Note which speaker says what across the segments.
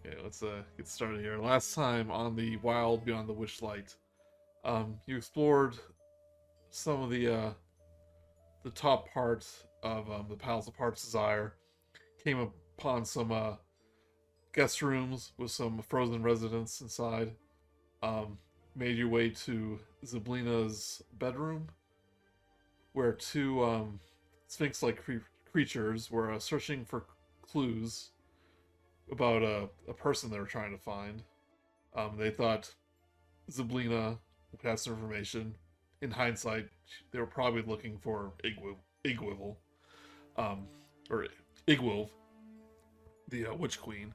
Speaker 1: Okay, let's get started here. Last time on the Wild Beyond the Witchlight, you explored some of the top parts of the Palace of Heart's Desire. Came upon some guest rooms with some frozen residents inside. Um, Made your way to Zybilna's bedroom, where two sphinx-like creatures were searching for clues about a person they were trying to find. They thought Zybilna would have some information. In hindsight, they were probably looking for Igwivel, or Igwilv, the Witch Queen.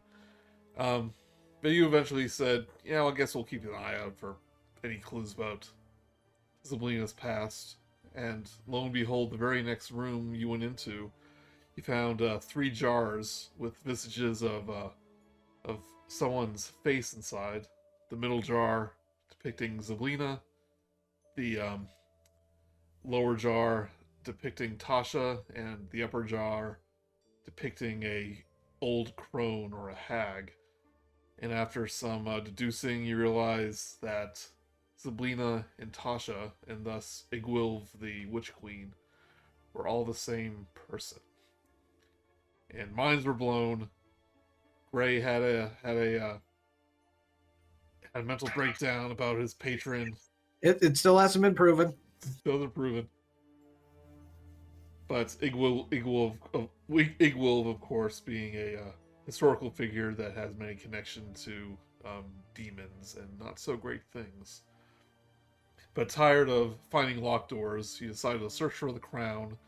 Speaker 1: But you eventually said, yeah, well, I guess we'll keep an eye out for any clues about Zybilna's past. And lo and behold, the very next room you went into, you found 3 jars with visages of someone's face inside. The middle jar depicting Zybilna, the lower jar depicting Tasha, and the upper jar depicting a old crone or a hag. And after some deducing, you realize that Zybilna and Tasha, and thus Igwilv the Witch Queen, were all the same person. And minds were blown. Gray had a mental breakdown about his patron.
Speaker 2: It still hasn't been proven.
Speaker 1: Still hasn't proven. But Igwilv, of course, being a historical figure that has many connections to demons and not so great things. But tired of finding locked doors, he decided to search for the crown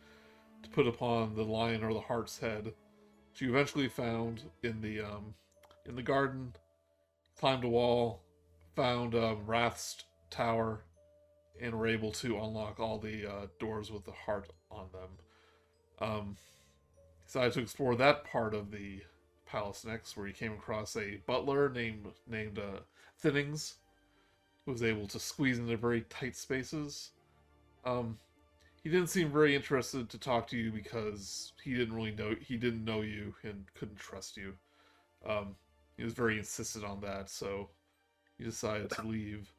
Speaker 1: to put upon the lion or the hart's head, which you eventually found in the garden. Climbed a wall, found Wrath's tower, and were able to unlock all the doors with the heart on them. Decided to explore that part of the palace next, where he came across a butler named Thinnings, who was able to squeeze into very tight spaces. He didn't seem very interested to talk to you because he didn't know you and couldn't trust you. He was very insistent on that, so he decided to leave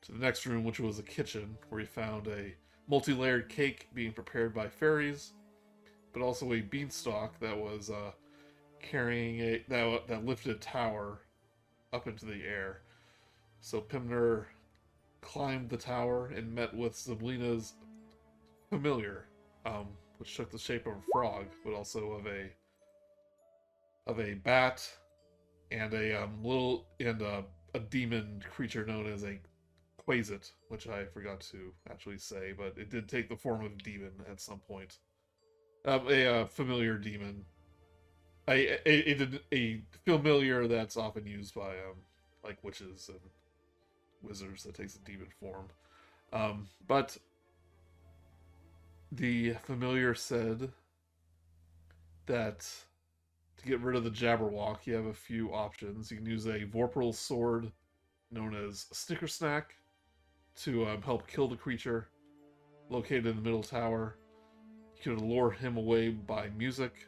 Speaker 1: to the next room, which was a kitchen, where he found a multi-layered cake being prepared by fairies, but also a beanstalk that was carrying that lifted a tower up into the air. So Pimner climbed the tower and met with Zybilna's familiar, which took the shape of a frog, but also of a bat and a demon creature known as a Quasit, which I forgot to actually say, but it did take the form of a demon at some point. A familiar demon. A familiar that's often used by like witches and wizards that takes a demon form. But the familiar said that to get rid of the Jabberwock, you have a few options. You can use a Vorpal sword known as Snickersnack to help kill the creature located in the middle tower. You can lure him away by music,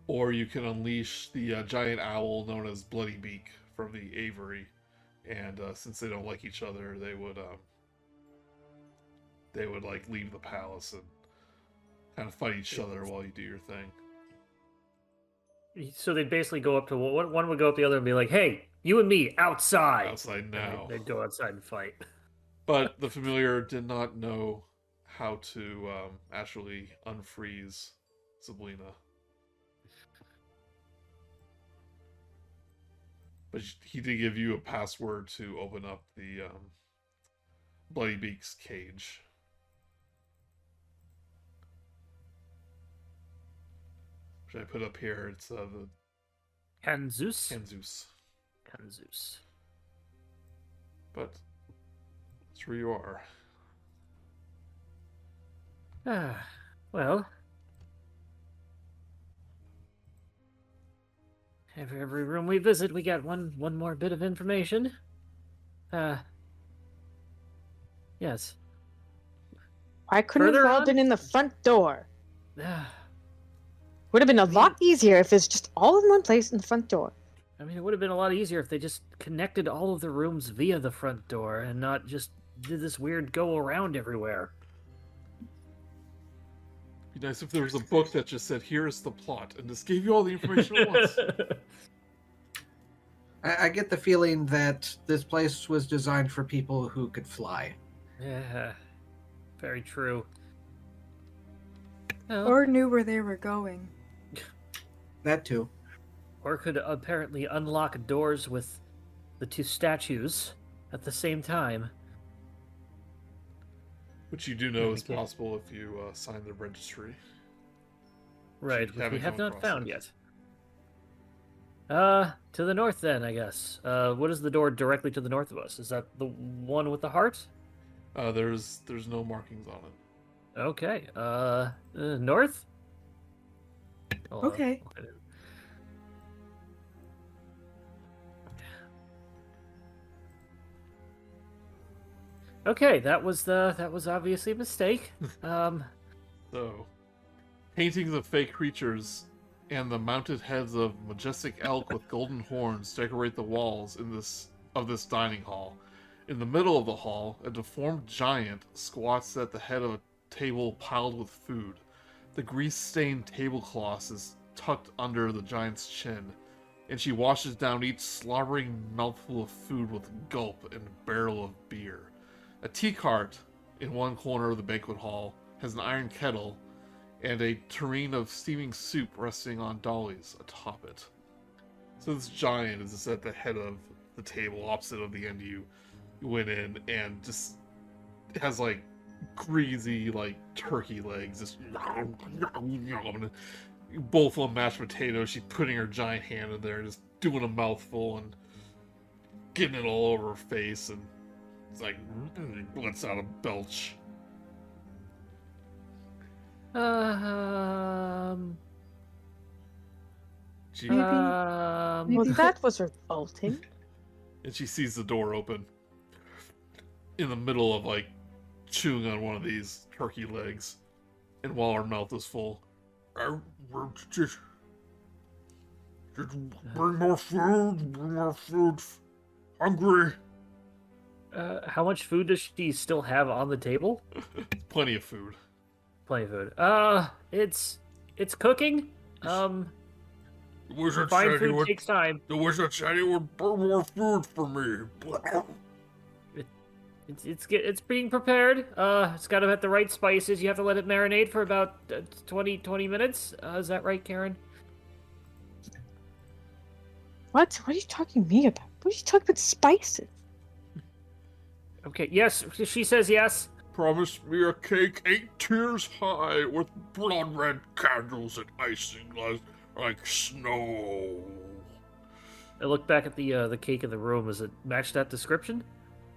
Speaker 1: or you can unleash the giant owl known as Bloody Beak from the Aviary, and since they don't like each other, they would like leave the palace and kind of fight each other while you do your thing.
Speaker 3: So they'd basically go up to one would go up the other and be like, "Hey, you and me outside."
Speaker 1: Outside now.
Speaker 3: They'd go outside and fight.
Speaker 1: But the familiar did not know how to actually unfreeze Zybilna. But he did give you a password to open up the Bloody Beak's cage. Which I put up here. It's the
Speaker 3: Kanzus.
Speaker 1: But that's where you are.
Speaker 3: Well, every room we visit, we got one more bit of information. Yes.
Speaker 4: Why couldn't
Speaker 3: Further
Speaker 4: it have all
Speaker 3: on?
Speaker 4: been in the front door? Would have been a lot easier if it's just all in one place in the front door.
Speaker 3: I mean, it would have been a lot easier if they just connected all of the rooms via the front door and not just did this weird go around everywhere.
Speaker 1: Be nice if there was a book that just said, "Here's the plot," and just gave you all the information at once.
Speaker 2: I get the feeling that this place was designed for people who could fly.
Speaker 3: Yeah, very true. Oh.
Speaker 5: Or knew where they were going.
Speaker 2: That too.
Speaker 3: Or could apparently unlock doors with the two statues at the same time.
Speaker 1: Which you do know is
Speaker 3: Okay.
Speaker 1: possible if you sign the registry.
Speaker 3: Right,
Speaker 1: you
Speaker 3: which we
Speaker 1: haven't
Speaker 3: have
Speaker 1: come
Speaker 3: not
Speaker 1: across
Speaker 3: found
Speaker 1: it.
Speaker 3: yet. To the north then, I guess. What is the door directly to the north of us? Is that the one with the heart?
Speaker 1: There's no markings on it.
Speaker 3: Okay. North? Oh,
Speaker 5: Okay.
Speaker 3: Okay, that was obviously a mistake.
Speaker 1: So, paintings of fake creatures and the mounted heads of majestic elk with golden horns decorate the walls of this dining hall. In the middle of the hall, a deformed giant squats at the head of a table piled with food. The grease-stained tablecloth is tucked under the giant's chin, and she washes down each slobbering mouthful of food with a gulp and a barrel of beer. A tea cart in one corner of the banquet hall has an iron kettle and a tureen of steaming soup resting on dollies atop it. So this giant is just at the head of the table, opposite of the end you went in, and just has like greasy like turkey legs, just bowl full of mashed potatoes. She's putting her giant hand in there, just doing a mouthful and getting it all over her face, and it's like lets out a belch. She,
Speaker 5: Maybe-
Speaker 4: Well,
Speaker 5: Maybe-
Speaker 4: that was revolting.
Speaker 1: and she sees the door open in the middle of like chewing on one of these turkey legs, and while her mouth is full, just bring more food, hungry.
Speaker 3: How much food does she still have on the table?
Speaker 1: Plenty of food.
Speaker 3: Plenty of food. It's cooking.
Speaker 1: The wizard
Speaker 3: Fine
Speaker 1: said he
Speaker 3: food
Speaker 1: would.
Speaker 3: takes time.
Speaker 1: The wizard said he would bring more food for me.
Speaker 3: It's being prepared. It's got to have the right spices. You have to let it marinate for about 20 minutes. Is that right, Karen?
Speaker 4: What? What are you talking to me about? What are you talking about spices?
Speaker 3: Okay. Yes, she says yes.
Speaker 1: Promise me a cake 8 tiers high with blood red candles and icing like snow.
Speaker 3: I look back at the cake in the room. Does it match that description?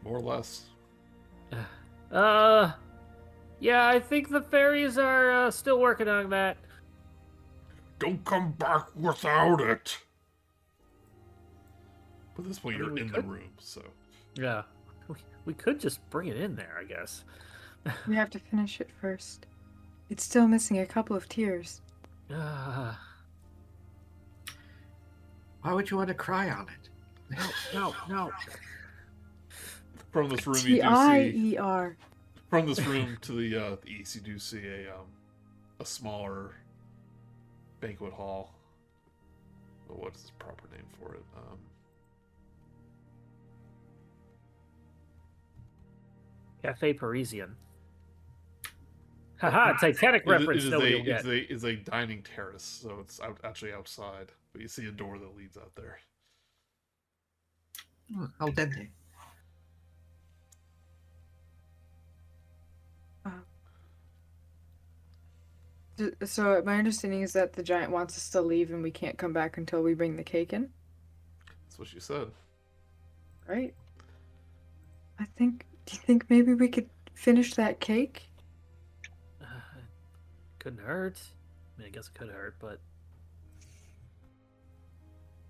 Speaker 1: More or less.
Speaker 3: Yeah, I think the fairies are still working on that.
Speaker 1: Don't come back without it. But at this point,
Speaker 3: I mean,
Speaker 1: you're
Speaker 3: we
Speaker 1: in
Speaker 3: could.
Speaker 1: the room, so.
Speaker 3: Yeah, we could just bring it in there, I guess.
Speaker 5: We have to finish it first. It's still missing a couple of tiers.
Speaker 3: Ah,
Speaker 2: Why would you want to cry on it?
Speaker 3: no.
Speaker 1: From this room, you do see.
Speaker 5: T-I-E-R.
Speaker 1: From this room to the east, you do see a smaller banquet hall. What is the proper name for it?
Speaker 3: Cafe Parisian. Haha, Titanic reference. Nobody will get.
Speaker 1: It's a dining terrace, so it's actually outside. But you see a door that leads out there.
Speaker 2: Al dente.
Speaker 5: So my understanding is that the giant wants us to leave and we can't come back until we bring the cake in,
Speaker 1: That's what she said.
Speaker 5: right? Do you think maybe we could finish that cake?
Speaker 3: Couldn't hurt. I mean, I guess it could hurt, but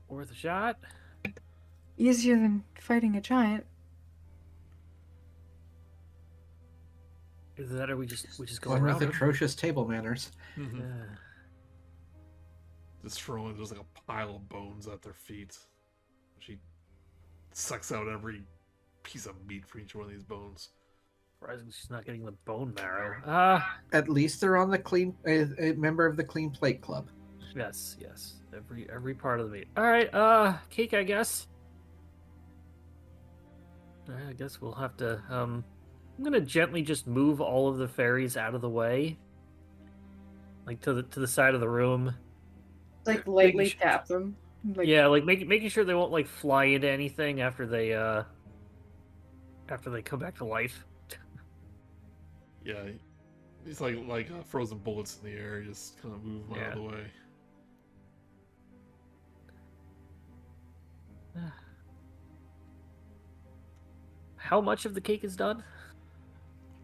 Speaker 3: worth a shot.
Speaker 5: Easier than fighting a giant.
Speaker 3: Either that, or we just go
Speaker 2: One
Speaker 3: around
Speaker 2: with
Speaker 3: it.
Speaker 2: atrocious table manners.
Speaker 1: Just throwing, there's like a pile of bones at their feet. She sucks out every piece of meat for each one of these bones.
Speaker 3: Surprising she's not getting the bone marrow.
Speaker 2: At least they're on the clean, a member of the Clean Plate Club.
Speaker 3: Yes. Every part of the meat. All right. Cake, I guess. I guess we'll have to. I'm gonna gently just move all of the fairies out of the way, like to the side of the room.
Speaker 5: Like lightly
Speaker 3: Making
Speaker 5: tap them. Like,
Speaker 3: Yeah, like making sure they won't like fly into anything after they come back to life.
Speaker 1: Yeah, it's like frozen bullets in the air. You just kind of move them out of the way.
Speaker 3: How much of the cake is done?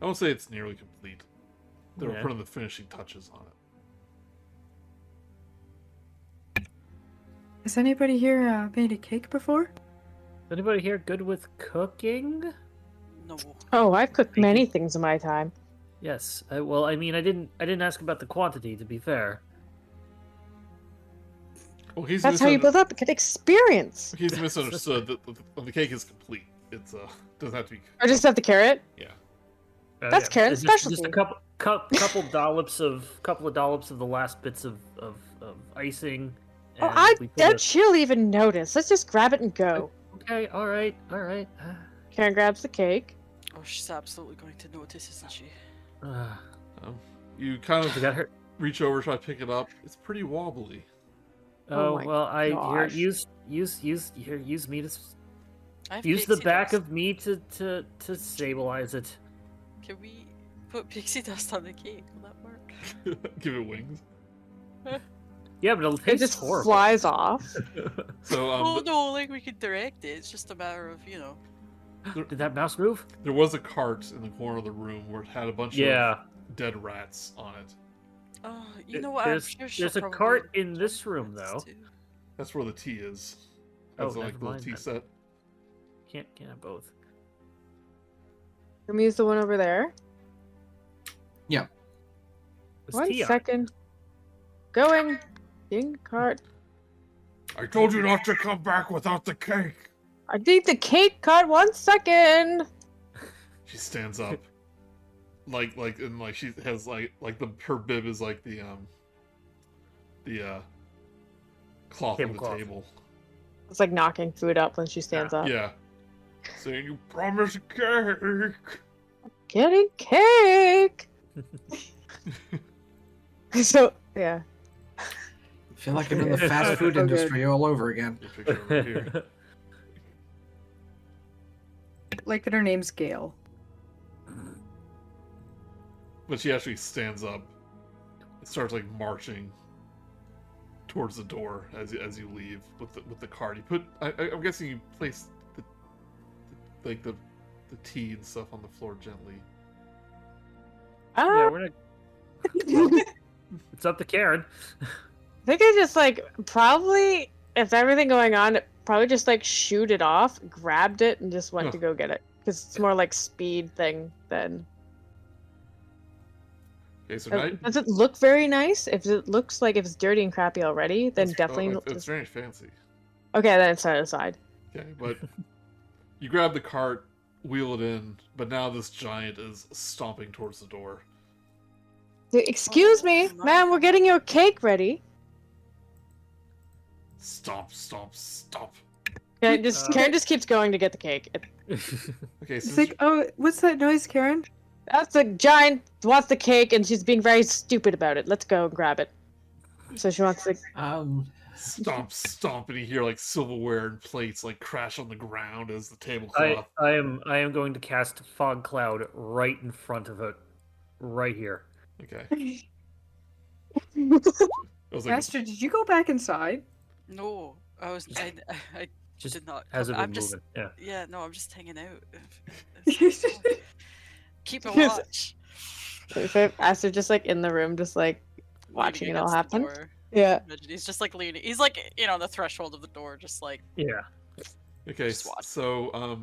Speaker 1: I won't say it's nearly complete. They're
Speaker 3: Yeah.
Speaker 1: putting the finishing touches on it.
Speaker 5: Has anybody here made a cake before?
Speaker 3: Anybody here good with cooking?
Speaker 6: No.
Speaker 4: Oh, I've cooked
Speaker 3: Thank
Speaker 4: many
Speaker 3: you.
Speaker 4: things in my time.
Speaker 3: Yes. Well, I mean, I didn't ask about the quantity. To be fair.
Speaker 1: Well, he's
Speaker 4: That's how you build up good experience.
Speaker 1: He's misunderstood that the cake is complete. It's doesn't have to be.
Speaker 4: Or just have the carrot.
Speaker 1: Yeah.
Speaker 4: That's Karen's
Speaker 3: Just
Speaker 4: specialty.
Speaker 3: a couple dollops of the last bits of icing.
Speaker 4: Oh,
Speaker 3: and
Speaker 4: I
Speaker 3: we put
Speaker 4: bet she'll even notice. Let's just grab it and go.
Speaker 3: Okay, all right.
Speaker 4: Karen grabs the cake.
Speaker 6: Oh, she's absolutely going to notice, isn't she?
Speaker 1: You kind
Speaker 3: We
Speaker 1: of
Speaker 3: got her.
Speaker 1: reach over, try to pick it up. It's pretty wobbly.
Speaker 4: Oh my
Speaker 3: Well, I here
Speaker 4: gosh.
Speaker 3: use me to
Speaker 6: I have
Speaker 3: use the
Speaker 6: pixie
Speaker 3: back
Speaker 6: dust.
Speaker 3: of me to stabilize it.
Speaker 6: Can we put pixie dust on the cake? Will that work?
Speaker 1: Give it wings.
Speaker 3: Yeah, but it'll
Speaker 4: It
Speaker 3: taste
Speaker 4: just
Speaker 3: horrible.
Speaker 4: flies off.
Speaker 1: So
Speaker 6: Oh no, like we could direct it. It's just a matter of,
Speaker 3: Did that mouse move?
Speaker 1: there was a cart in the corner of the room where it had a bunch
Speaker 3: Yeah.
Speaker 1: of dead rats on it.
Speaker 6: Oh, you
Speaker 3: There-
Speaker 6: know what?
Speaker 3: there's-
Speaker 6: I'm sure
Speaker 3: there's
Speaker 6: she'll
Speaker 3: a
Speaker 6: probably
Speaker 3: cart in
Speaker 6: enjoy
Speaker 3: this
Speaker 6: the
Speaker 3: room,
Speaker 6: rats,
Speaker 3: though.
Speaker 6: too.
Speaker 1: That's where the tea is.
Speaker 3: Oh,
Speaker 1: That's like
Speaker 3: never
Speaker 1: the little
Speaker 3: mind
Speaker 1: tea
Speaker 3: then.
Speaker 1: set.
Speaker 3: Can't have both.
Speaker 4: Let me use the one over there.
Speaker 3: It's
Speaker 4: One
Speaker 3: tea on it.
Speaker 4: second. Going. In cart.
Speaker 1: I told you not to come back without the cake.
Speaker 4: I need the cake cart. 1 second.
Speaker 1: She stands up, like she has her bib is like the cloth on the
Speaker 3: Tablecloth.
Speaker 1: table.
Speaker 4: It's like knocking food up when she stands up.
Speaker 1: Yeah, saying you promised a cake.
Speaker 4: Getting cake. So yeah.
Speaker 2: I feel like I'm in the fast food
Speaker 5: So good.
Speaker 2: industry all over again.
Speaker 1: Your picture over here.
Speaker 5: Like that her name's Gail.
Speaker 1: But she actually stands up and starts like marching towards the door as you leave with the cart. You put I'm guessing you place the tea and stuff on the floor gently.
Speaker 3: Yeah,
Speaker 4: Ah,
Speaker 3: we're not. It's up to Karen.
Speaker 4: I think I just like probably if everything going on, probably just like shoot it off, grabbed it, and just went
Speaker 1: Huh.
Speaker 4: to go get it because it's more like speed thing than.
Speaker 1: Okay, so now
Speaker 4: Does it look very nice? If it looks like if it's dirty and crappy already, then definitely.
Speaker 1: it's very fancy.
Speaker 4: Okay, then it's set aside.
Speaker 1: Okay, but you grab the cart, wheel it in, but now this giant is stomping towards the door.
Speaker 4: Excuse me,
Speaker 6: my
Speaker 4: ma'am, we're getting your cake ready.
Speaker 1: Stomp, stomp, stomp.
Speaker 4: Karen just keeps going to get the cake.
Speaker 1: Okay,
Speaker 5: It's
Speaker 1: since
Speaker 5: like, oh, what's that noise, Karen?
Speaker 4: That's a giant wants the cake and she's being very stupid about it. Let's go and grab it. So she wants the.
Speaker 1: stomp, stomp, and you hear like silverware and plates like crash on the ground as the tablecloth.
Speaker 3: I am going to cast fog cloud right in front of it, right here.
Speaker 1: Okay. I was like,
Speaker 5: Aster, did you go back inside?
Speaker 6: No, I
Speaker 3: Just
Speaker 6: did not.
Speaker 3: hasn't
Speaker 6: I'm
Speaker 3: been
Speaker 6: just,
Speaker 3: moving. Yeah.
Speaker 6: yeah, no, I'm just hanging out. Keep a watch.
Speaker 4: Aster just like in the room, just like watching it all happen. Yeah.
Speaker 6: Imagine he's just like leaning. He's like, on the threshold of the door, just like.
Speaker 3: Yeah.
Speaker 1: okay,
Speaker 6: Just watch.
Speaker 1: so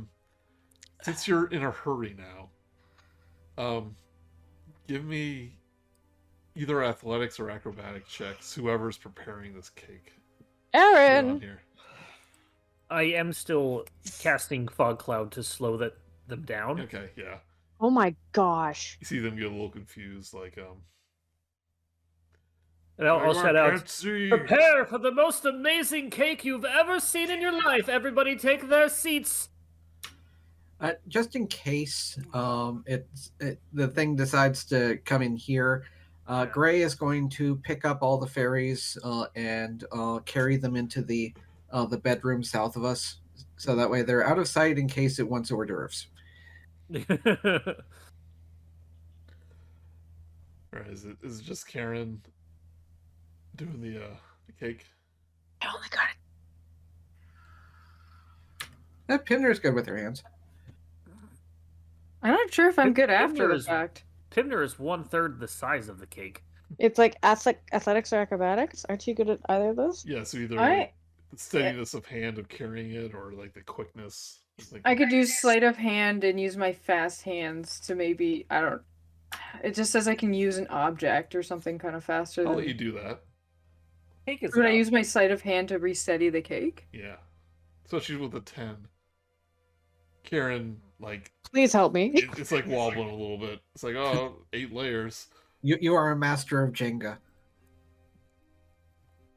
Speaker 1: since you're in a hurry now, give me either athletics or acrobatic checks. Whoever's preparing this cake. Who's on
Speaker 4: Aaron,
Speaker 1: here.
Speaker 3: I am still casting fog cloud to slow them down.
Speaker 1: Okay, yeah.
Speaker 4: Oh my gosh.
Speaker 1: You see them get a little confused, like
Speaker 3: And I'll shout out,
Speaker 1: can't see.
Speaker 3: prepare for the most amazing cake you've ever seen in your life. Everybody take their seats.
Speaker 2: Just in case the thing decides to come in here, Gray is going to pick up all the fairies and carry them into the bedroom south of us, so that way they're out of sight in case it wants hors d'oeuvres.
Speaker 1: Or is it just Karen doing the cake?
Speaker 4: I only got it.
Speaker 2: Pimner's good with her hands.
Speaker 5: I'm not sure if I'm good
Speaker 3: Pimner
Speaker 5: after the
Speaker 3: is-
Speaker 5: fact.
Speaker 3: Pimner is 1/3 the size of the cake.
Speaker 4: It's like athletics or acrobatics. Aren't you good at either of those?
Speaker 1: Yeah, so either
Speaker 5: I
Speaker 1: like, the steadiness of hand of carrying it, or like the quickness. Like,
Speaker 5: I could use sleight of hand and use my fast hands to maybe It just says I can use an object or something kind of faster.
Speaker 1: I'll
Speaker 5: Than...
Speaker 1: let you do that.
Speaker 3: Cake is
Speaker 5: Would I
Speaker 3: about-
Speaker 5: use my sleight of hand to re-steady the cake?
Speaker 1: Yeah, especially with a 10. Karen, like
Speaker 4: Please help me.
Speaker 1: it's like wobbling a little bit. It's like 8 layers.
Speaker 2: You are a master of Jenga.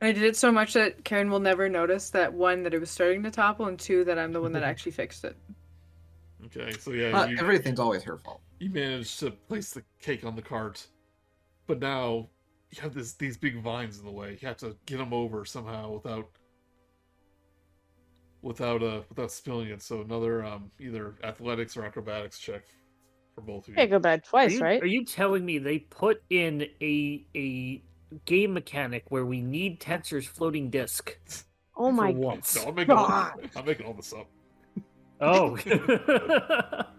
Speaker 5: I did it so much that Karen will never notice that, one, that it was starting to topple, and two, that I'm the one that actually fixed it.
Speaker 1: Okay, so yeah,
Speaker 2: Everything's always her fault.
Speaker 1: you managed to place the cake on the cart, but now you have these big vines in the way. You have to get them over somehow without spilling it. So another either athletics or acrobatics check for both of you.
Speaker 4: Can't go bad twice,
Speaker 3: Are
Speaker 4: right?
Speaker 3: you telling me they put in a game mechanic where we need Tensor's floating disc?
Speaker 4: Oh
Speaker 3: For
Speaker 4: my
Speaker 3: once.
Speaker 1: No,
Speaker 4: God.
Speaker 1: I'm making all this up.
Speaker 3: Oh.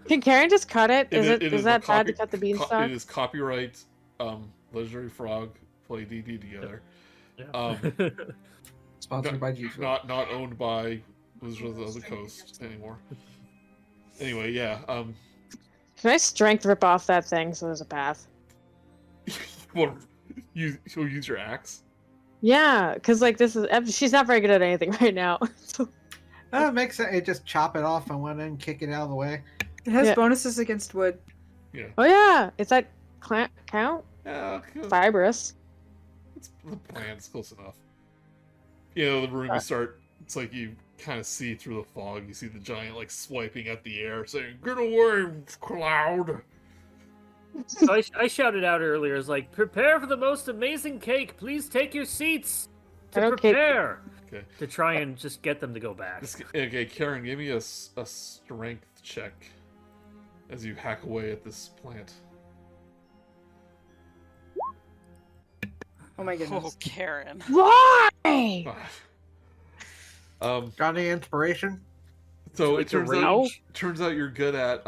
Speaker 4: Can Karen just cut it? Is
Speaker 1: It
Speaker 4: is
Speaker 1: is
Speaker 4: that
Speaker 1: a
Speaker 4: bad to
Speaker 1: copy-
Speaker 4: cut the
Speaker 1: It
Speaker 4: beanstalk?
Speaker 1: is copyright. Legendary Frog play DD together.
Speaker 3: Yeah.
Speaker 2: Sponsored by G Fuel.
Speaker 1: Not owned by Wizards of the Coast anymore. Anyway, yeah.
Speaker 4: Can I strength rip off that thing so there's a path?
Speaker 1: You'll use your axe.
Speaker 4: Yeah, because like she's not very good at anything right now. So-
Speaker 2: It makes sense. It just chop it off on one end, kick it out of the way.
Speaker 5: It has
Speaker 4: Yeah.
Speaker 5: bonuses against wood.
Speaker 1: Yeah.
Speaker 4: oh yeah, is that count?
Speaker 1: Yeah.
Speaker 4: Fibrous.
Speaker 1: It's the plant's close enough. You know, the room you start. It's like you kind of see through the fog. You see the giant like swiping at the air, saying, "Get away, cloud!"
Speaker 3: So I shouted out earlier, it's like, prepare for the most amazing cake. Please take your seats
Speaker 4: I
Speaker 3: to
Speaker 4: don't care.
Speaker 3: prepare.
Speaker 1: Okay.
Speaker 3: To try and just get them to go back.
Speaker 1: Okay, Karen, give me a strength check as you hack away at this plant.
Speaker 5: Oh my goodness.
Speaker 6: Oh, Karen.
Speaker 4: Why?
Speaker 2: Got any inspiration?
Speaker 1: So
Speaker 3: Like
Speaker 1: it
Speaker 3: the
Speaker 1: turns out you're good at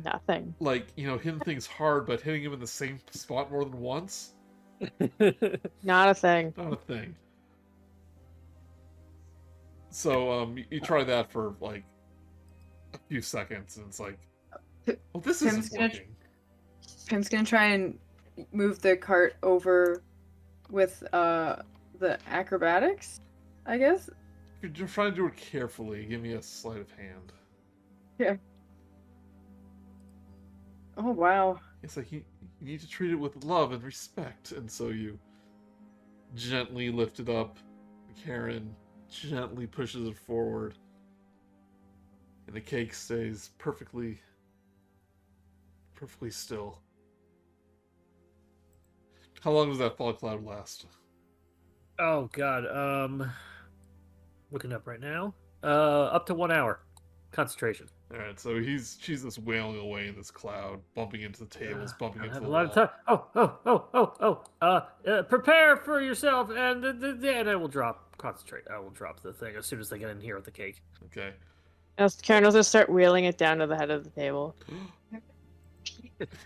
Speaker 4: Nothing.
Speaker 1: like, you know, hitting things hard, but hitting them in the same spot more than once.
Speaker 4: Not a thing.
Speaker 1: Not a thing. So you try that for like a few seconds, and it's like, well, this
Speaker 5: Tim's
Speaker 1: isn't
Speaker 5: gonna-
Speaker 1: working.
Speaker 5: Pim's gonna try and move the cart over with the acrobatics, I guess.
Speaker 1: You're trying to do it carefully. Give me a sleight of hand.
Speaker 5: Oh wow.
Speaker 1: It's like you need to treat it with love and respect, and so you gently lift it up. Karen gently pushes it forward, and the cake stays perfectly still. How long does that fog cloud last?
Speaker 3: Oh god, looking up right now. Up to 1 hour. Concentration.
Speaker 1: All right, so she's just wailing away in this cloud, bumping into the tables, bumping
Speaker 3: I
Speaker 1: into
Speaker 3: have
Speaker 1: the
Speaker 3: a lot of
Speaker 1: wall.
Speaker 3: time. Prepare for yourself, and then I will concentrate. I will drop the thing as soon as they get in here with the cake.
Speaker 1: Okay.
Speaker 4: Karen will just start wheeling it down to the head of the table.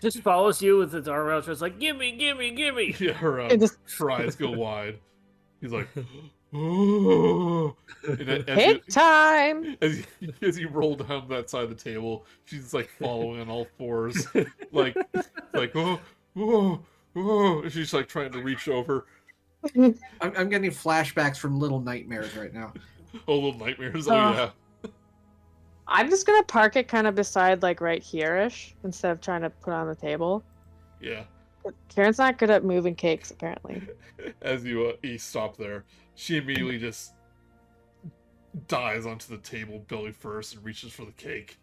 Speaker 3: Just follows you with its arm out, just like, gimme.
Speaker 1: Yeah, her
Speaker 4: It just-
Speaker 1: her eyes go wide. He's like, oh. And as
Speaker 4: Cake time!
Speaker 1: as you roll down that side of the table, she's like following on all fours, like oh, and she's like trying to reach over.
Speaker 2: I'm getting flashbacks from Little Nightmares right now.
Speaker 1: Oh, little nightmares. Oh,
Speaker 5: Oh.
Speaker 1: yeah.
Speaker 4: I'm just gonna park it kind of beside, like, right here-ish, instead of trying to put it on the table.
Speaker 1: Yeah.
Speaker 4: Karen's not good at moving cakes, apparently.
Speaker 1: As you stop there, she immediately just dives onto the table belly first and reaches for the cake.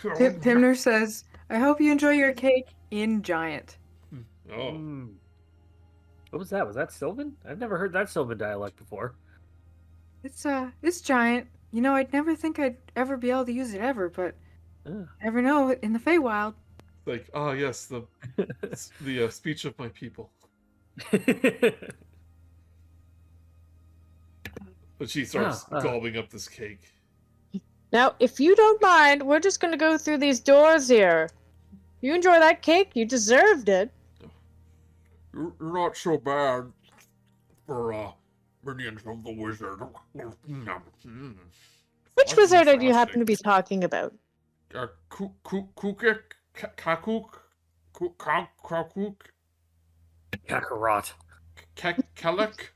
Speaker 5: Pimner says, "I hope you enjoy your cake in giant."
Speaker 1: Oh,
Speaker 3: Mm. What was that? Was that Sylvan? I've never heard that Sylvan dialect before.
Speaker 5: It's giant. You know, I'd never think I'd ever be able to use it ever, but
Speaker 3: Ah.
Speaker 5: never know in the Feywild.
Speaker 1: like, oh yes, the speech of my people. But she starts gulping up this cake.
Speaker 4: Now, if you don't mind, we're just gonna go through these doors here. You enjoy that cake? You deserved it.
Speaker 1: You're not so bad for minions of the wizard.
Speaker 4: Which wizard are you happen to be talking about?
Speaker 1: Kukik? Kakuk? Kakuk?
Speaker 3: Kakarot.
Speaker 1: Kal'zi?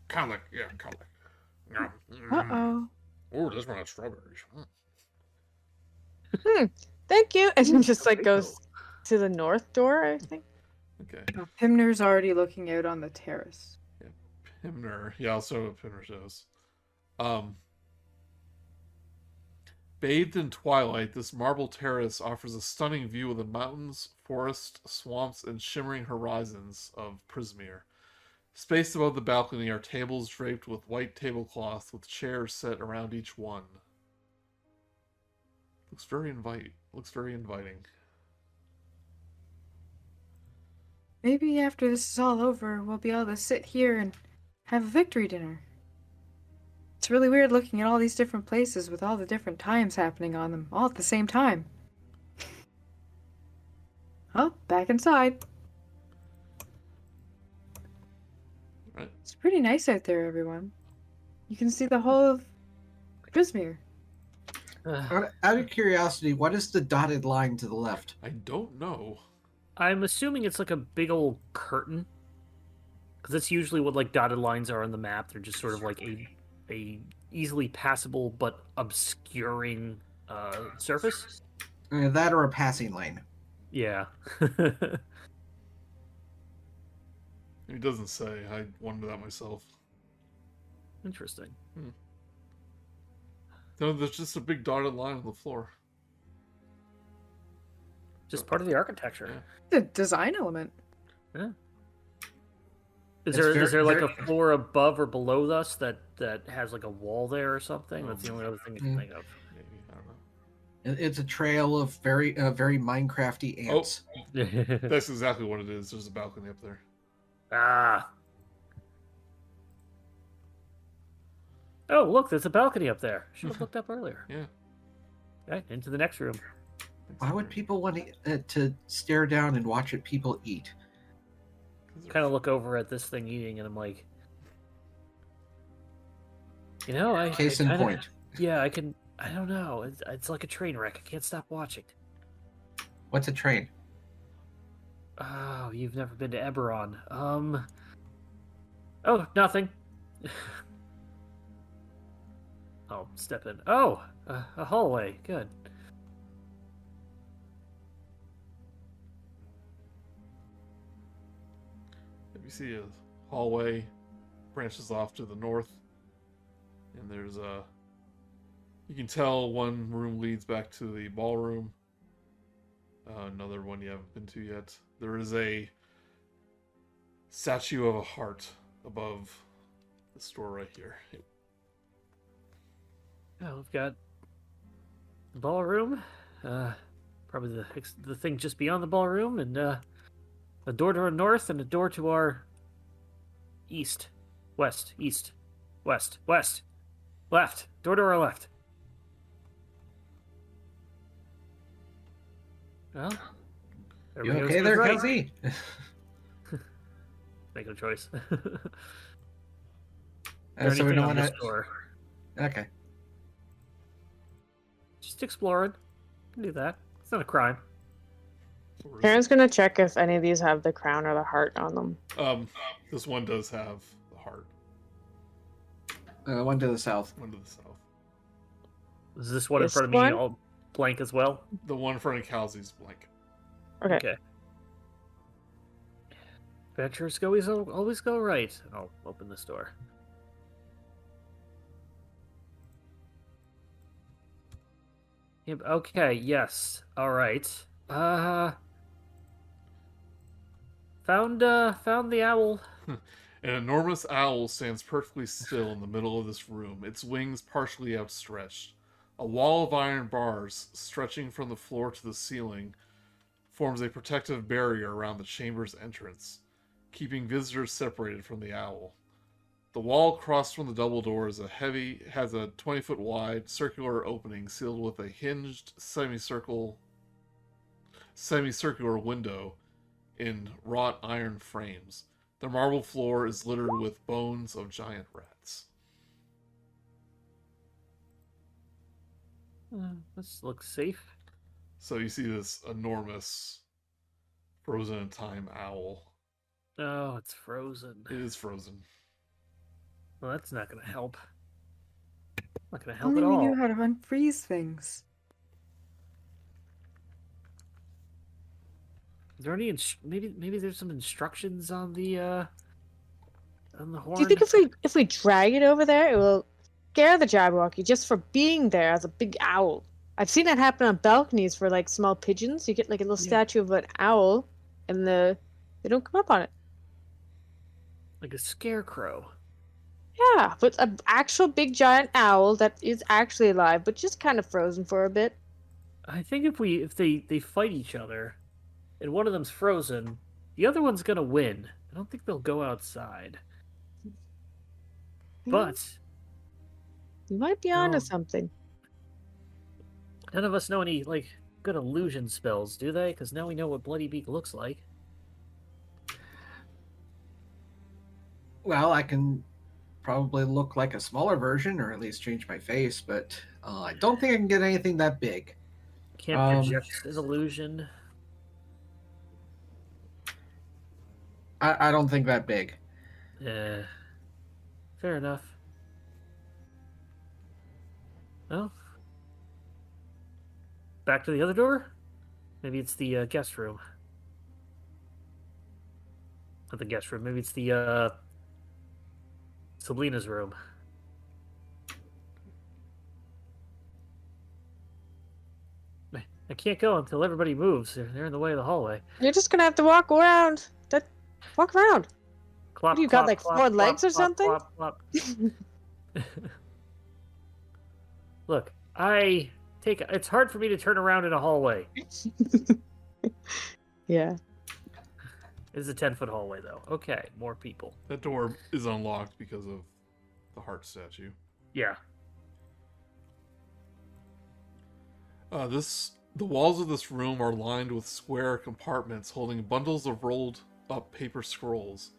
Speaker 1: Kal'zi, yeah, Kal'zi.
Speaker 5: Uh-oh.
Speaker 1: Oh, this one has strawberries.
Speaker 4: Thank you. And he just, like, goes to the north door, I think.
Speaker 1: Okay.
Speaker 5: Oh, Pimner's already looking out on the terrace.
Speaker 1: Pimner. Yeah, I'll show what Pimner shows. Bathed in twilight, this marble terrace offers a stunning view of the mountains, forests, swamps, and shimmering horizons of Prismeer. Spaced above the balcony are tables draped with white tablecloth with chairs set around each one. Looks very inviting.
Speaker 5: Maybe after this is all over, we'll be able to sit here and have a victory dinner. It's really weird looking at all these different places with all the different times happening on them, all at the same time. Oh, back inside.
Speaker 1: Right.
Speaker 5: It's pretty nice out there, everyone. You can see the whole of Prismeer.
Speaker 2: Out of curiosity, what is the dotted line to the left?
Speaker 1: I don't know.
Speaker 3: I'm assuming it's like a big old curtain, because that's usually what like dotted lines are on the map. They're just sort of like a easily passable but obscuring surface.
Speaker 2: That or a passing lane.
Speaker 3: Yeah.
Speaker 1: It doesn't say. I wondered that myself.
Speaker 3: Interesting.
Speaker 1: No, there's just a big dotted line on the floor.
Speaker 3: Just part of the architecture.
Speaker 5: The design element.
Speaker 3: Yeah.
Speaker 2: It's
Speaker 3: Is there like
Speaker 2: very-
Speaker 3: a floor above or below us that has like a wall there or something? That's the only other thing I can think of.
Speaker 1: Maybe, I don't know.
Speaker 2: It's a trail of very Minecrafty ants.
Speaker 1: That's exactly what it is. There's a balcony up there.
Speaker 3: Ah. Oh, look, there's a balcony up there. Should have looked up earlier.
Speaker 1: Yeah.
Speaker 3: Okay, into the next room.
Speaker 2: Why would people want to stare down and watch it people eat?
Speaker 3: Kind of look over at this thing eating, and I'm like, you know,
Speaker 2: Case in point.
Speaker 3: Yeah, I can. I don't know. It's like a train wreck. I can't stop watching.
Speaker 2: What's a train?
Speaker 3: Oh, you've never been to Eberron. Oh, nothing. I'll step in. Oh, a hallway. Good.
Speaker 1: You see a hallway branches off to the north, and there's a. You can tell one room leads back to the ballroom. Another one you haven't been to yet. There is a statue of a heart above this door right here.
Speaker 3: Oh, we've got the ballroom. Probably the thing just beyond the ballroom, and a door to our north and a door to our east, west, left. Door to our left. Well,
Speaker 2: You
Speaker 3: everybody
Speaker 2: okay
Speaker 3: goes
Speaker 2: there,
Speaker 3: right.
Speaker 2: Kal'zi?
Speaker 3: Making a choice.
Speaker 2: So we don't want
Speaker 3: this
Speaker 2: to.
Speaker 3: door.
Speaker 2: Okay.
Speaker 3: Just exploring. Can do that. It's not a crime.
Speaker 4: Karen's gonna check if any of these have the crown or the heart on them.
Speaker 1: This one does have the heart.
Speaker 2: One to the south.
Speaker 1: One to the south.
Speaker 3: Is this one in
Speaker 4: This
Speaker 3: front of me
Speaker 4: one?
Speaker 3: all blank as well?
Speaker 1: The one in front of Kal'zi's blank.
Speaker 4: Okay.
Speaker 3: Adventures always go right. I'll open this door. Yep, okay, yes. Alright. Found the owl.
Speaker 1: An enormous owl stands perfectly still in the middle of this room, its wings partially outstretched. A wall of iron bars, stretching from the floor to the ceiling, forms a protective barrier around the chamber's entrance, keeping visitors separated from the owl. The wall across from the double door has a 20-foot wide circular opening sealed with a hinged semicircular window in wrought iron frames. The marble floor is littered with bones of giant rats.
Speaker 3: This looks safe.
Speaker 1: So you see this enormous frozen in time owl.
Speaker 3: Oh, it's frozen.
Speaker 1: It is frozen.
Speaker 3: Well, that's not going to help. Not going to help
Speaker 5: Only
Speaker 3: at
Speaker 5: we
Speaker 3: all.
Speaker 5: knew how to unfreeze things.
Speaker 3: Is there any maybe there's some instructions on the horn?
Speaker 4: Do you think if we drag it over there, it will scare the Jabberwocky just for being there as a big owl? I've seen that happen on balconies for like small pigeons. You get like a little statue of an owl, and they don't come up on it.
Speaker 3: like a scarecrow?
Speaker 4: Yeah, but an actual big giant owl that is actually alive, but just kind of frozen for a bit.
Speaker 3: I think if they fight each other, and one of them's frozen, the other one's gonna win. I don't think they'll go outside. But
Speaker 4: You might be onto
Speaker 3: No.
Speaker 4: something.
Speaker 3: none of us know any like good illusion spells, do they? Because now we know what Bloody Beak looks like.
Speaker 2: Well, I can probably look like a smaller version, or at least change my face, but I don't think I can get anything that big.
Speaker 3: Can't project an illusion.
Speaker 2: I don't think that big.
Speaker 3: Fair enough. Well, back to the other door? Maybe it's the guest room. Not the guest room. Maybe it's the Zybilna's room. I can't go until everybody moves. They're in the way of the hallway.
Speaker 4: You're just gonna have to walk around. Walk around.
Speaker 3: Clop,
Speaker 4: What do you
Speaker 3: clop,
Speaker 4: got, like,
Speaker 3: clop,
Speaker 4: four
Speaker 3: clop,
Speaker 4: legs or
Speaker 3: clop,
Speaker 4: something?
Speaker 3: clop, clop. Look, it's hard for me to turn around in a hallway.
Speaker 4: Yeah.
Speaker 3: It's a 10-foot hallway, though. Okay, more people.
Speaker 1: That door is unlocked because of the heart statue.
Speaker 3: Yeah.
Speaker 1: The walls of this room are lined with square compartments holding bundles of rolled up paper scrolls.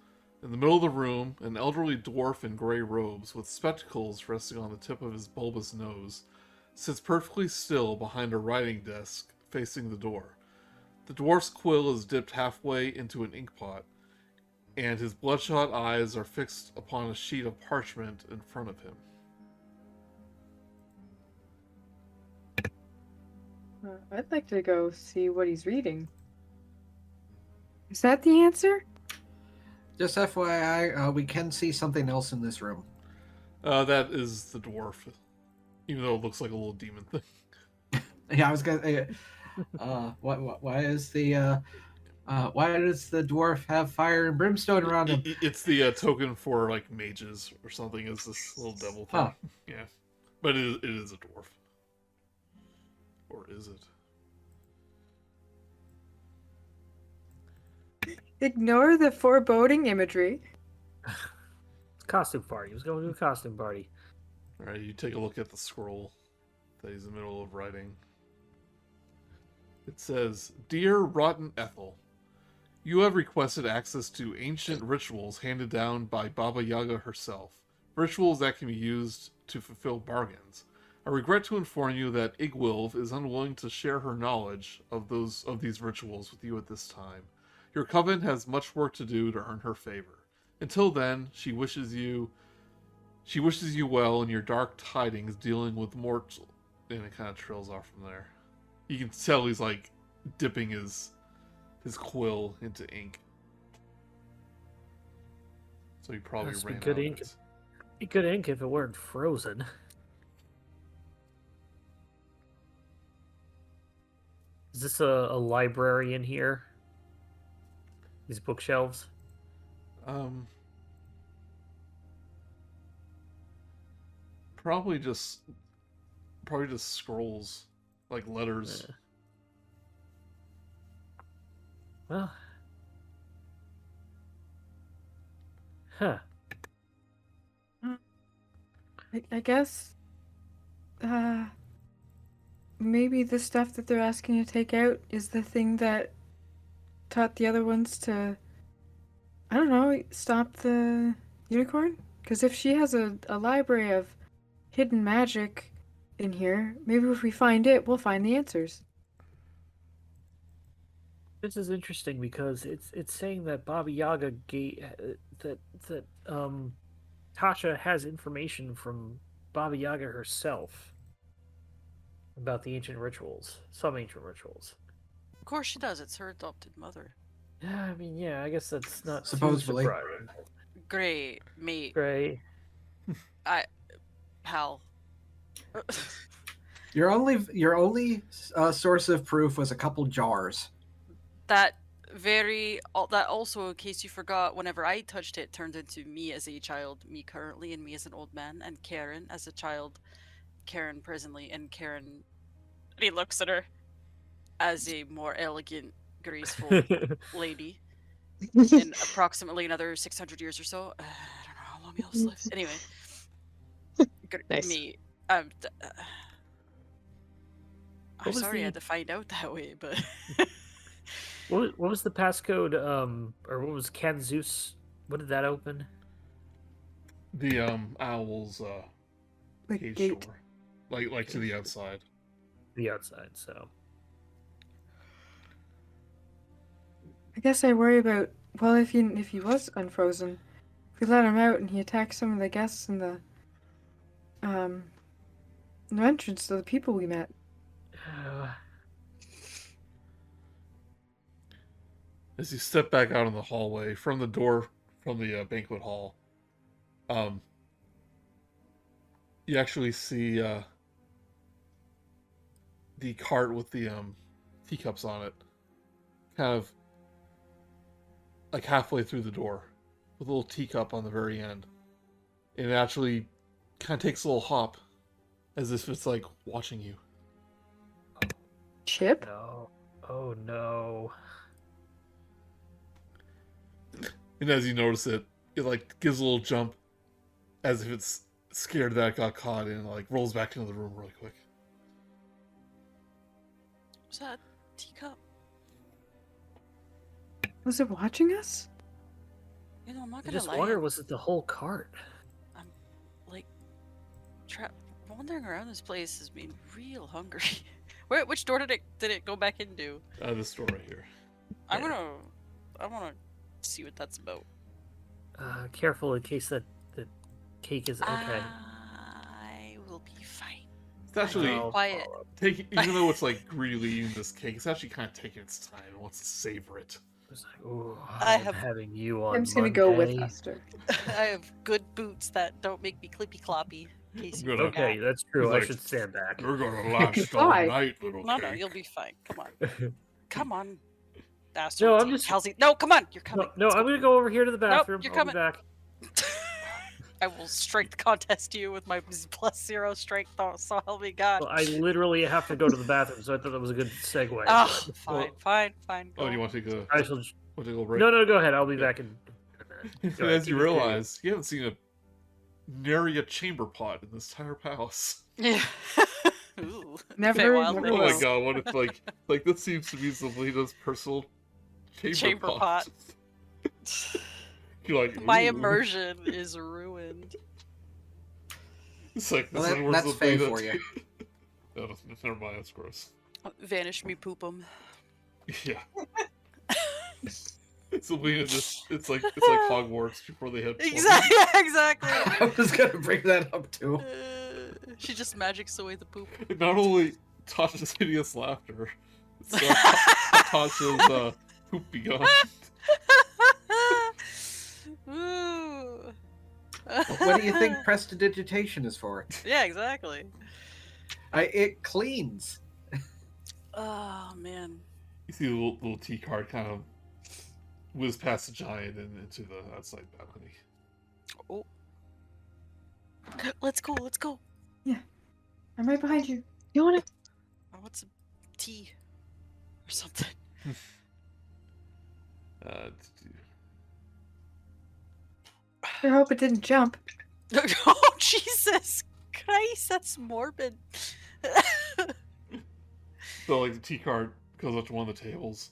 Speaker 1: In the middle of the room, an elderly dwarf in gray robes, with spectacles resting on the tip of his bulbous nose, sits perfectly still behind a writing desk facing the door. The dwarf's quill is dipped halfway into an inkpot, and his bloodshot eyes are fixed upon a sheet of parchment in front of him.
Speaker 5: I'd like to go see what he's reading. Is that the answer?
Speaker 2: Just FYI, we can see something else in this room.
Speaker 1: That is the dwarf, even though it looks like a little demon thing.
Speaker 2: Yeah, I was gonna. Why does the dwarf have fire and brimstone around him?
Speaker 1: It's the token for like mages or something. Is this little devil thing?
Speaker 2: Huh.
Speaker 1: Yeah, but it is a dwarf, or is it?
Speaker 5: Ignore the foreboding imagery.
Speaker 3: It's a costume party. He was going to a costume party.
Speaker 1: All right, you take a look at the scroll that he's in the middle of writing. It says, "Dear Rotten Ethel, you have requested access to ancient rituals handed down by Baba Yaga herself. Rituals that can be used to fulfill bargains. I regret to inform you that Igwilv is unwilling to share her knowledge of these rituals with you at this time. Your coven has much work to do to earn her favor. Until then, she wishes you She wishes you well in your dark tidings dealing with mortal. And it kind of trails off from there. You can tell he's like dipping his quill into ink. So he probably
Speaker 3: Must be
Speaker 1: ran
Speaker 3: good
Speaker 1: out
Speaker 3: ink.
Speaker 1: of it.
Speaker 3: Be good ink if it weren't frozen. Is this a library in here? These bookshelves?
Speaker 1: Probably just scrolls, like letters.
Speaker 3: Well. Huh.
Speaker 5: I guess, maybe the stuff that they're asking you to take out is the thing that taught the other ones to, I don't know, stop the unicorn? Because if she has a library of hidden magic in here, maybe if we find it, we'll find the answers.
Speaker 3: This is interesting because it's saying that Baba Yaga that Tasha has information from Baba Yaga herself about the ancient rituals, some ancient rituals.
Speaker 6: Of course she does. It's her adopted mother.
Speaker 3: Yeah, I mean, yeah, I guess that's not too
Speaker 2: Supposedly.
Speaker 3: surprising.
Speaker 6: Great, mate.
Speaker 3: Gray.
Speaker 6: Hal.
Speaker 2: Your only source of proof was a couple jars.
Speaker 6: That also, in case you forgot, whenever I touched it, turned into me as a child, me currently, and me as an old man, and Karen as a child, Karen presently, and Karen. And he looks at her as a more elegant, graceful lady in approximately another 600 years or so. I don't know how long you'll live. Anyway,
Speaker 4: Nice.
Speaker 6: me. I'm
Speaker 3: was
Speaker 6: sorry I
Speaker 3: the-
Speaker 6: had to find out that way, but.
Speaker 3: What was the passcode? Or what was Kanzus? What did that open?
Speaker 1: The owl's
Speaker 5: Like
Speaker 1: cage
Speaker 5: gate.
Speaker 1: door, like to the outside.
Speaker 3: The outside. So
Speaker 5: I guess I worry about, well, if he was unfrozen, if we let him out and he attacks some of the guests in the entrance to the people we met.
Speaker 1: As you step back out in the hallway from the door from the banquet hall, you actually see the cart with the teacups on it, kind of like halfway through the door, with a little teacup on the very end, and it actually kind of takes a little hop, as if it's like watching you.
Speaker 5: Chip?
Speaker 3: no. Oh no.
Speaker 1: And as you notice it, it like gives a little jump, as if it's scared that it got caught, and like rolls back into the room really quick.
Speaker 6: Was that a teacup?
Speaker 5: Was it watching us?
Speaker 6: You know, I'm not
Speaker 3: I
Speaker 6: gonna
Speaker 3: just
Speaker 6: lie.
Speaker 3: wonder, was it the whole cart?
Speaker 6: I'm like wandering around this place has been real hungry. Which door did it go back into?
Speaker 1: This door right here.
Speaker 6: I wanna see what that's about.
Speaker 3: Careful in case that the cake is okay.
Speaker 6: I will be fine.
Speaker 1: It's actually
Speaker 3: No.
Speaker 6: Quiet.
Speaker 1: even though it's like greedily eating this cake, it's actually kind of taking its time and wants to savor it.
Speaker 3: It's like, ooh,
Speaker 6: I
Speaker 3: I'm
Speaker 6: have-
Speaker 3: having you on
Speaker 5: I'm just gonna go with
Speaker 3: Monday.
Speaker 5: Aster.
Speaker 6: I have good boots that don't make me clippy cloppy. In case you
Speaker 1: Good,
Speaker 6: forgot.
Speaker 3: Okay, that's true.
Speaker 1: He's
Speaker 3: I
Speaker 1: like-
Speaker 3: should stand back.
Speaker 1: We're gonna last all
Speaker 5: Why?
Speaker 1: night, little
Speaker 6: No,
Speaker 1: cake.
Speaker 6: you'll be fine. Come on. Come on. Aster,
Speaker 3: No,
Speaker 6: will
Speaker 3: I'm
Speaker 6: take
Speaker 3: just-
Speaker 6: Kal'zi. No, come on. You're coming.
Speaker 3: No,
Speaker 6: Let's
Speaker 3: I'm gonna go over here to the bathroom.
Speaker 6: you're
Speaker 3: I'll
Speaker 6: coming.
Speaker 3: be back.
Speaker 6: I will strength contest you with my +0 strength. So help me God.
Speaker 3: Well, I literally have to go to the bathroom, so I thought that was a good segue.
Speaker 6: Oh,
Speaker 3: but
Speaker 6: fine.
Speaker 1: Oh, do you
Speaker 6: Go.
Speaker 1: want to take a
Speaker 3: I shall.
Speaker 1: break?
Speaker 3: No, go ahead. I'll be back in a minute. Go ahead,
Speaker 1: As you
Speaker 3: keep it
Speaker 1: realize, you haven't seen a nary a chamber pot in this entire house.
Speaker 6: Yeah. Ooh.
Speaker 5: Never-
Speaker 6: Feywild
Speaker 5: never
Speaker 1: Oh
Speaker 5: will.
Speaker 1: my
Speaker 6: mix.
Speaker 1: god, what if like this seems to be Zelina's personal chamber pot. You're like,
Speaker 6: My
Speaker 1: "Ooh."
Speaker 6: immersion is ruined.
Speaker 1: It's like this
Speaker 2: Well,
Speaker 1: is where
Speaker 2: that's Faye
Speaker 1: Zelina
Speaker 2: for you.
Speaker 1: No, never mind, that's gross.
Speaker 6: Vanish me poop 'em.
Speaker 1: Yeah. Zybilna just it's like Hogwarts before they had plumbing.
Speaker 6: Exactly.
Speaker 2: I was gonna bring that up too.
Speaker 6: She just magics away the poop.
Speaker 1: It not only Tasha's hideous laughter, it's Tasha's poop beyond.
Speaker 6: Ooh.
Speaker 2: What do you think prestidigitation is for?
Speaker 6: Yeah, exactly.
Speaker 2: It cleans.
Speaker 6: Oh man.
Speaker 1: You see the little T card kind of whiz past the giant and into the outside balcony.
Speaker 6: Oh. Let's go.
Speaker 5: I'm right behind you.
Speaker 4: You want to?
Speaker 6: I want some tea or something.
Speaker 5: I hope it didn't jump.
Speaker 6: Oh Jesus Christ, that's morbid.
Speaker 1: So like the T card goes up to one of the tables,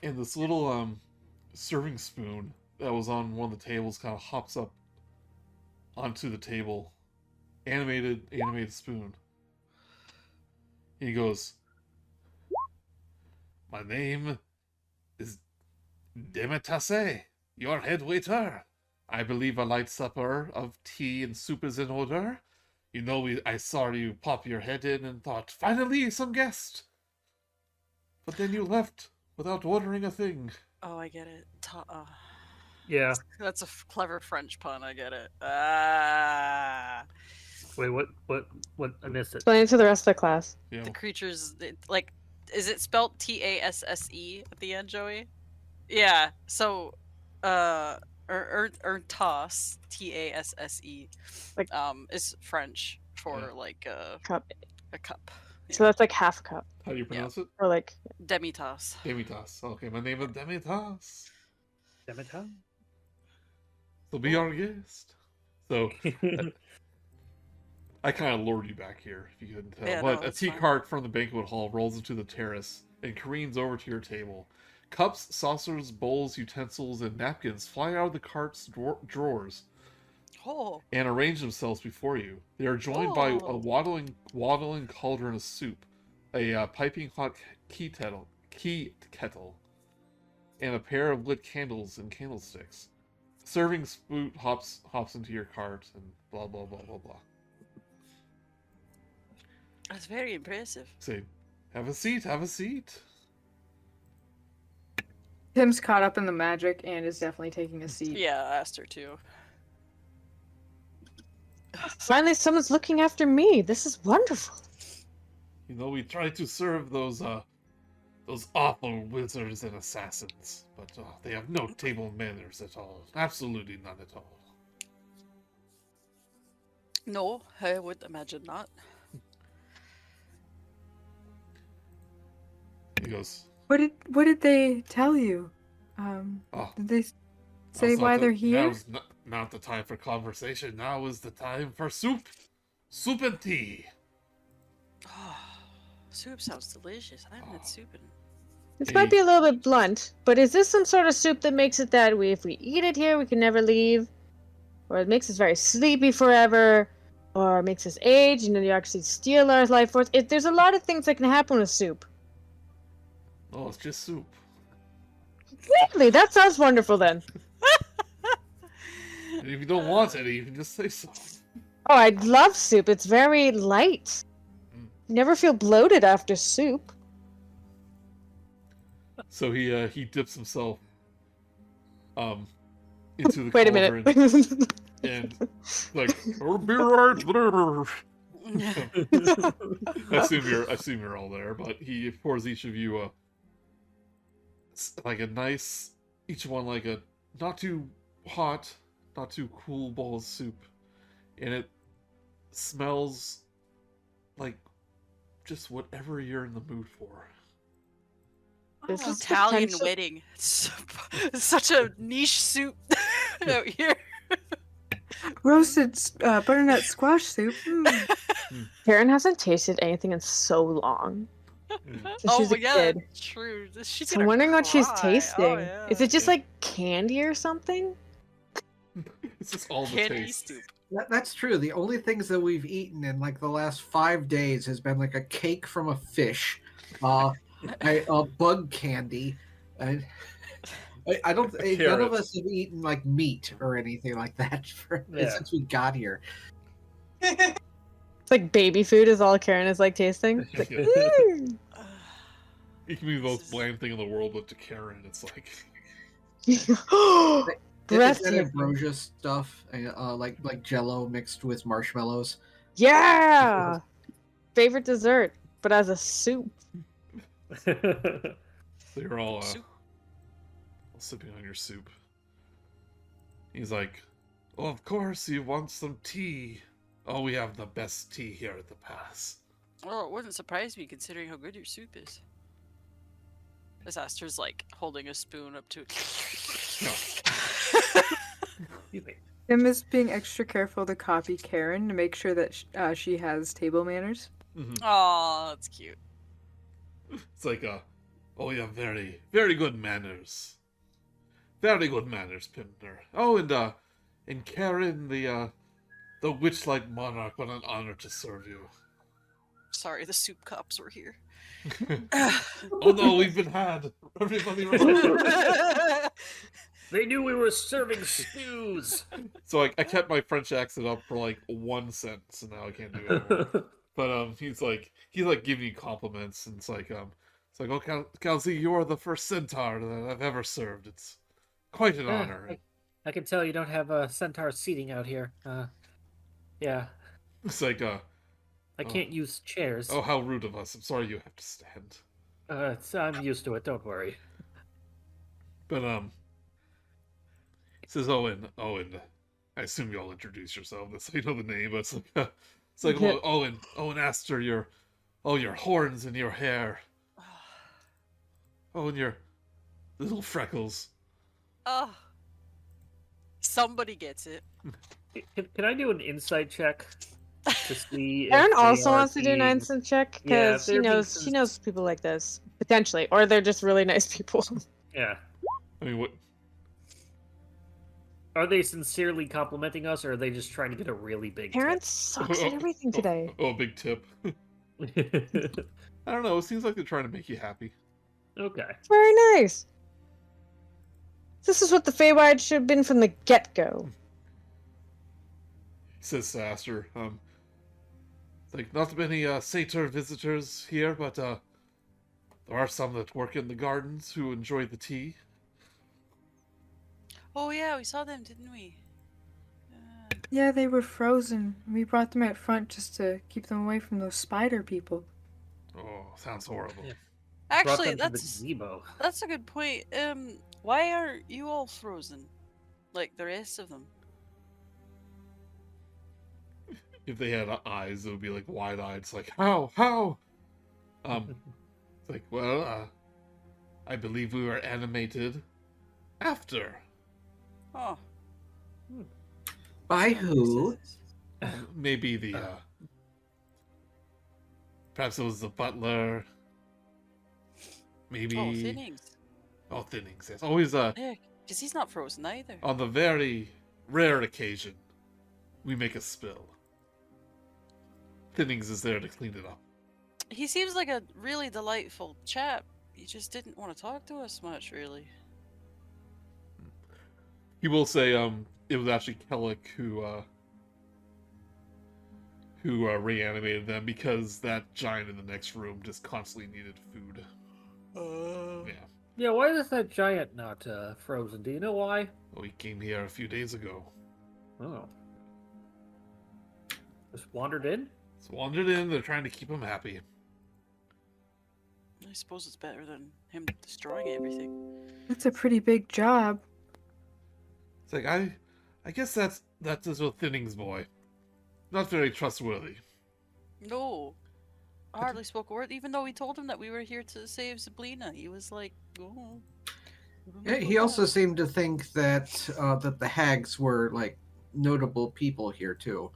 Speaker 1: and this little serving spoon that was on one of the tables kind of hops up onto the table. Animated spoon. He goes, "My name is Demetase, your head waiter. I believe a light supper of tea and soup is in order. You know, I saw you pop your head in and thought, finally, some guest. But then you left without ordering a thing."
Speaker 6: Oh, I get it.
Speaker 3: Yeah.
Speaker 6: That's a clever French pun. I get it. Ah.
Speaker 3: Wait, what? I missed it.
Speaker 4: Explain it to the rest of the class.
Speaker 1: You know,
Speaker 6: The creatures, like, is it spelled Tasse at the end, Joey? Yeah. So, toss Tasse,
Speaker 4: Like-
Speaker 6: is French for
Speaker 1: Yeah.
Speaker 6: like
Speaker 4: Cup.
Speaker 6: a cup.
Speaker 4: So that's like half a cup,
Speaker 1: how do you pronounce it?
Speaker 4: or like
Speaker 6: Demi-tasse.
Speaker 1: Demitas. Okay, my name is Demitas.
Speaker 3: Demeter?
Speaker 1: So be our guest. So I kind of lured you back here, if you couldn't tell.
Speaker 6: Yeah,
Speaker 1: But
Speaker 6: no,
Speaker 1: a
Speaker 6: it's
Speaker 1: tea
Speaker 6: fine.
Speaker 1: cart from the banquet hall rolls into the terrace and careens over to your table. Cups, saucers, bowls, utensils, and napkins fly out of the cart's drawers
Speaker 6: Oh.
Speaker 1: and arrange themselves before you. They are joined by a
Speaker 6: Oh.
Speaker 1: waddling cauldron of soup, a piping hot key kettle, and a pair of lit candles and candlesticks. Serving spoon hops into your cart and blah blah blah blah blah.
Speaker 6: That's very impressive.
Speaker 1: Say, have a seat, have a seat.
Speaker 5: Tim's caught up in the magic and is definitely taking a seat.
Speaker 6: Yeah, Aster too.
Speaker 4: finally someone's looking after me. This is wonderful.
Speaker 1: You know, we try to serve those awful wizards and assassins, but they have no table manners at all. Absolutely none at all.
Speaker 6: No, I would imagine not.
Speaker 1: He goes,
Speaker 5: What did they tell you?
Speaker 1: "Oh,
Speaker 5: Did they say
Speaker 1: now's
Speaker 5: why
Speaker 1: not
Speaker 5: they're
Speaker 1: the-
Speaker 5: here?
Speaker 1: Now's not the time for conversation. Now is the time for soup and tea."
Speaker 6: Oh, soup sounds delicious. I haven't had soup in.
Speaker 4: This might be a little bit blunt, but is this some sort of soup that makes it that if we eat it here, we can never leave? Or it makes us very sleepy forever? Or it makes us age, and then you actually steal our life force? There's a lot of things that can happen with soup.
Speaker 1: Oh, it's just soup.
Speaker 4: Really? That sounds wonderful then.
Speaker 1: And if you don't want any, you can just say so.
Speaker 4: Oh, I love soup. It's very light. You never feel bloated after soup.
Speaker 1: So he dips himself into the
Speaker 4: Wait a
Speaker 1: cauldron
Speaker 4: minute.
Speaker 1: and like, "I'll be right there." I assume you're all there, but he pours each of you like a nice, each one like a not too hot, not too cool bowl of soup, and it smells like just whatever you're in the mood for.
Speaker 4: This is
Speaker 6: Italian
Speaker 4: potential-
Speaker 6: wedding. It's such a niche soup out here.
Speaker 5: Roasted butternut squash soup.
Speaker 4: Karen hasn't tasted anything in so long. Since she was a kid.
Speaker 6: true. She's
Speaker 4: So I'm
Speaker 6: gonna
Speaker 4: wondering what she's
Speaker 6: cry.
Speaker 4: tasting.
Speaker 6: Oh, yeah.
Speaker 4: Is it just like candy or something?
Speaker 1: It's just all the
Speaker 6: candy
Speaker 1: taste.
Speaker 6: soup?
Speaker 2: That's true. The only things that we've eaten in like the last 5 days has been like a cake from a fish, a bug candy, and I don't. None
Speaker 1: carrot.
Speaker 2: of us have eaten like meat or anything like that
Speaker 3: Yeah.
Speaker 2: since we got here.
Speaker 4: It's like baby food is all Karen is like tasting. It's like, "Mm."
Speaker 1: It can be the most
Speaker 6: This is-
Speaker 1: bland thing in the world, but to Karen, it's like
Speaker 2: Is
Speaker 4: Breath.
Speaker 2: that ambrosia stuff, like Jello mixed with marshmallows?
Speaker 4: Yeah. Favorite dessert, but as a soup.
Speaker 1: they're all
Speaker 6: Soup.
Speaker 1: sipping on your soup. He's like, "Oh, of course you want some tea. Oh, we have the best tea here at the pass."
Speaker 6: Well, it wouldn't surprise me considering how good your soup is. As Aster's like holding a spoon up to it.
Speaker 5: Tim is being extra careful to copy Karen to make sure that she has table manners.
Speaker 6: Aw, that's cute.
Speaker 1: It's like, "Oh, you have very, very good manners. Very good manners, Pimner. Oh, and Karen, the Witchlight Monarch, what an honor to serve you."
Speaker 6: Sorry, the soup cups were here.
Speaker 1: Oh no, we've been had. Everybody run.
Speaker 3: They knew we were serving stews.
Speaker 1: So I kept my French accent up for like one sentence, and now I can't do it anymore. But he's like giving you compliments, and it's like, "Oh, Kal'zi, you are the first Centaur that I've ever served. It's quite an honor."
Speaker 3: I can tell you don't have centaur seating out here. Yeah,
Speaker 1: It's like,
Speaker 3: I can't use chairs.
Speaker 1: "Oh, how rude of us. I'm sorry you have to stand."
Speaker 3: I'm used to it. Don't worry.
Speaker 1: But it says, Owen. I assume you all introduce yourself. That's how you know the name. But it's like, "Oh, Owen Aster, your horns and your hair. Oh, and your little freckles."
Speaker 6: Oh. Somebody gets it.
Speaker 3: Can I do an insight check to see? if
Speaker 4: Aaron
Speaker 3: they
Speaker 4: also
Speaker 3: are
Speaker 4: wants to do an
Speaker 3: being-
Speaker 4: instant check
Speaker 3: Yeah,
Speaker 4: because
Speaker 3: if they're being
Speaker 4: she knows people like this potentially, or they're just really nice people.
Speaker 3: Yeah.
Speaker 1: I mean, what?
Speaker 3: Are they sincerely complimenting us, or are they just trying to get a really big
Speaker 4: Aaron sucks at everything today.
Speaker 1: Oh, big tip.
Speaker 3: tip?
Speaker 1: I don't know. It seems like they're trying to make you happy.
Speaker 3: Okay.
Speaker 4: Very nice. This is what the Feywild should have been from the get-go.
Speaker 1: Says to Aster. It's like, not many Satyr visitors here, but there are some that work in the gardens who enjoy the tea.
Speaker 6: Oh yeah, we saw them, didn't we?
Speaker 5: Yeah, they were frozen. We brought them out front just to keep them away from those spider people.
Speaker 1: Oh, sounds horrible.
Speaker 3: Yeah.
Speaker 6: Actually,
Speaker 3: Brought them to the
Speaker 6: that's
Speaker 3: gazebo.
Speaker 6: that's a good point. Why aren't you all frozen, like the rest of them?
Speaker 1: If they had eyes, it would be like wide-eyed. It's like, how? It's like, well, I believe we were animated after.
Speaker 6: Oh.
Speaker 2: By who?
Speaker 1: Maybe the, perhaps it was the butler. Maybe...
Speaker 6: Oh, Thinnings.
Speaker 1: Oh, Thinnings, yes. Always,
Speaker 6: Yeah, because he's not frozen either.
Speaker 1: on the very rare occasion, we make a spill. Thinnings is there to clean it up.
Speaker 6: He seems like a really delightful chap. He just didn't want to talk to us much, really.
Speaker 1: He will say, it was actually Cleric who reanimated them because that giant in the next room just constantly needed food. Yeah.
Speaker 3: Yeah, why is that giant not frozen? Do you know why?
Speaker 1: Well, he came here a few days ago.
Speaker 3: Oh. Just wandered in?
Speaker 1: Just wandered in, they're trying to keep him happy.
Speaker 6: I suppose it's better than him destroying everything.
Speaker 5: That's a pretty big job.
Speaker 1: It's like, I guess that's his little Thinnings boy. Not very trustworthy.
Speaker 6: No. I hardly spoke a word, even though we told him that we were here to save Zybilna. He was like, oh.
Speaker 2: Yeah, he also seemed to think that that the hags were like notable people here too.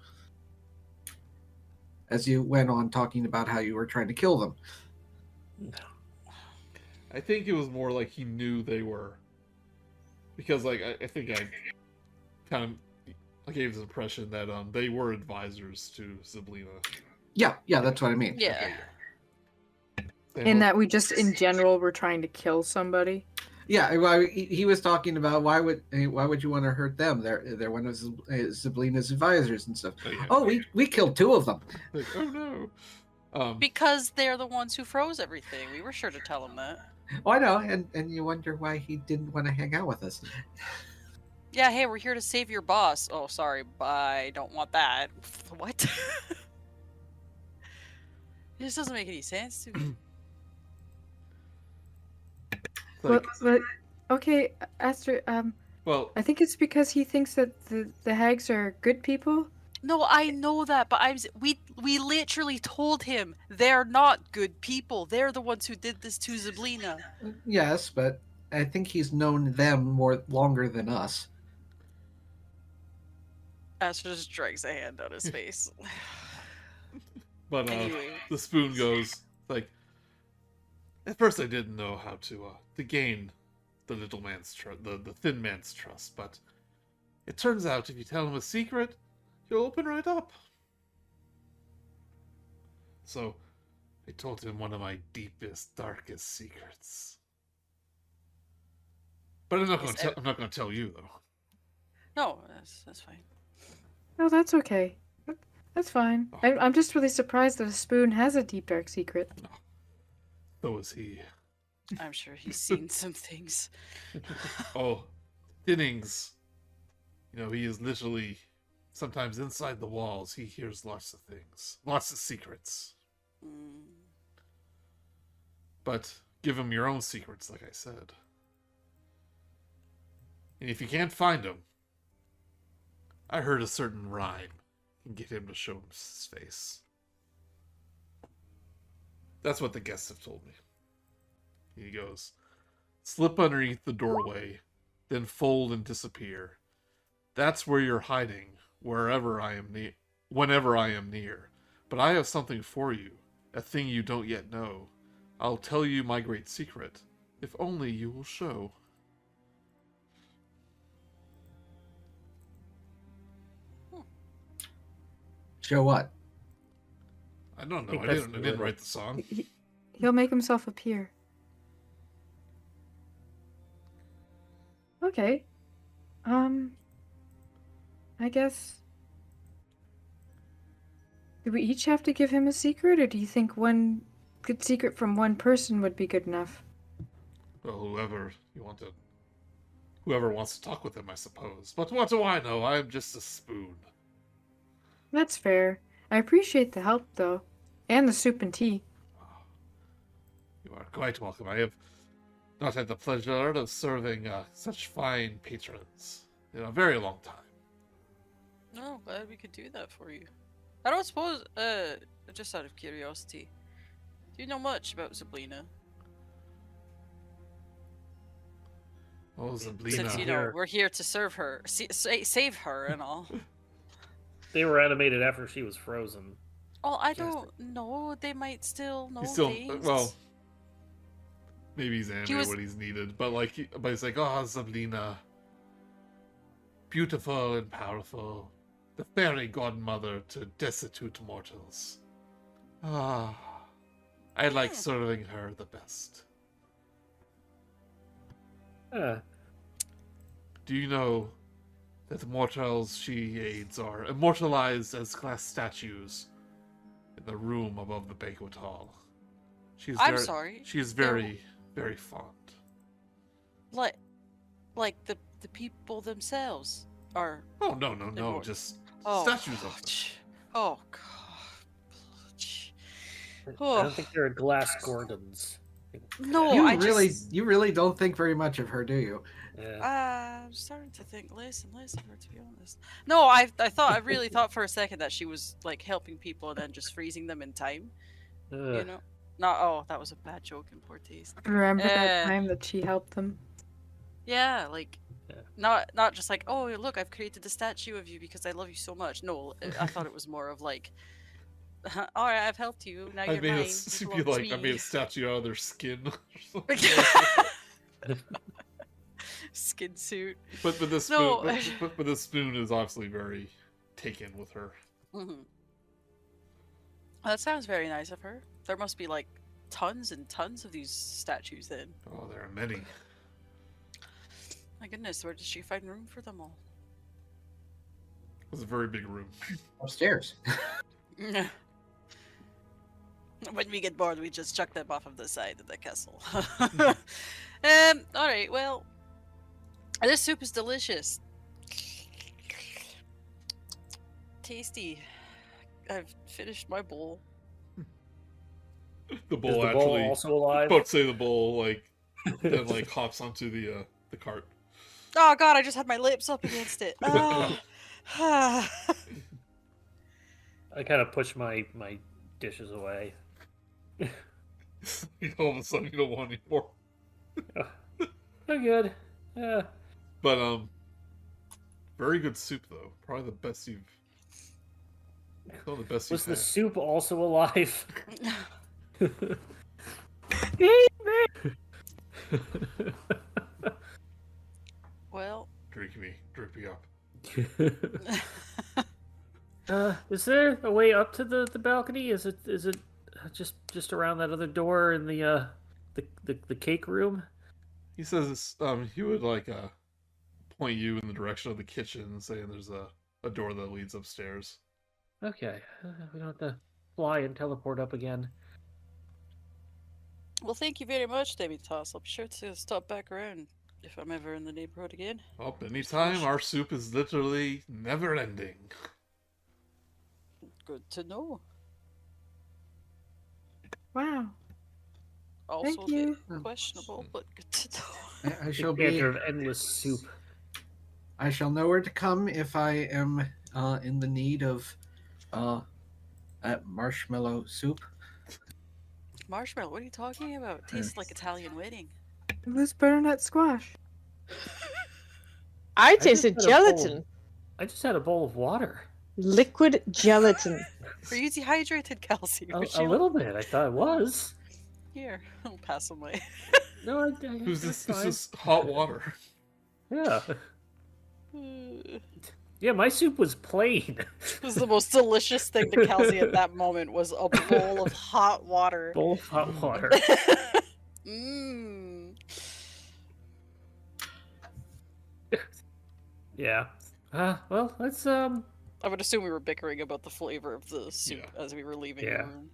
Speaker 2: As you went on talking about how you were trying to kill them.
Speaker 1: I think it was more like he knew they were. Because, like, I think I kind of gave his impression that they were advisors to Zybilna.
Speaker 2: Yeah, that's what I mean.
Speaker 6: Yeah.
Speaker 1: They
Speaker 5: In
Speaker 1: were-
Speaker 5: that we just, in general, were trying to kill somebody.
Speaker 2: Yeah, well, he was talking about why would you want to hurt them? They're one of Zybilna's advisors and stuff.
Speaker 1: Oh, yeah.
Speaker 2: Oh, we killed 2 of them.
Speaker 1: Like, oh no.
Speaker 6: Because they're the ones who froze everything. We were sure to tell him that.
Speaker 2: Oh, I know, and you wonder why he didn't want to hang out with us.
Speaker 6: Yeah, hey, we're here to save your boss. Oh, sorry, I don't want that. What? It just doesn't make any sense to me.
Speaker 1: Like,
Speaker 5: But okay, Aster.
Speaker 1: well,
Speaker 5: I think it's because he thinks that the hags are good people.
Speaker 6: No, I know that, but we literally told him they're not good people. They're the ones who did this to Zybilna.
Speaker 2: Yes, but I think he's known them longer than us.
Speaker 6: Aster just drags a hand on his face.
Speaker 1: but
Speaker 6: Anyway.
Speaker 1: the spoon goes like. At first, I didn't know how to gain the little man's the thin man's trust, but it turns out if you tell him a secret, he'll open right up. So, I told him one of my deepest, darkest secrets. But I'm not going to tell you though.
Speaker 6: No, that's fine.
Speaker 5: No, that's okay. That's fine. I'm just really surprised that a spoon has a deep dark secret.
Speaker 1: So is he.
Speaker 6: I'm sure he's seen some things.
Speaker 1: Oh, Thinnings. You know, he is literally sometimes inside the walls. He hears lots of things, lots of secrets.
Speaker 6: Mm.
Speaker 1: But give him your own secrets, like I said. And if you can't find him, I heard a certain rhyme can get him to show him his face. That's what the guests have told me. He goes, slip underneath the doorway, then fold and disappear. That's where you're hiding, whenever I am near. But I have something for you, a thing you don't yet know. I'll tell you my great secret, if only you will show.
Speaker 2: Show what?
Speaker 1: I don't know.
Speaker 3: think
Speaker 1: I
Speaker 3: that's
Speaker 1: didn't
Speaker 3: the
Speaker 1: write
Speaker 3: riddle.
Speaker 1: the song.
Speaker 5: He'll make himself appear. Okay. I guess. Do we each have to give him a secret, or do you think one good secret from one person would be good enough?
Speaker 1: Well, whoever wants to talk with him, I suppose. But what do I know? I'm just a spoon.
Speaker 5: That's fair. I appreciate the help, though. And the soup and tea.
Speaker 1: You are quite welcome. I have not had the pleasure of serving such fine patrons in a very long time.
Speaker 6: No, glad we could do that for you. I don't suppose, just out of curiosity, do you know much about Zybilna?
Speaker 1: Oh,
Speaker 6: Since,
Speaker 1: Zybilna.
Speaker 6: you know, we're here to serve her, save her and all.
Speaker 3: They were animated after she was frozen.
Speaker 6: Oh, I don't know. They might still know
Speaker 1: He's still,
Speaker 6: things.
Speaker 1: well, maybe he's animated
Speaker 6: was-
Speaker 1: what he's needed, but he's like, oh, Zybilna, beautiful and powerful, the fairy godmother to destitute mortals. Ah, I like serving her the best. Do you know that the mortals she aids are immortalized as glass statues in the room above the banquet hall?
Speaker 6: I'm sorry.
Speaker 1: She is very, very fond.
Speaker 6: Like the people themselves are.
Speaker 1: Oh, no,
Speaker 6: Immort-
Speaker 1: just
Speaker 6: Oh,
Speaker 1: statues of them.
Speaker 6: ch- Oh god.
Speaker 3: I
Speaker 6: Oh.
Speaker 3: don't think they're glass gorgons.
Speaker 6: No,
Speaker 2: You
Speaker 6: I
Speaker 2: you really don't think very much of her, do you?
Speaker 3: Yeah.
Speaker 6: I'm starting to think less and less of her, to be honest. No, I really thought for a second that she was like helping people and then just freezing them in time. You know? That was a bad joke in poor taste.
Speaker 5: Remember that
Speaker 6: Eh.
Speaker 5: time that she helped them?
Speaker 6: Yeah, like
Speaker 3: Yeah.
Speaker 6: not just like, oh look, I've created a statue of you because I love you so much. No, I thought it was more of like, all right, I've helped you. Now
Speaker 1: I
Speaker 6: you're
Speaker 1: made
Speaker 6: mine.
Speaker 1: a,
Speaker 6: You
Speaker 1: be
Speaker 6: belong to
Speaker 1: like, I
Speaker 6: me."
Speaker 1: made a statue out of their skin.
Speaker 6: Skin suit.
Speaker 1: but this
Speaker 6: No.
Speaker 1: spoon, but this spoon is obviously very taken with her.
Speaker 6: Mm-hmm. That sounds very nice of her. There must be like tons and tons of these statues then.
Speaker 1: Oh, there are many.
Speaker 6: My goodness, where did she find room for them all?
Speaker 1: It was a very big room.
Speaker 2: Upstairs.
Speaker 6: When we get bored, we just chuck them off of the side of the castle. Alright, well, this soup is delicious. Tasty. I've finished my bowl.
Speaker 1: The
Speaker 3: Is
Speaker 1: bull
Speaker 3: the
Speaker 1: actually.
Speaker 3: bull also alive?
Speaker 1: About to say the bull like then like hops onto the cart.
Speaker 6: Oh god, I just had my lips up against it.
Speaker 3: I kind of push my dishes away.
Speaker 1: All of a sudden you don't want any more.
Speaker 3: They're good. Yeah.
Speaker 1: But very good soup though. Probably the best you've. One of the best
Speaker 3: Was
Speaker 1: you've
Speaker 3: the
Speaker 1: had.
Speaker 3: soup also alive?
Speaker 6: Well,
Speaker 1: Drink me up.
Speaker 3: Is there a way up to the balcony? Is it just around that other door in the cake room?
Speaker 1: He says he would like point you in the direction of the kitchen, saying there's a door that leads upstairs.
Speaker 3: Okay, we don't have to fly and teleport up again.
Speaker 6: well, thank you very much, Demitas. I'll be sure to stop back around if I'm ever in the neighborhood again.
Speaker 1: Well, anytime our soup is literally never ending.
Speaker 6: Good to know.
Speaker 5: Wow.
Speaker 6: Also
Speaker 5: Thank
Speaker 6: a bit
Speaker 5: you.
Speaker 6: questionable, but good to know.
Speaker 2: I shall be.
Speaker 3: Commander of endless soup.
Speaker 2: I shall know where to come if I am in the need of marshmallow soup.
Speaker 6: Marshmallow, what are you talking about? Tastes like Italian wedding.
Speaker 5: It was butternut squash.
Speaker 4: I
Speaker 3: just
Speaker 4: tasted
Speaker 3: had a bowl.
Speaker 4: gelatin.
Speaker 3: I just had a bowl of water.
Speaker 4: Liquid gelatin.
Speaker 6: Are you dehydrated, Kal'zi?
Speaker 3: A little bit. I thought it was.
Speaker 6: Here, I'll pass them away.
Speaker 3: No,
Speaker 1: Who's
Speaker 3: that's
Speaker 1: this? This
Speaker 3: fine.
Speaker 1: is hot water.
Speaker 3: Yeah. Yeah, my soup was plain.
Speaker 6: It was the most delicious thing to Kal'zi at that moment was a bowl of hot water.
Speaker 3: Bowl of hot water.
Speaker 6: Mmm.
Speaker 3: Yeah. Well, let's
Speaker 6: I would assume we were bickering about the flavor of the soup as we were leaving
Speaker 3: Yeah.
Speaker 6: the room.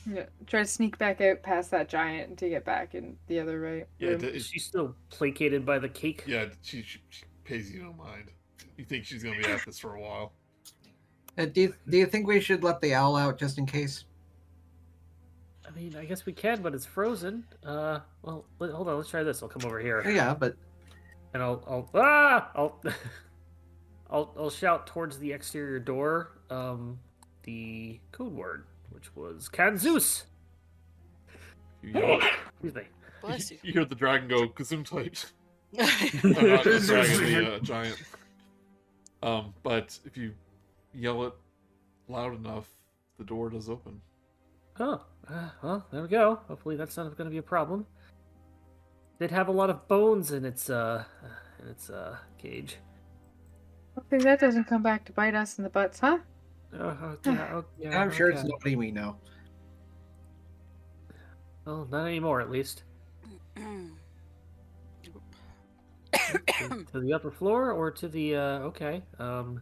Speaker 5: Yeah. Try to sneak back out past that giant to get back in the other room.
Speaker 3: Is she still placated by the cake?
Speaker 1: Yeah, she pays you no mind. You think she's gonna be at this for a while?
Speaker 2: Do you think we should let the owl out just in case?
Speaker 3: I mean, I guess we can, but it's frozen. Well, hold on. Let's try this. I'll come over here.
Speaker 2: Yeah, but
Speaker 3: And I'll I'll shout towards the exterior door the code word, which was Kanzus.
Speaker 1: You yell,
Speaker 3: Excuse me.
Speaker 6: Bless you.
Speaker 1: you hear the dragon go gesundheit. No, not the dragon, the giant. But if you yell it loud enough, the door does open.
Speaker 3: Oh, well, there we go. Hopefully that's not going to be a problem. Did have a lot of bones in its cage.
Speaker 5: Hopefully that doesn't come back to bite us in the butts, huh?
Speaker 3: Yeah,
Speaker 2: I'm sure it's
Speaker 3: okay.
Speaker 2: nobody we know.
Speaker 3: Well, not anymore, at least. To the upper floor or to the okay.
Speaker 6: Oh,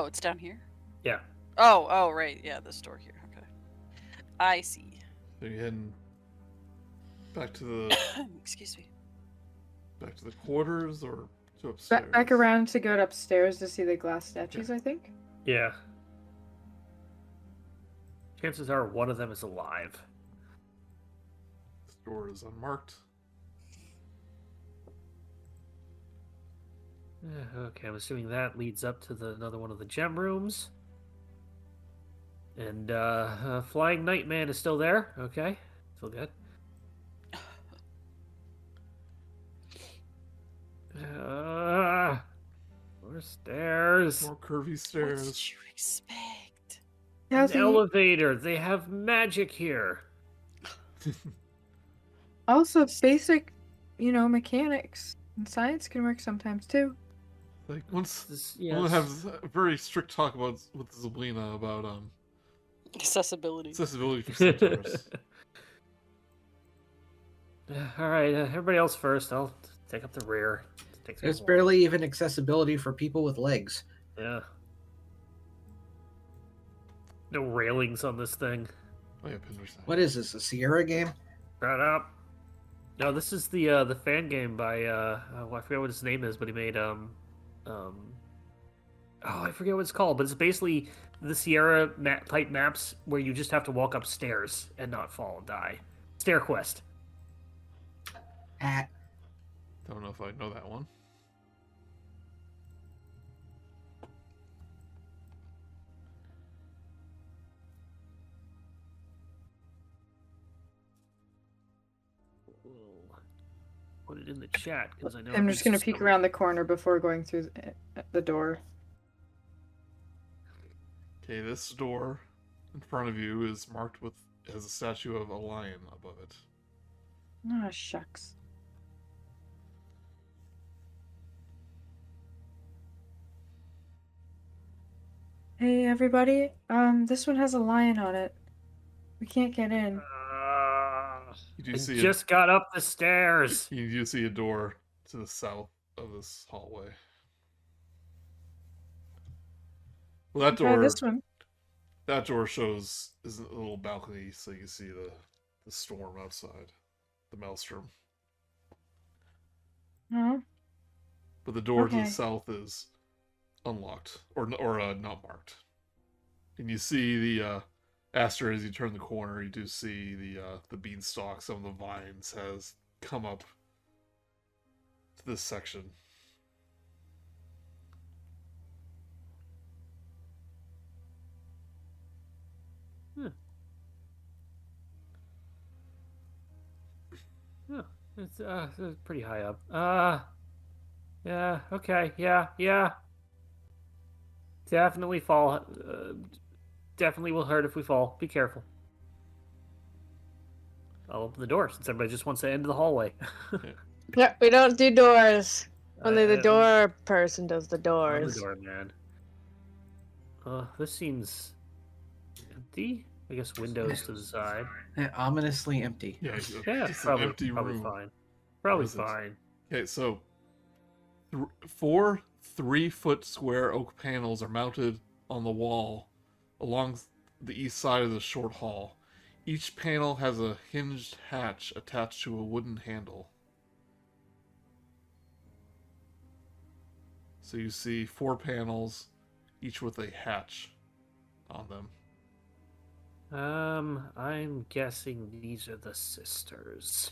Speaker 6: it's down here?
Speaker 3: Yeah.
Speaker 6: Oh, right. Yeah, this door here. Okay. I see.
Speaker 1: So you're heading back to the
Speaker 6: Excuse me.
Speaker 1: quarters or to upstairs?
Speaker 5: Back around to go upstairs to see the glass statues, I think.
Speaker 3: Yeah. Chances are one of them is alive.
Speaker 1: This door is unmarked.
Speaker 3: Okay, I'm assuming that leads up to another one of the gem rooms. And Flying Nightman is still there. Okay, still good. More stairs.
Speaker 1: More curvy
Speaker 6: What
Speaker 1: stairs.
Speaker 6: did you expect?
Speaker 5: Yeah,
Speaker 3: An elevator. They have magic here.
Speaker 5: also basic, mechanics and science can work sometimes too.
Speaker 1: Like once
Speaker 3: This,
Speaker 1: we'll have a very strict talk with Zybilna about
Speaker 6: Accessibility.
Speaker 1: accessibility for centaurs.
Speaker 3: All right, everybody else first. I'll take up the rear. Takes
Speaker 2: There's
Speaker 3: me
Speaker 2: barely even accessibility for people with legs.
Speaker 3: Yeah. No railings on this thing.
Speaker 1: Oh yeah, Pimner's not
Speaker 2: What
Speaker 1: here.
Speaker 2: is this, a Sierra game?
Speaker 3: Shut up. No, this is the fan game by oh, I forget what his name is, but he made oh, I forget what it's called, but it's basically the Sierra type maps where you just have to walk upstairs and not fall and die. Stair Quest.
Speaker 1: Don't know if I know that one.
Speaker 3: We'll put it in the chat because I know.
Speaker 5: I'm
Speaker 3: it
Speaker 5: just gonna
Speaker 3: needs
Speaker 5: peek
Speaker 3: some-
Speaker 5: around the corner before going through the door.
Speaker 1: Okay, this door in front of you is marked with as a statue of a lion above it.
Speaker 5: Ah, shucks. Hey, everybody. This one has a lion on it. We can't get in.
Speaker 1: You do
Speaker 3: I
Speaker 1: see
Speaker 3: just got up the stairs.
Speaker 1: you do see a door to the south of this hallway. Well, that
Speaker 5: Try
Speaker 1: door
Speaker 5: this one.
Speaker 1: that door shows is a little balcony, so you can see the storm outside, the maelstrom.
Speaker 5: Oh,
Speaker 1: But the door to
Speaker 5: Okay.
Speaker 1: the south is unlocked or not marked. And you see the Aster as you turn the corner. You do see the beanstalk. Some of the vines has come up to this section.
Speaker 3: Yeah, it's pretty high up. Yeah, okay, yeah. Definitely fall. Definitely will hurt if we fall. Be careful. I'll open the door since everybody just wants to end the hallway.
Speaker 4: Yeah, we don't do doors. Only the
Speaker 3: I'm
Speaker 4: door person does the
Speaker 3: the
Speaker 4: doors.
Speaker 3: door man. This seems empty. I guess windows to the side.
Speaker 2: Ominously empty.
Speaker 1: Yeah,
Speaker 3: Yeah,
Speaker 1: it's
Speaker 3: probably,
Speaker 1: an empty
Speaker 3: probably
Speaker 1: room.
Speaker 3: fine. Probably
Speaker 1: Is it?
Speaker 3: fine.
Speaker 1: Okay, so 4 3-foot square oak panels are mounted on the wall along the east side of the short hall. Each panel has a hinged hatch attached to a wooden handle. So you see 4 panels, each with a hatch on them.
Speaker 3: I'm guessing these are the sisters.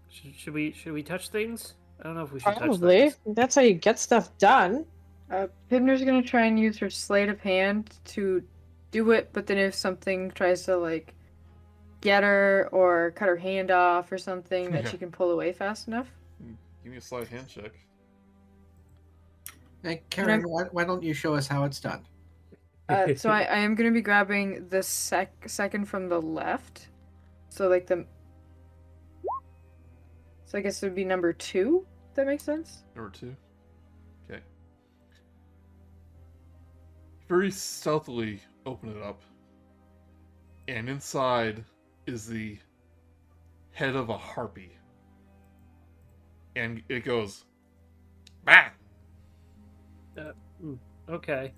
Speaker 3: Should we touch things? I don't know if we should touch
Speaker 4: Probably.
Speaker 3: things.
Speaker 4: That's how you get stuff done.
Speaker 5: Pimner's gonna try and use her sleight of hand to do it, but then if something tries to, like, get her or cut her hand off or something, that
Speaker 1: Yeah.
Speaker 5: she can pull away fast enough.
Speaker 1: Give me a slight hand check.
Speaker 2: Hey, Karen, why don't you show us how it's done?
Speaker 5: So I am gonna be grabbing the second from the left. So, like, So I guess it would be number 2? If that makes sense?
Speaker 1: Number 2. Okay. Very stealthily open it up. And inside is the head of a harpy. And it goes, bah!
Speaker 3: Okay.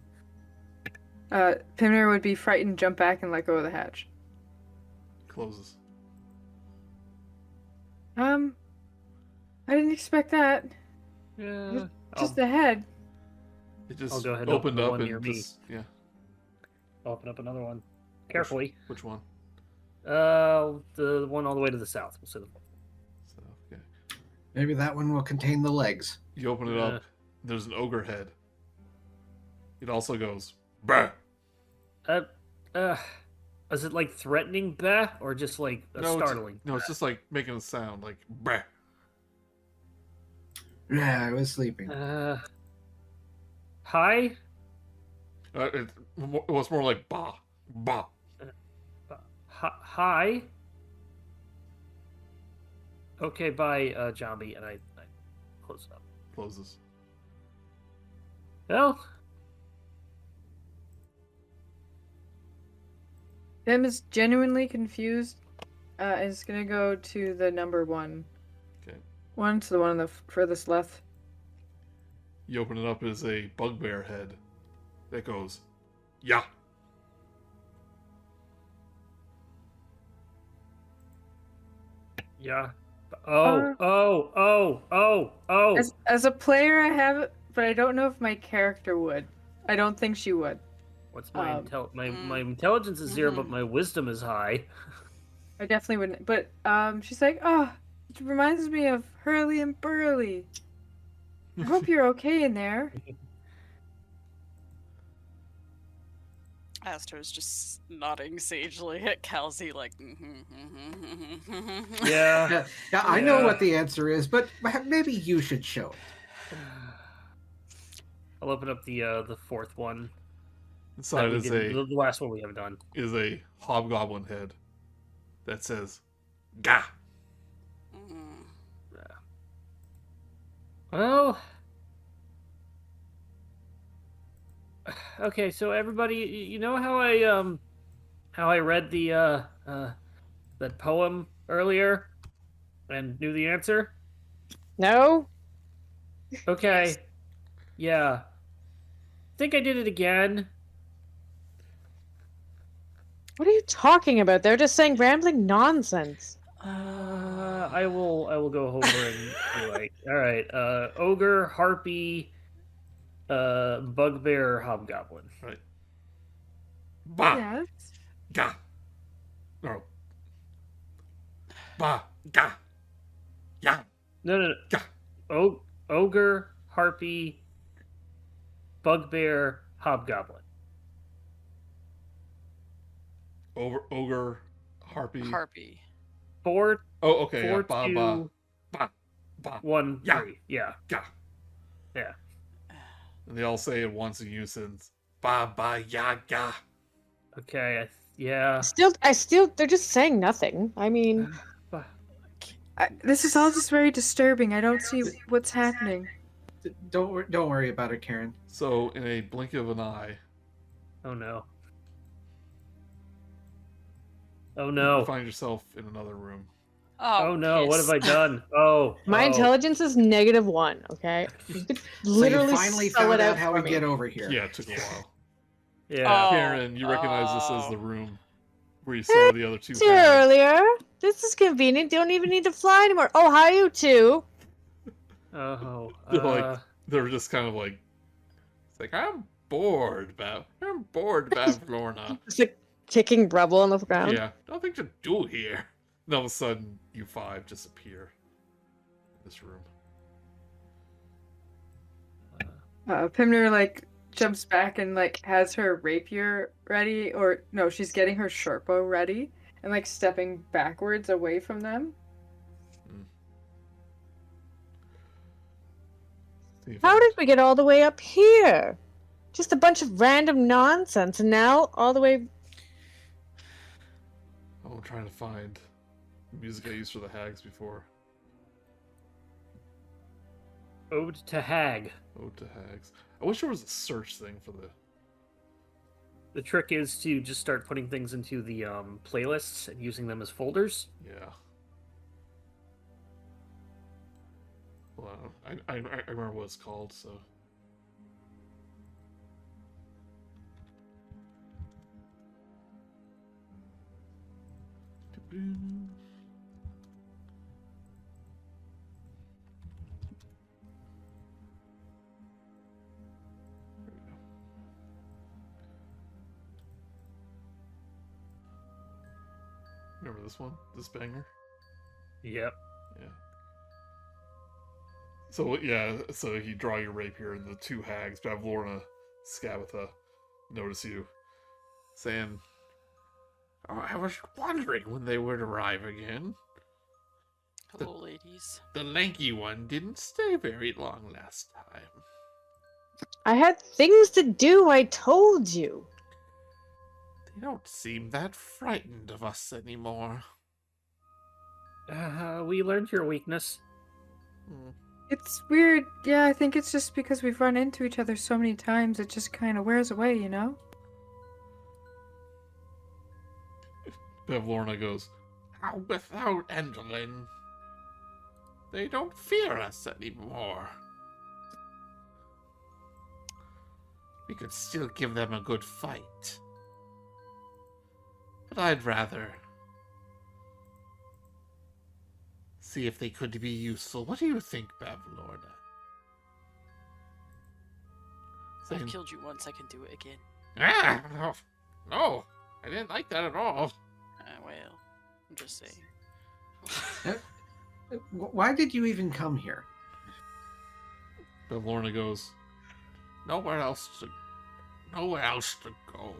Speaker 5: Pimner would be frightened, jump back, and let go of the hatch.
Speaker 1: Closes.
Speaker 5: I didn't expect that.
Speaker 3: Yeah.
Speaker 5: Just the head.
Speaker 1: It just
Speaker 3: I'll go ahead and
Speaker 1: opened
Speaker 3: open the
Speaker 1: up
Speaker 3: one
Speaker 1: and
Speaker 3: near me.
Speaker 1: just, yeah.
Speaker 3: I'll open up another one. Carefully.
Speaker 1: Which one?
Speaker 3: The one all the way to the south. We'll say the
Speaker 1: So, okay.
Speaker 2: Maybe that one will contain the legs.
Speaker 1: You open it
Speaker 3: Yeah.
Speaker 1: up. There's an ogre head. It also goes, bah!
Speaker 3: Is it like threatening bah or just like startling?
Speaker 1: No, it's just like making a sound like, bah!
Speaker 2: Yeah, I was sleeping.
Speaker 3: Hi?
Speaker 1: It was more like, bah! Bah!
Speaker 3: Hi? Okay, bye, Jambi, and I close it up.
Speaker 1: Closes.
Speaker 3: Well,
Speaker 5: Pim is genuinely confused. Is gonna go to the number 1.
Speaker 1: Okay.
Speaker 5: one to the one on the furthest left.
Speaker 1: You open it up as a bugbear head that goes, yeah.
Speaker 3: Yeah. Oh.
Speaker 5: As a player, I have it, but I don't know if my character would. I don't think she would.
Speaker 3: What's my my
Speaker 6: mm.
Speaker 3: intelligence is 0, but
Speaker 6: Mhm.
Speaker 3: my wisdom is high.
Speaker 5: I definitely wouldn't. But she's like, oh, it reminds me of Hurley and Burley. I hope you're okay in there.
Speaker 6: Aster's just nodding sagely at Kal'zi, like,
Speaker 3: Yeah.
Speaker 2: Yeah, I know
Speaker 3: Yeah.
Speaker 2: what the answer is, but maybe you should show it.
Speaker 3: I'll open up the fourth one.
Speaker 1: Inside is
Speaker 3: the last one we have done.
Speaker 1: a hobgoblin head that says, "Gah."
Speaker 6: Mm.
Speaker 3: Well, okay. So everybody, you know how I read the that poem earlier and knew the answer?
Speaker 4: No?
Speaker 3: Okay. Yeah. Think I did it again.
Speaker 4: What are you talking about? They're just saying rambling nonsense.
Speaker 3: I will go over and be like, all right, ogre, harpy, bugbear, hobgoblin.
Speaker 1: Right. Bah.
Speaker 5: Yes.
Speaker 1: Gah. No. Bah. Gah. Yeah.
Speaker 3: No.
Speaker 1: Gah.
Speaker 3: Ogre, harpy, bugbear, hobgoblin.
Speaker 1: Ogre, harpy.
Speaker 6: Harpy.
Speaker 3: 4,
Speaker 1: Oh, okay.
Speaker 3: 4,
Speaker 1: Yeah. Bah,
Speaker 3: 2,
Speaker 1: bah. Bah. Bah.
Speaker 3: 1,
Speaker 1: Yeah.
Speaker 3: 3. Yeah.
Speaker 1: Gah.
Speaker 3: Yeah.
Speaker 1: And they all say it once in unison. Bah, bah, ya, gah.
Speaker 3: Okay. Yeah.
Speaker 4: I still, they're just saying nothing. I mean,
Speaker 5: This is all just very disturbing. I don't see what's happening.
Speaker 2: Don't worry about it, Karen.
Speaker 1: So, in a blink of an eye,
Speaker 3: Oh no. Oh
Speaker 1: you
Speaker 3: no.
Speaker 1: find yourself in another room.
Speaker 3: Oh no. What
Speaker 6: piss.
Speaker 3: have I done? Oh.
Speaker 4: my
Speaker 3: oh.
Speaker 4: intelligence is -1, okay? You could literally
Speaker 2: so you finally
Speaker 4: spell
Speaker 2: found
Speaker 4: it
Speaker 2: out
Speaker 4: out
Speaker 2: how
Speaker 4: for
Speaker 2: we
Speaker 4: me.
Speaker 2: get over here.
Speaker 1: Yeah, it took a while.
Speaker 3: Yeah.
Speaker 6: Oh.
Speaker 1: Karen, you recognize this as
Speaker 6: Oh.
Speaker 1: the room where you saw the other two
Speaker 4: Too
Speaker 1: hags.
Speaker 4: earlier. This is convenient. Don't even need to fly anymore. Oh, hi, you two.
Speaker 3: Oh.
Speaker 1: They're just kind of like, it's like, I'm bored, Bavlorna.
Speaker 4: Just like kicking rubble on the ground.
Speaker 1: Yeah, nothing to do here. And all of a sudden, you 5 just appear in this room.
Speaker 5: Pimner like jumps back and like has her rapier ready, or no, she's getting her short bow ready and like stepping backwards away from them.
Speaker 1: See if
Speaker 4: How
Speaker 1: I-
Speaker 4: did we get all the way up here? Just a bunch of random nonsense, and now all the way.
Speaker 1: I'm trying to find the music I used for the hags before.
Speaker 3: Ode to Hag.
Speaker 1: Ode to hags. I wish there was a search thing for the.
Speaker 3: The trick is to just start putting things into the playlists and using them as folders.
Speaker 1: Yeah. Well, I remember what it's called, so. There we go. Remember this one? This banger?
Speaker 3: Yep.
Speaker 1: Yeah. So you draw your rapier, and the 2 hags, Bavlorna, Skabatha, notice you, saying, "Oh, I was wondering when they would arrive again.
Speaker 6: Hello, ladies.
Speaker 1: The lanky one didn't stay very long last time."
Speaker 4: I had things to do, I told you.
Speaker 1: They don't seem that frightened of us anymore.
Speaker 3: We learned your weakness.
Speaker 1: Hmm.
Speaker 5: It's weird. Yeah, I think it's just because we've run into each other so many times, it just kind of wears away, you know?
Speaker 1: Bavlorna goes, "How without Engelin?" They don't fear us anymore. We could still give them a good fight. But I'd rather see if they could be useful. What do you think, Bavlorna?
Speaker 6: I've killed you once, I can do it again.
Speaker 1: Ah, no, I didn't like that at all.
Speaker 6: Well, I'm just saying.
Speaker 2: Why did you even come here?
Speaker 1: Bavlorna goes, nowhere else to go.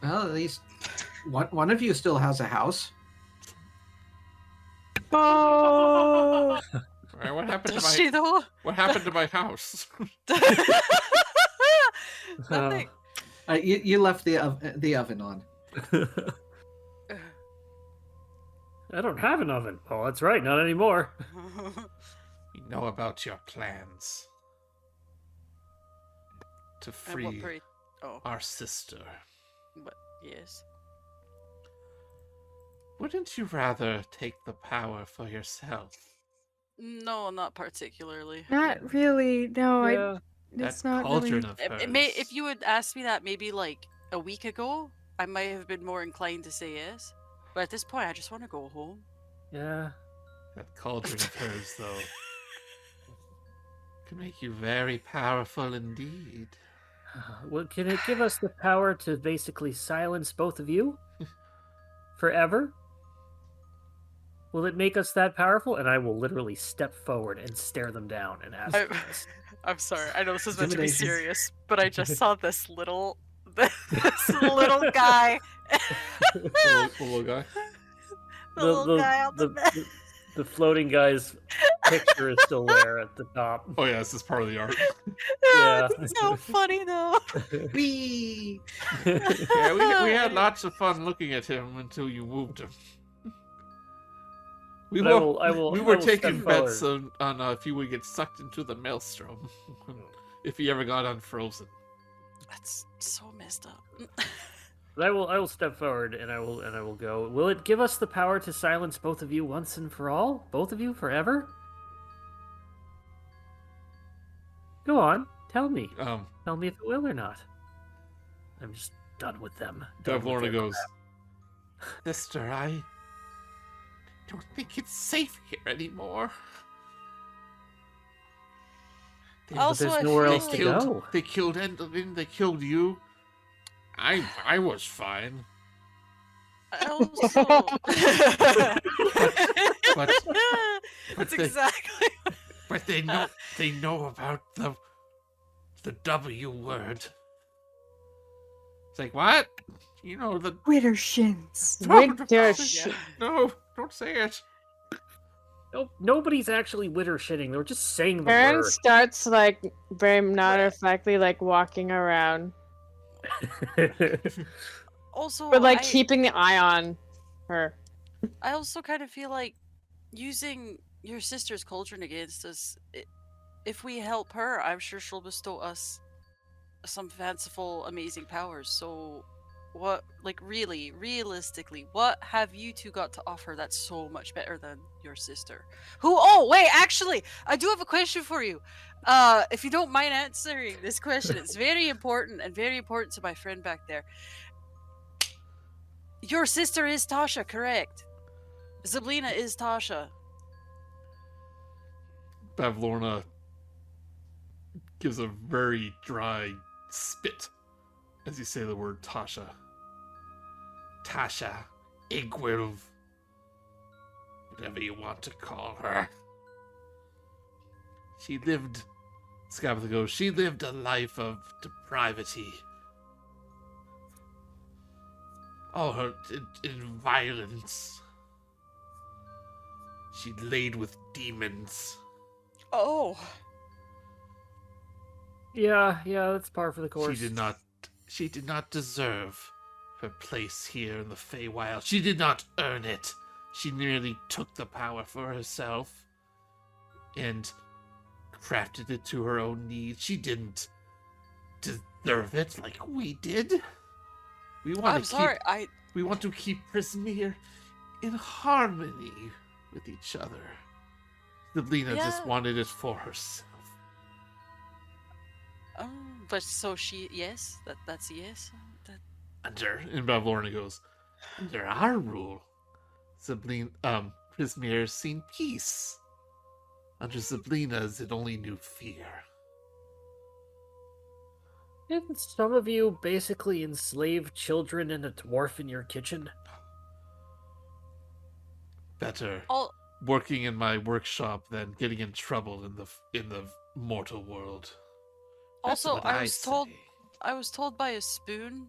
Speaker 2: Well, at least one of you still has a house.
Speaker 4: Oh,
Speaker 1: Alright, what happened
Speaker 6: Does
Speaker 1: to
Speaker 6: she
Speaker 1: my
Speaker 6: though?
Speaker 1: what happened to my house?
Speaker 6: Nothing.
Speaker 2: You left the oven on.
Speaker 3: I don't have an oven. Oh, that's right, not anymore.
Speaker 1: We know about your plans to
Speaker 6: And what
Speaker 1: free
Speaker 6: pray? Oh,
Speaker 1: our sister.
Speaker 6: but yes.
Speaker 1: Wouldn't you rather take the power for yourself?
Speaker 6: No, not particularly.
Speaker 5: Not really. No,
Speaker 3: Yeah.
Speaker 5: it's
Speaker 1: That
Speaker 5: not
Speaker 1: cauldron
Speaker 5: really.
Speaker 1: of hers.
Speaker 6: If you had asked me that maybe like a week ago, I might have been more inclined to say yes. But at this point, I just want to go home.
Speaker 3: Yeah.
Speaker 1: That cauldron of hers, though, can make you very powerful indeed.
Speaker 3: Well, can it give us the power to basically silence both of you? Forever? Will it make us that powerful? And I will literally step forward and stare them down and ask
Speaker 6: I-
Speaker 3: them this.
Speaker 6: I'm sorry, I know this is meant to be
Speaker 2: Intimidation.
Speaker 6: serious, but I just saw this little guy.
Speaker 1: Little guy.
Speaker 6: The little guy on the bed.
Speaker 3: The floating guy's picture is still there at the top.
Speaker 1: Oh yeah, this is part of the art.
Speaker 3: Yeah.
Speaker 6: It's so funny though.
Speaker 2: Wee!
Speaker 1: Yeah, we had lots of fun looking at him until you moved him. We
Speaker 3: But
Speaker 1: were
Speaker 3: I will
Speaker 1: taking
Speaker 3: step
Speaker 1: bets
Speaker 3: forward.
Speaker 1: on if he would get sucked into the maelstrom if he ever got unfrozen.
Speaker 6: That's so messed up.
Speaker 3: But I will step forward and I will go. Will it give us the power to silence both of you once and for all? Both of you forever? Go on, tell me. Tell me if it will or not. I'm just done with them. Done with
Speaker 1: Bavlorna
Speaker 3: their
Speaker 1: goes,
Speaker 3: crap.
Speaker 1: Sister, I don't think it's safe here anymore.
Speaker 6: Also,
Speaker 3: there's
Speaker 6: I
Speaker 3: nowhere
Speaker 6: feel
Speaker 3: else to
Speaker 6: like-
Speaker 3: go.
Speaker 1: They killed Endelin, they killed you. I was fine.
Speaker 6: I also...
Speaker 1: But
Speaker 6: That's
Speaker 1: they-
Speaker 6: exactly.
Speaker 1: But they know about the W word. It's like, what? You know the
Speaker 5: Witter shins.
Speaker 4: Winter
Speaker 6: Yeah.
Speaker 1: no, don't say it.
Speaker 3: Nobody's actually witter shitting. They're just saying the
Speaker 4: Aaron
Speaker 3: word.
Speaker 4: starts like very matter of factly like walking around,
Speaker 6: Also,
Speaker 4: but like
Speaker 6: I,
Speaker 4: keeping the eye on her.
Speaker 6: I also kind of feel like using your sister's cauldron against us. If we help her, I'm sure she'll bestow us some fanciful, amazing powers. So, what, like, really, realistically, what have you two got to offer that's so much better than your sister? Who? Oh, wait, actually, I do have a question for you. If you don't mind answering this question, it's very important and very important to my friend back there. Your sister is Tasha, correct? Zybilna is Tasha.
Speaker 1: Bavlorna gives a very dry spit as you say the word Tasha. Tasha, Igwilv, whatever you want to call her. She lived, Scabatha goes, she lived a life of depravity. All her in violence. She laid with demons.
Speaker 6: Oh.
Speaker 3: Yeah, that's par for the course.
Speaker 1: She did not deserve her place here in the Feywild. She did not earn it. She merely took the power for herself and crafted it to her own needs. She didn't deserve it like we did. We want
Speaker 6: I'm sorry,
Speaker 1: we want to keep Prismeer in harmony with each other. Zybilna just
Speaker 6: Yeah.
Speaker 1: wanted it for herself.
Speaker 6: But so she, yes, that's a yes.
Speaker 1: And Bavlorna goes, under our rule, Prismeer's seen peace. Under Zybilna's, it only knew fear.
Speaker 3: Didn't some of you basically enslave children and a dwarf in your kitchen?
Speaker 1: Better
Speaker 6: All
Speaker 1: working in my workshop than getting in trouble in the mortal world. That's
Speaker 6: also,
Speaker 1: what
Speaker 6: I was told
Speaker 1: say.
Speaker 6: I was told by a spoon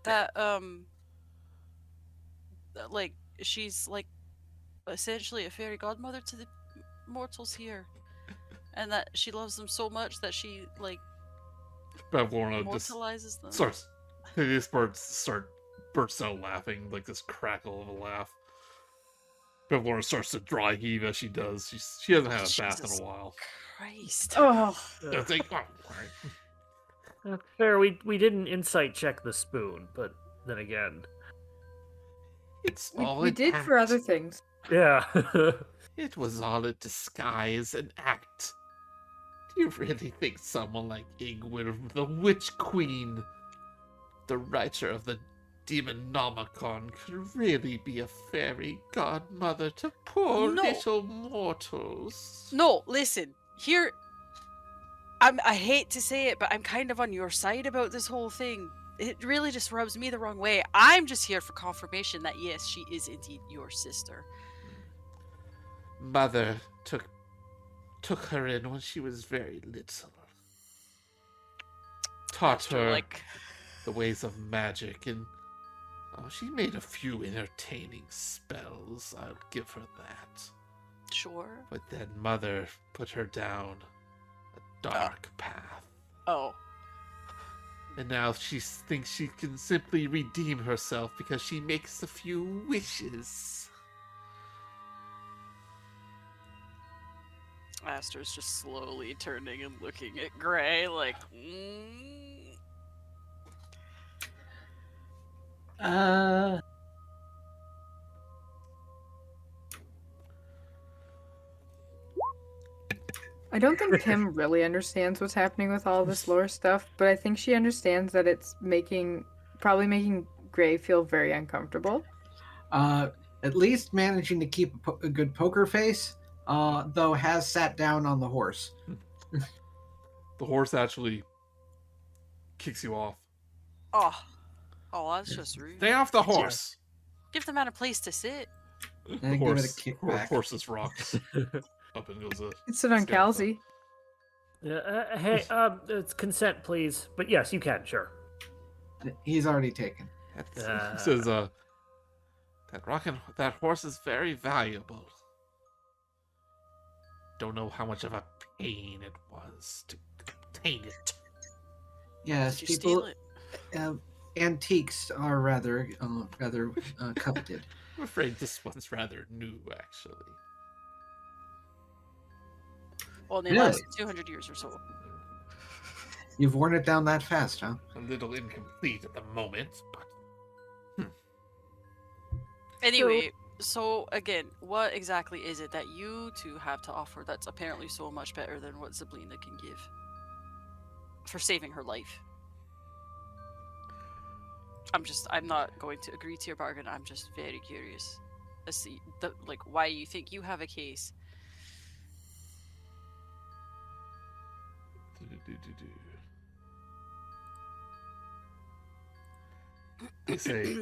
Speaker 6: that that, like she's like essentially a fairy godmother to the mortals here, and that she loves them so much that she like
Speaker 1: Bavlorna just
Speaker 6: immortalizes them.
Speaker 1: these birds bursts out laughing, like this crackle of a laugh. Bavlorna starts to dry heave as she does. She hasn't had a bath
Speaker 6: Jesus
Speaker 1: in a while.
Speaker 6: Christ.
Speaker 5: Oh,
Speaker 1: It's like, oh, right.
Speaker 3: Fair, we didn't insight check the spoon, but then again...
Speaker 1: It's
Speaker 5: we,
Speaker 1: all
Speaker 5: we
Speaker 1: an
Speaker 5: did
Speaker 1: act.
Speaker 5: for other things.
Speaker 3: Yeah.
Speaker 1: It was all a disguise, an act. Do you really think someone like Igwilv, the Witch Queen, the writer of the Demonomicon, could really be a fairy godmother to poor
Speaker 6: No.
Speaker 1: little mortals?
Speaker 6: No, listen. Here, I hate to say it, but I'm kind of on your side about this whole thing. It really just rubs me the wrong way. I'm just here for confirmation that yes, she is indeed your sister.
Speaker 1: Mother took her in when she was very little. Taught
Speaker 6: Aster,
Speaker 1: her
Speaker 6: like,
Speaker 1: the ways of magic, and she made a few entertaining spells, I'll give her that.
Speaker 6: sure.
Speaker 1: But then Mother put her down a dark path.
Speaker 6: Oh,
Speaker 1: And now she thinks she can simply redeem herself because she makes a few wishes.
Speaker 6: Aster's just slowly turning and looking at Gray like,
Speaker 5: I don't think Kim really understands what's happening with all this lore stuff, but I think she understands that it's probably making Gray feel very uncomfortable.
Speaker 2: At least managing to keep a good poker face, though has sat down on the horse.
Speaker 1: The horse actually kicks you off.
Speaker 6: oh, that's just rude.
Speaker 1: Stay off the horse!
Speaker 6: Give the man a place to sit.
Speaker 1: The
Speaker 2: And give it a kick back.
Speaker 1: horse's rocks. Up and goes
Speaker 5: You sit on
Speaker 1: Scale
Speaker 5: Kal'zi.
Speaker 3: Hey, it's consent, please. But yes, you can, sure.
Speaker 2: He's already taken.
Speaker 1: He says, that horse is very valuable. Don't know how much of a pain it was to obtain it.
Speaker 2: Yes,
Speaker 6: Did you steal
Speaker 2: people.
Speaker 6: it?
Speaker 2: Antiques are rather coveted.
Speaker 1: I'm afraid this one's rather new, actually.
Speaker 6: Well, they
Speaker 2: Really?
Speaker 6: last 200 years or so.
Speaker 2: You've worn it down that fast, huh?
Speaker 1: A little incomplete at the moment, but
Speaker 6: Anyway, so again, what exactly is it that you two have to offer that's apparently so much better than what Zybilna can give for saving her life? I'm not going to agree to your bargain. I'm just very curious as to why you think you have a case.
Speaker 1: They say,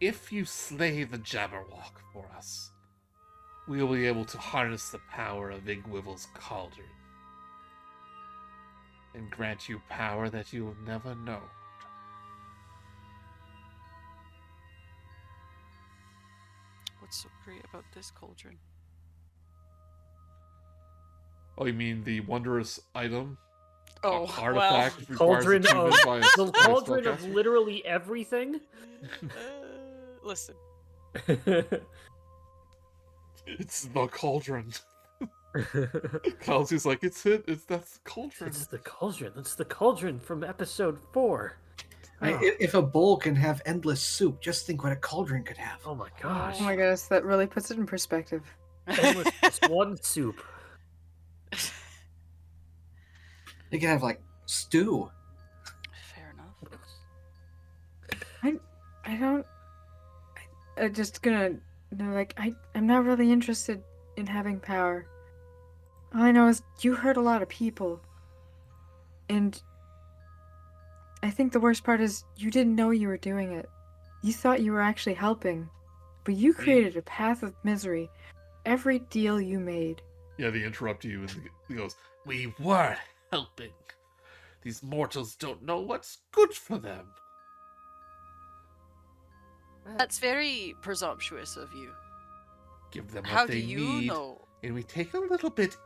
Speaker 1: if you slay the Jabberwock for us, we will be able to harness the power of Igwivl's cauldron and grant you power that you will never know.
Speaker 6: What's so great about this cauldron?
Speaker 1: Oh, you mean the wondrous item?
Speaker 6: Oh,
Speaker 1: Artifact requires
Speaker 3: Cauldron
Speaker 1: achievement
Speaker 3: of-
Speaker 1: by a
Speaker 3: The
Speaker 1: by a
Speaker 3: cauldron of
Speaker 1: spellcaster?
Speaker 3: literally everything?
Speaker 6: Listen.
Speaker 1: It's the cauldron. Kal'zi's like, that's the cauldron.
Speaker 3: It's the cauldron. It's the cauldron from episode 4.
Speaker 2: If a bowl can have endless soup, just think what a cauldron could have.
Speaker 3: Oh my gosh.
Speaker 5: Oh my goodness, that really puts it in perspective.
Speaker 3: Endless just one soup.
Speaker 2: They could have like stew.
Speaker 6: Fair enough.
Speaker 5: I'm just gonna, I'm not really interested in having power. All I know is you hurt a lot of people. And I think the worst part is you didn't know you were doing it. You thought you were actually helping. But you created a path of misery. Every deal you made.
Speaker 1: Yeah, they interrupt you and he goes, "We were helping. These mortals don't know what's good for them."
Speaker 6: That's very presumptuous of you.
Speaker 1: Give them what
Speaker 6: How do
Speaker 1: they
Speaker 6: you
Speaker 1: need,
Speaker 6: know?
Speaker 1: and we take a little bit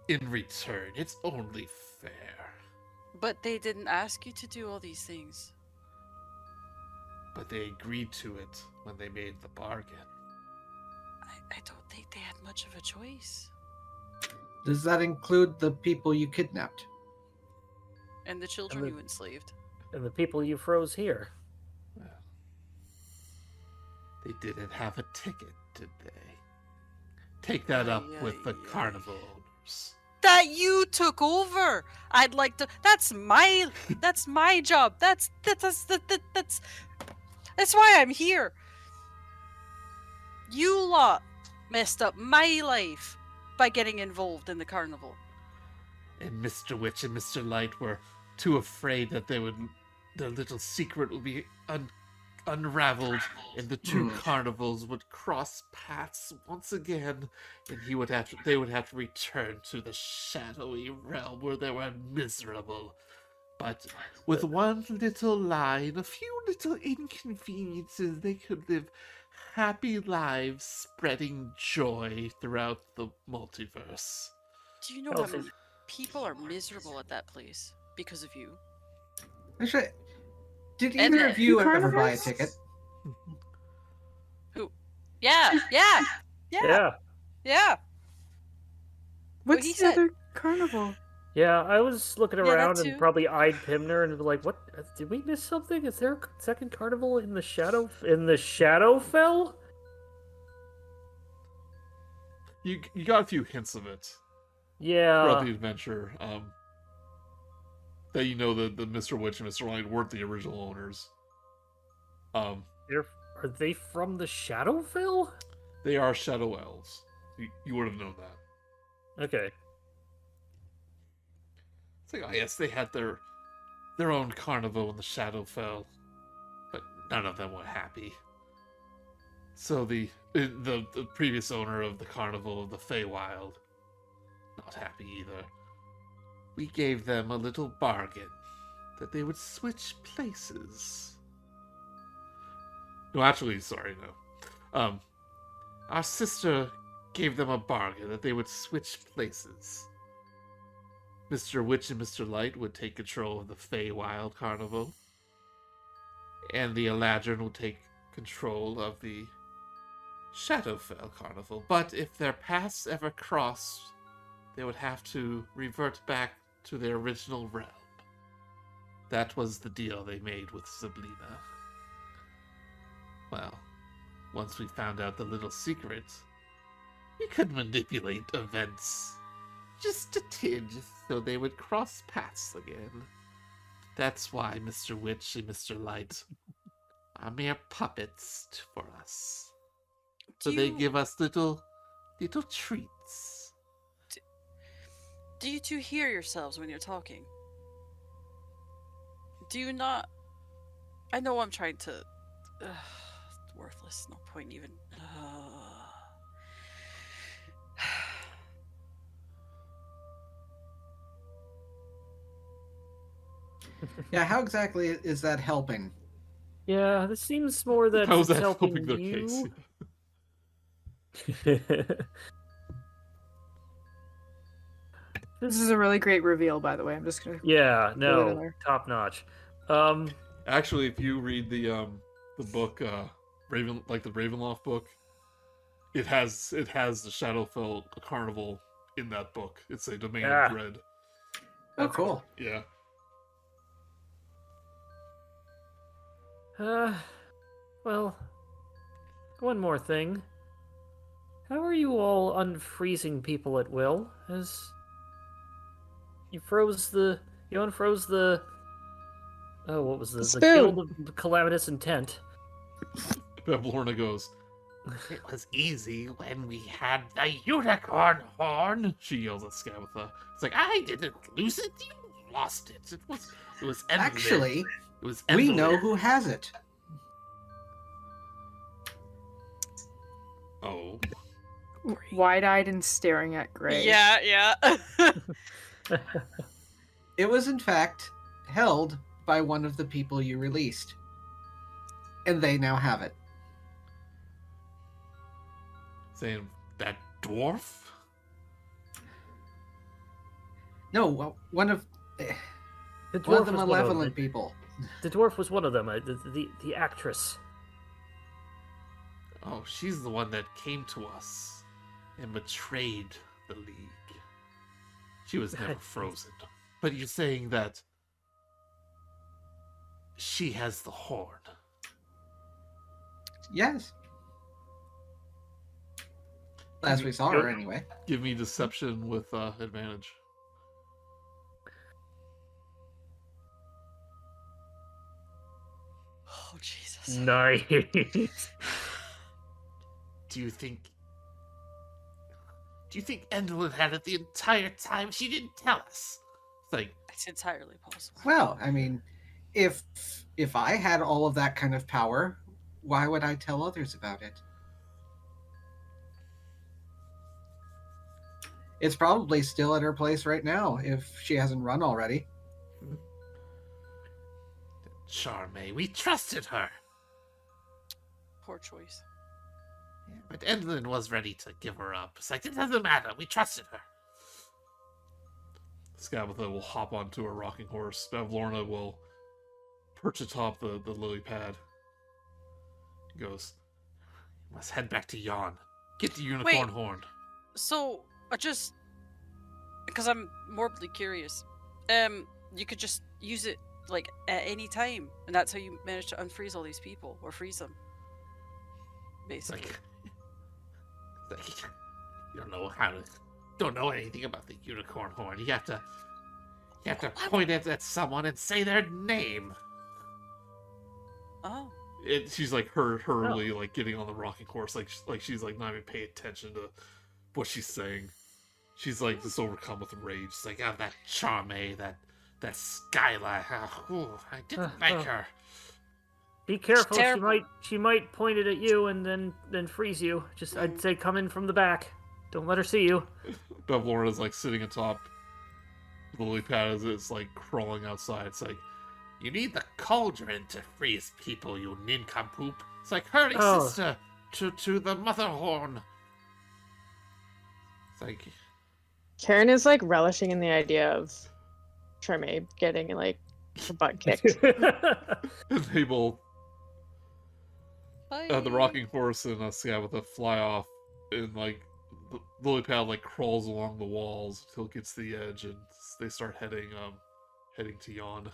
Speaker 1: in return. It's only fair.
Speaker 6: But they didn't ask you to do all these things.
Speaker 1: But they agreed to it when they made the bargain.
Speaker 6: I don't think they had much of a choice.
Speaker 2: Does that include the people you kidnapped?
Speaker 6: And the children you enslaved.
Speaker 3: And the people you froze here.
Speaker 1: Well, they didn't have a ticket, did they? Take that up with the carnival owners.
Speaker 6: That you took over. I'd like to. That's my job. That's why I'm here. You lot messed up my life by getting involved in the carnival.
Speaker 1: And Mr. Witch and Mr. Light were too afraid that their little secret would be unraveled, and the two carnivals would cross paths once again, and they would have to return to the shadowy realm where they were miserable. But with one little lie and a few little inconveniences, they could live happy lives spreading joy throughout the multiverse.
Speaker 6: Do you know how many people are miserable at that place because of you?
Speaker 2: Actually, did
Speaker 6: And
Speaker 2: either of you ever buy a
Speaker 5: carnivores?
Speaker 2: ticket?
Speaker 6: Who? Yeah.
Speaker 5: What's
Speaker 6: he
Speaker 5: the
Speaker 6: said.
Speaker 5: other carnival?
Speaker 3: Yeah, I was looking
Speaker 6: Yeah, that
Speaker 3: around
Speaker 6: too.
Speaker 3: and probably eyed Pimner and be like, "What? Did we miss something? Is there a second carnival in the Shadowfell?"
Speaker 1: You got a few hints of it
Speaker 3: Yeah.
Speaker 1: throughout the adventure. That you know that the Mr. Witch and Mr. Light weren't the original owners.
Speaker 3: Are they from the Shadowfell?
Speaker 1: They are Shadow Elves. You would have known that.
Speaker 3: Okay.
Speaker 1: It's like, oh yes, they had their own carnival in the Shadowfell, but none of them were happy. So the previous owner of the carnival of the Feywild, not happy either. We gave them a little bargain that they would switch places. No, actually, sorry, no. Our sister gave them a bargain that they would switch places. Mr. Witch and Mr. Light would take control of the Feywild Carnival, and the Eladrin would take control of the Shadowfell Carnival. But if their paths ever crossed, they would have to revert back to their original realm. That was the deal they made with Zybilna. Well, once we found out the little secret, we could manipulate events just a tinge so they would cross paths again. That's why Mr. Witch and Mr. Light are mere puppets for us. So they give us little treats.
Speaker 6: Do you two hear yourselves when you're talking? Do you not? I know I'm trying to. It's worthless. No point even.
Speaker 2: Yeah, how exactly is that helping?
Speaker 3: Yeah, this seems more that
Speaker 1: How is
Speaker 3: it's
Speaker 1: that
Speaker 3: helping
Speaker 1: helping their
Speaker 3: you.
Speaker 1: case?
Speaker 5: This is a really great reveal, by the way. I'm just gonna.
Speaker 3: Yeah,
Speaker 5: Put it in
Speaker 3: no,
Speaker 5: there.
Speaker 3: top notch.
Speaker 1: Actually, if you read the book, the Ravenloft book, it has the Shadowfell Carnival in that book. It's a Domain
Speaker 3: Ah.
Speaker 1: of Dread.
Speaker 2: Oh, cool.
Speaker 1: Yeah.
Speaker 3: Well, one more thing. How are you all unfreezing people at will? As you unfroze the oh, what was the
Speaker 4: spoon.
Speaker 3: Guild of Calamitous Intent?
Speaker 1: Bevlorna goes,
Speaker 7: It was easy when we had the unicorn horn.
Speaker 1: she yells at Skabatha.
Speaker 7: It's like, I didn't lose it, you lost it. It was Emlyn.
Speaker 2: Actually,
Speaker 7: it was
Speaker 2: we
Speaker 7: Emlyn.
Speaker 2: know who has it.
Speaker 1: oh.
Speaker 5: Wide-eyed and staring at Gray.
Speaker 6: Yeah.
Speaker 2: It was, in fact, held by one of the people you released. And they now have it.
Speaker 1: Saying, that dwarf?
Speaker 2: No, well, one of
Speaker 3: The
Speaker 2: the
Speaker 3: dwarf was one of
Speaker 2: malevolent
Speaker 3: them.
Speaker 2: people.
Speaker 3: The dwarf was one of them. The actress.
Speaker 7: Oh, she's the one that came to us and betrayed the League. She was never frozen. But you're saying that she has the horn.
Speaker 2: Yes. As we saw her, anyway.
Speaker 1: Give me deception with advantage.
Speaker 6: Oh Jesus.
Speaker 3: Nice.
Speaker 7: Do you think Endlin had it the entire time? She didn't tell us. It's like,
Speaker 6: It's entirely possible.
Speaker 2: Well, I mean, if I had all of that kind of power, why would I tell others about it? It's probably still at her place right now, if she hasn't run already.
Speaker 7: Charme, we trusted her.
Speaker 6: Poor choice.
Speaker 7: Yeah, but Endlin was ready to give her up. It's like, it doesn't matter. We trusted her.
Speaker 1: Skabatha will hop onto a rocking horse. Bevlorna will perch atop the lily pad. He goes,
Speaker 7: Must head back to Yon. Get the unicorn horn.
Speaker 6: So, I just, because I'm morbidly curious, you could just use it like at any time, and that's how you manage to unfreeze all these people or freeze them.
Speaker 7: It's
Speaker 6: Basically.
Speaker 7: like you don't know anything about the unicorn horn. You have to point it at someone and say their name.
Speaker 6: Oh.
Speaker 1: she's like hurriedly like getting on the rocking horse, like she's like not even paying attention to what she's saying. She's like just overcome with rage.
Speaker 7: It's like, oh, that Charme, that Skyla. I didn't like her.
Speaker 3: Be careful.
Speaker 6: terrible.
Speaker 3: She might point it at you and then freeze you. Just I'd say come in from the back. Don't let her see you.
Speaker 1: Bevlorna is like sitting atop the lily pad as it's like crawling outside. It's like,
Speaker 7: You need the cauldron to freeze people, you nincompoop. It's like, hurry,
Speaker 3: Oh.
Speaker 7: sister, to the mother horn. It's like,
Speaker 4: Karen is like relishing in the idea of Charmaine getting like her butt kicked.
Speaker 1: and they both
Speaker 6: Bye.
Speaker 1: the rocking horse and Skabatha fly off, and like the lily pad like crawls along the walls until it gets to the edge, and they start heading to Yon.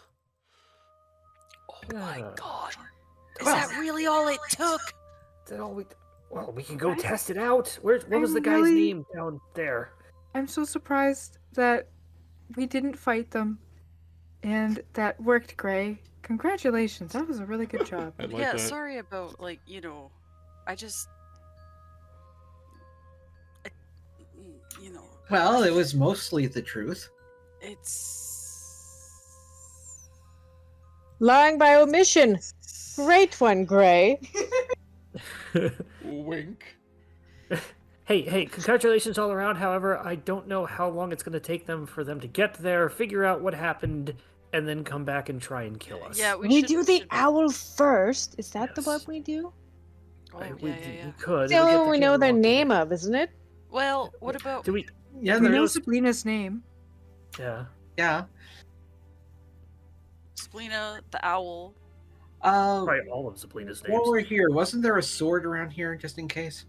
Speaker 6: Oh my god. Is
Speaker 2: Well-
Speaker 6: that really all it took?
Speaker 3: Well, we can go test it out. What was
Speaker 5: I'm
Speaker 3: the guy's
Speaker 5: really-
Speaker 3: name down there?
Speaker 5: I'm so surprised that we didn't fight them, and that worked, Gray. Congratulations, that was a really good job.
Speaker 1: I like
Speaker 6: Yeah,
Speaker 1: that.
Speaker 6: sorry about I just I,
Speaker 2: Well, it was mostly the truth.
Speaker 6: it's
Speaker 4: Lying by omission. Great one, Gray.
Speaker 1: Wink.
Speaker 3: Hey, congratulations all around. However, I don't know how long it's going to take them for them to get there, figure out what happened, and then come back and try and kill us.
Speaker 6: yeah,
Speaker 4: We
Speaker 6: should,
Speaker 4: do the
Speaker 6: should-
Speaker 4: owl first. Is that the
Speaker 3: Yes.
Speaker 4: one we do?
Speaker 6: Oh,
Speaker 3: We
Speaker 6: yeah.
Speaker 3: could.
Speaker 4: The
Speaker 3: It'll
Speaker 4: only
Speaker 3: get
Speaker 4: one
Speaker 3: the
Speaker 4: we know their
Speaker 3: general
Speaker 4: name
Speaker 3: idea.
Speaker 4: of, isn't it?
Speaker 6: Well, what about
Speaker 3: Do we?
Speaker 2: Yeah,
Speaker 5: We know
Speaker 2: there's
Speaker 5: Zybilna's name.
Speaker 3: Yeah.
Speaker 2: yeah.
Speaker 6: Splina, the owl?
Speaker 3: Probably all of Zybilna's names.
Speaker 2: While we're here, wasn't there a sword around here just in case?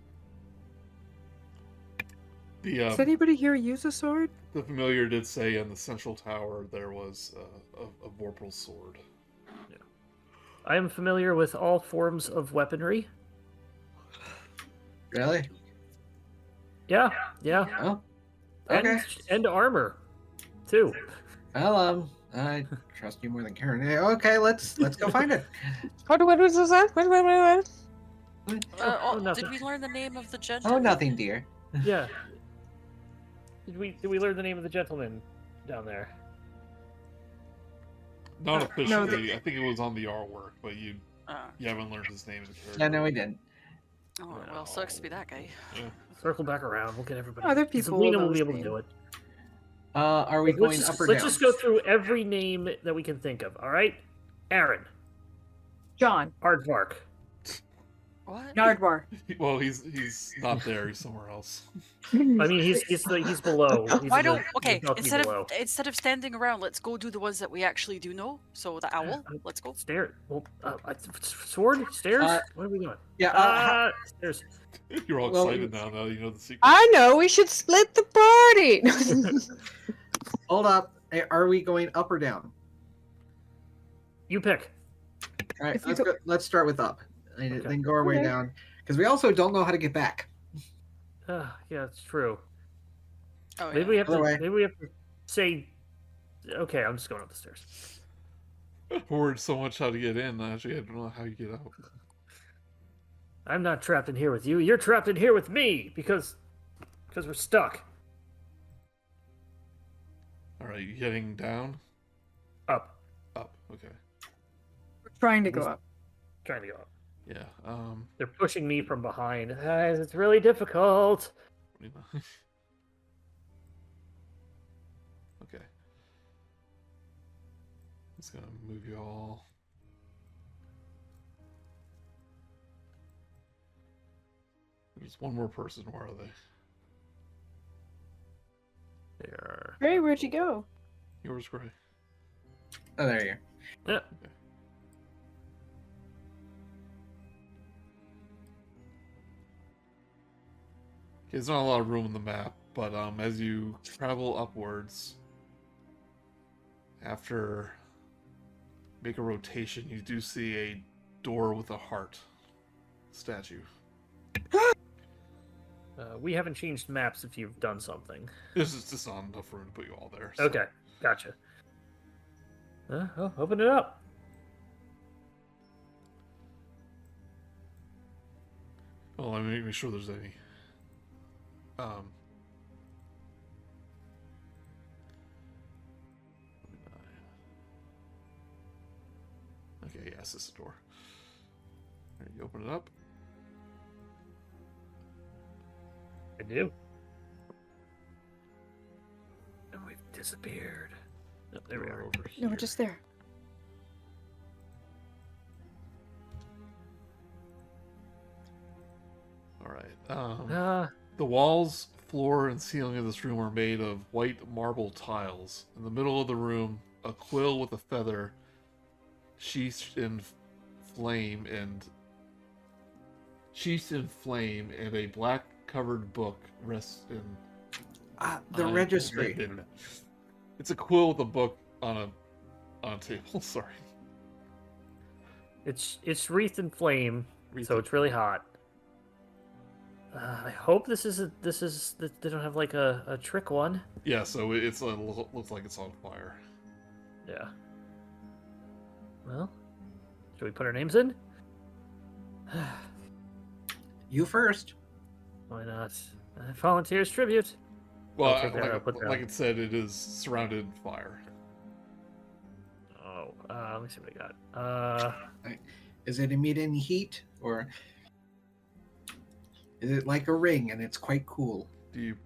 Speaker 3: Um,
Speaker 5: Does anybody here use a sword?
Speaker 1: The familiar did say in the central tower there was a Vorpal sword.
Speaker 3: I am familiar with all forms of weaponry.
Speaker 2: Really?
Speaker 3: Yeah.
Speaker 2: Oh, okay.
Speaker 3: And armor, too.
Speaker 2: Well, I trust you more than Karen. Okay, let's go find it.
Speaker 4: What was that? What?
Speaker 6: Did
Speaker 3: nothing.
Speaker 6: we learn the name of the
Speaker 2: Oh,
Speaker 6: gentleman?
Speaker 2: nothing, dear.
Speaker 3: Yeah. Did we learn the name of the gentleman down there?
Speaker 1: Not
Speaker 5: no,
Speaker 1: officially. I think it was on the artwork, but you
Speaker 6: Uh,
Speaker 1: haven't learned his name as a character.
Speaker 2: Yeah, no, we didn't.
Speaker 6: oh, well, sucks to be that guy.
Speaker 3: Circle back around. We'll get everybody.
Speaker 5: Other people
Speaker 3: Zybilna
Speaker 5: will
Speaker 3: will be
Speaker 5: know
Speaker 3: able to
Speaker 5: his
Speaker 3: do it.
Speaker 2: Are we going up or down?
Speaker 3: Let's just go through every name that we can think of. All right, Aaron,
Speaker 5: John.
Speaker 3: Aardvark,
Speaker 6: What?
Speaker 5: Nardwar.
Speaker 1: Well, he's not there. He's somewhere else.
Speaker 3: I mean, he's below. He's
Speaker 6: Why
Speaker 3: in
Speaker 6: don't
Speaker 3: the
Speaker 6: okay?
Speaker 3: balcony below.
Speaker 6: Instead of standing around, let's go do the ones that we actually do know. So the owl. Let's go.
Speaker 3: Stairs. Well, sword. Stairs. What are we doing?
Speaker 2: Yeah.
Speaker 3: Stairs.
Speaker 1: You're all
Speaker 2: Well,
Speaker 1: excited now. Now you know the secret.
Speaker 4: I know. We should split the party.
Speaker 2: Hold up. Hey, are we going up or down?
Speaker 3: You pick.
Speaker 2: All right,
Speaker 5: If you
Speaker 2: let's start with up, and
Speaker 3: Okay.
Speaker 2: then go our way
Speaker 4: Okay.
Speaker 2: down, because we also don't know how to get back.
Speaker 3: Yeah, it's true.
Speaker 6: Oh
Speaker 3: Maybe we have to.
Speaker 2: Other way.
Speaker 3: Maybe we have to say. Okay, I'm just going up the stairs.
Speaker 1: I worried so much how to get in. Actually, I don't know how you get out.
Speaker 3: I'm not trapped in here with you. You're trapped in here with me because we're stuck.
Speaker 1: All right, you heading down?
Speaker 3: Up.
Speaker 1: Up. Okay.
Speaker 5: We're trying to go up.
Speaker 3: Trying to go up.
Speaker 1: Yeah.
Speaker 3: They're pushing me from behind. It's really difficult.
Speaker 1: 29. Okay. Just gonna move you all. There's one more person. Where are they?
Speaker 3: They are.
Speaker 5: Ray, where'd you go?
Speaker 1: Yours, Gray.
Speaker 2: Oh, there you
Speaker 3: Yeah.
Speaker 1: Okay, there's not a lot of room on the map, but as you travel upwards, after make a rotation, you do see a door with a heart statue.
Speaker 3: We haven't changed maps if you've done something.
Speaker 1: This is just not enough room to put you all there. so-
Speaker 3: Okay, gotcha. Open it up.
Speaker 1: Well, let me make sure there's any. Okay, yes, this is the door. There, you open it up.
Speaker 3: I do. And we've disappeared. Oh, there we
Speaker 1: Door
Speaker 3: are.
Speaker 1: over
Speaker 5: No,
Speaker 1: here.
Speaker 5: we're just there.
Speaker 1: All right.
Speaker 3: Uh,
Speaker 1: The walls, floor, and ceiling of this room are made of white marble tiles. In the middle of the room, a quill with a feather, sheathed in flame, and a black-covered book rests in.
Speaker 2: the registry.
Speaker 1: It's a quill with a book on a table. Sorry.
Speaker 3: it's wreathed in flame,
Speaker 1: Wreathed
Speaker 3: so
Speaker 1: in-
Speaker 3: it's really hot. I hope this is they don't have like a trick one.
Speaker 1: Yeah, so it's looks like it's on fire.
Speaker 3: Yeah. Well, should we put our names in?
Speaker 2: You first.
Speaker 3: Why not? Volunteers tribute.
Speaker 1: Well,
Speaker 3: I'll take that, I'll put that.
Speaker 1: like it said, it is surrounded in fire.
Speaker 3: Oh, let me see what I got.
Speaker 2: Is it emitting heat, or is it like a ring and it's quite cool?
Speaker 1: Do you,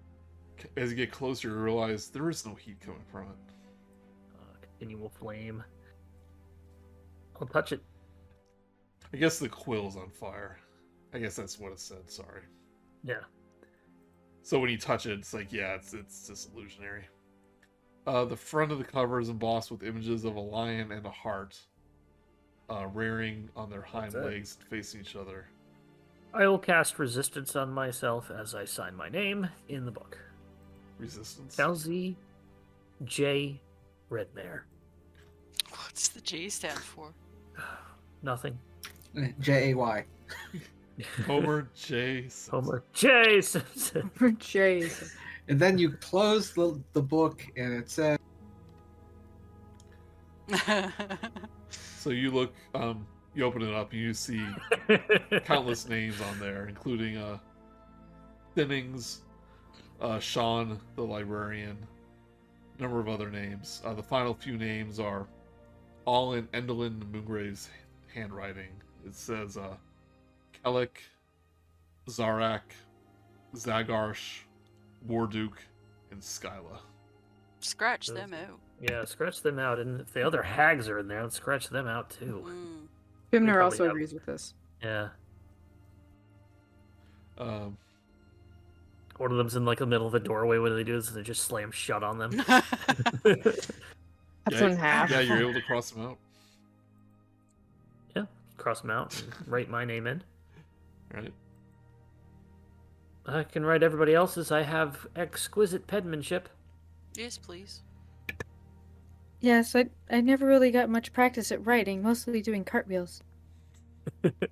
Speaker 1: as you get closer, you realize there is no heat coming from it.
Speaker 3: Continual flame. I'll touch it.
Speaker 1: I guess the quill's on fire. I guess that's what it said. Sorry.
Speaker 3: Yeah.
Speaker 1: So when you touch it, it's like, yeah, it's just illusionary. The front of the cover is embossed with images of a lion and a heart, rearing on their hind
Speaker 3: That's it.
Speaker 1: legs, facing each other.
Speaker 3: I will cast resistance on myself as I sign my name in the book.
Speaker 1: Resistance.
Speaker 3: Kal'zi J. Redmare.
Speaker 6: What's the J stand for?
Speaker 3: Nothing.
Speaker 2: Jay.
Speaker 1: Homer J. Simpson.
Speaker 3: Homer J. Simpson.
Speaker 5: For Jason.
Speaker 2: And then you close the book, and it says,
Speaker 1: So you look, you open it up, and you see countless names on there, including Thinnings, Sean, the librarian, a number of other names. The final few names are all in Endelyn Moongrave's handwriting. It says Kellic, Zarak, Zagarsh, Warduke, and Skyla.
Speaker 6: Scratch them out.
Speaker 3: Yeah, scratch them out. And if the other hags are in there, let's scratch them out too.
Speaker 6: Mm.
Speaker 5: Pimner
Speaker 3: probably
Speaker 5: also
Speaker 3: have-
Speaker 5: agrees with this.
Speaker 3: Yeah.
Speaker 1: Um,
Speaker 3: One of them's in like the middle of the doorway. What do they do? Is they just slam shut on them.
Speaker 4: That's in half.
Speaker 1: Yeah, you're able to cross them out.
Speaker 3: Cross them out. And write my name in.
Speaker 1: Right.
Speaker 3: I can write everybody else's. I have exquisite penmanship.
Speaker 6: Yes, please.
Speaker 5: Yes, I never really got much practice at writing, mostly doing cartwheels.
Speaker 1: Whenever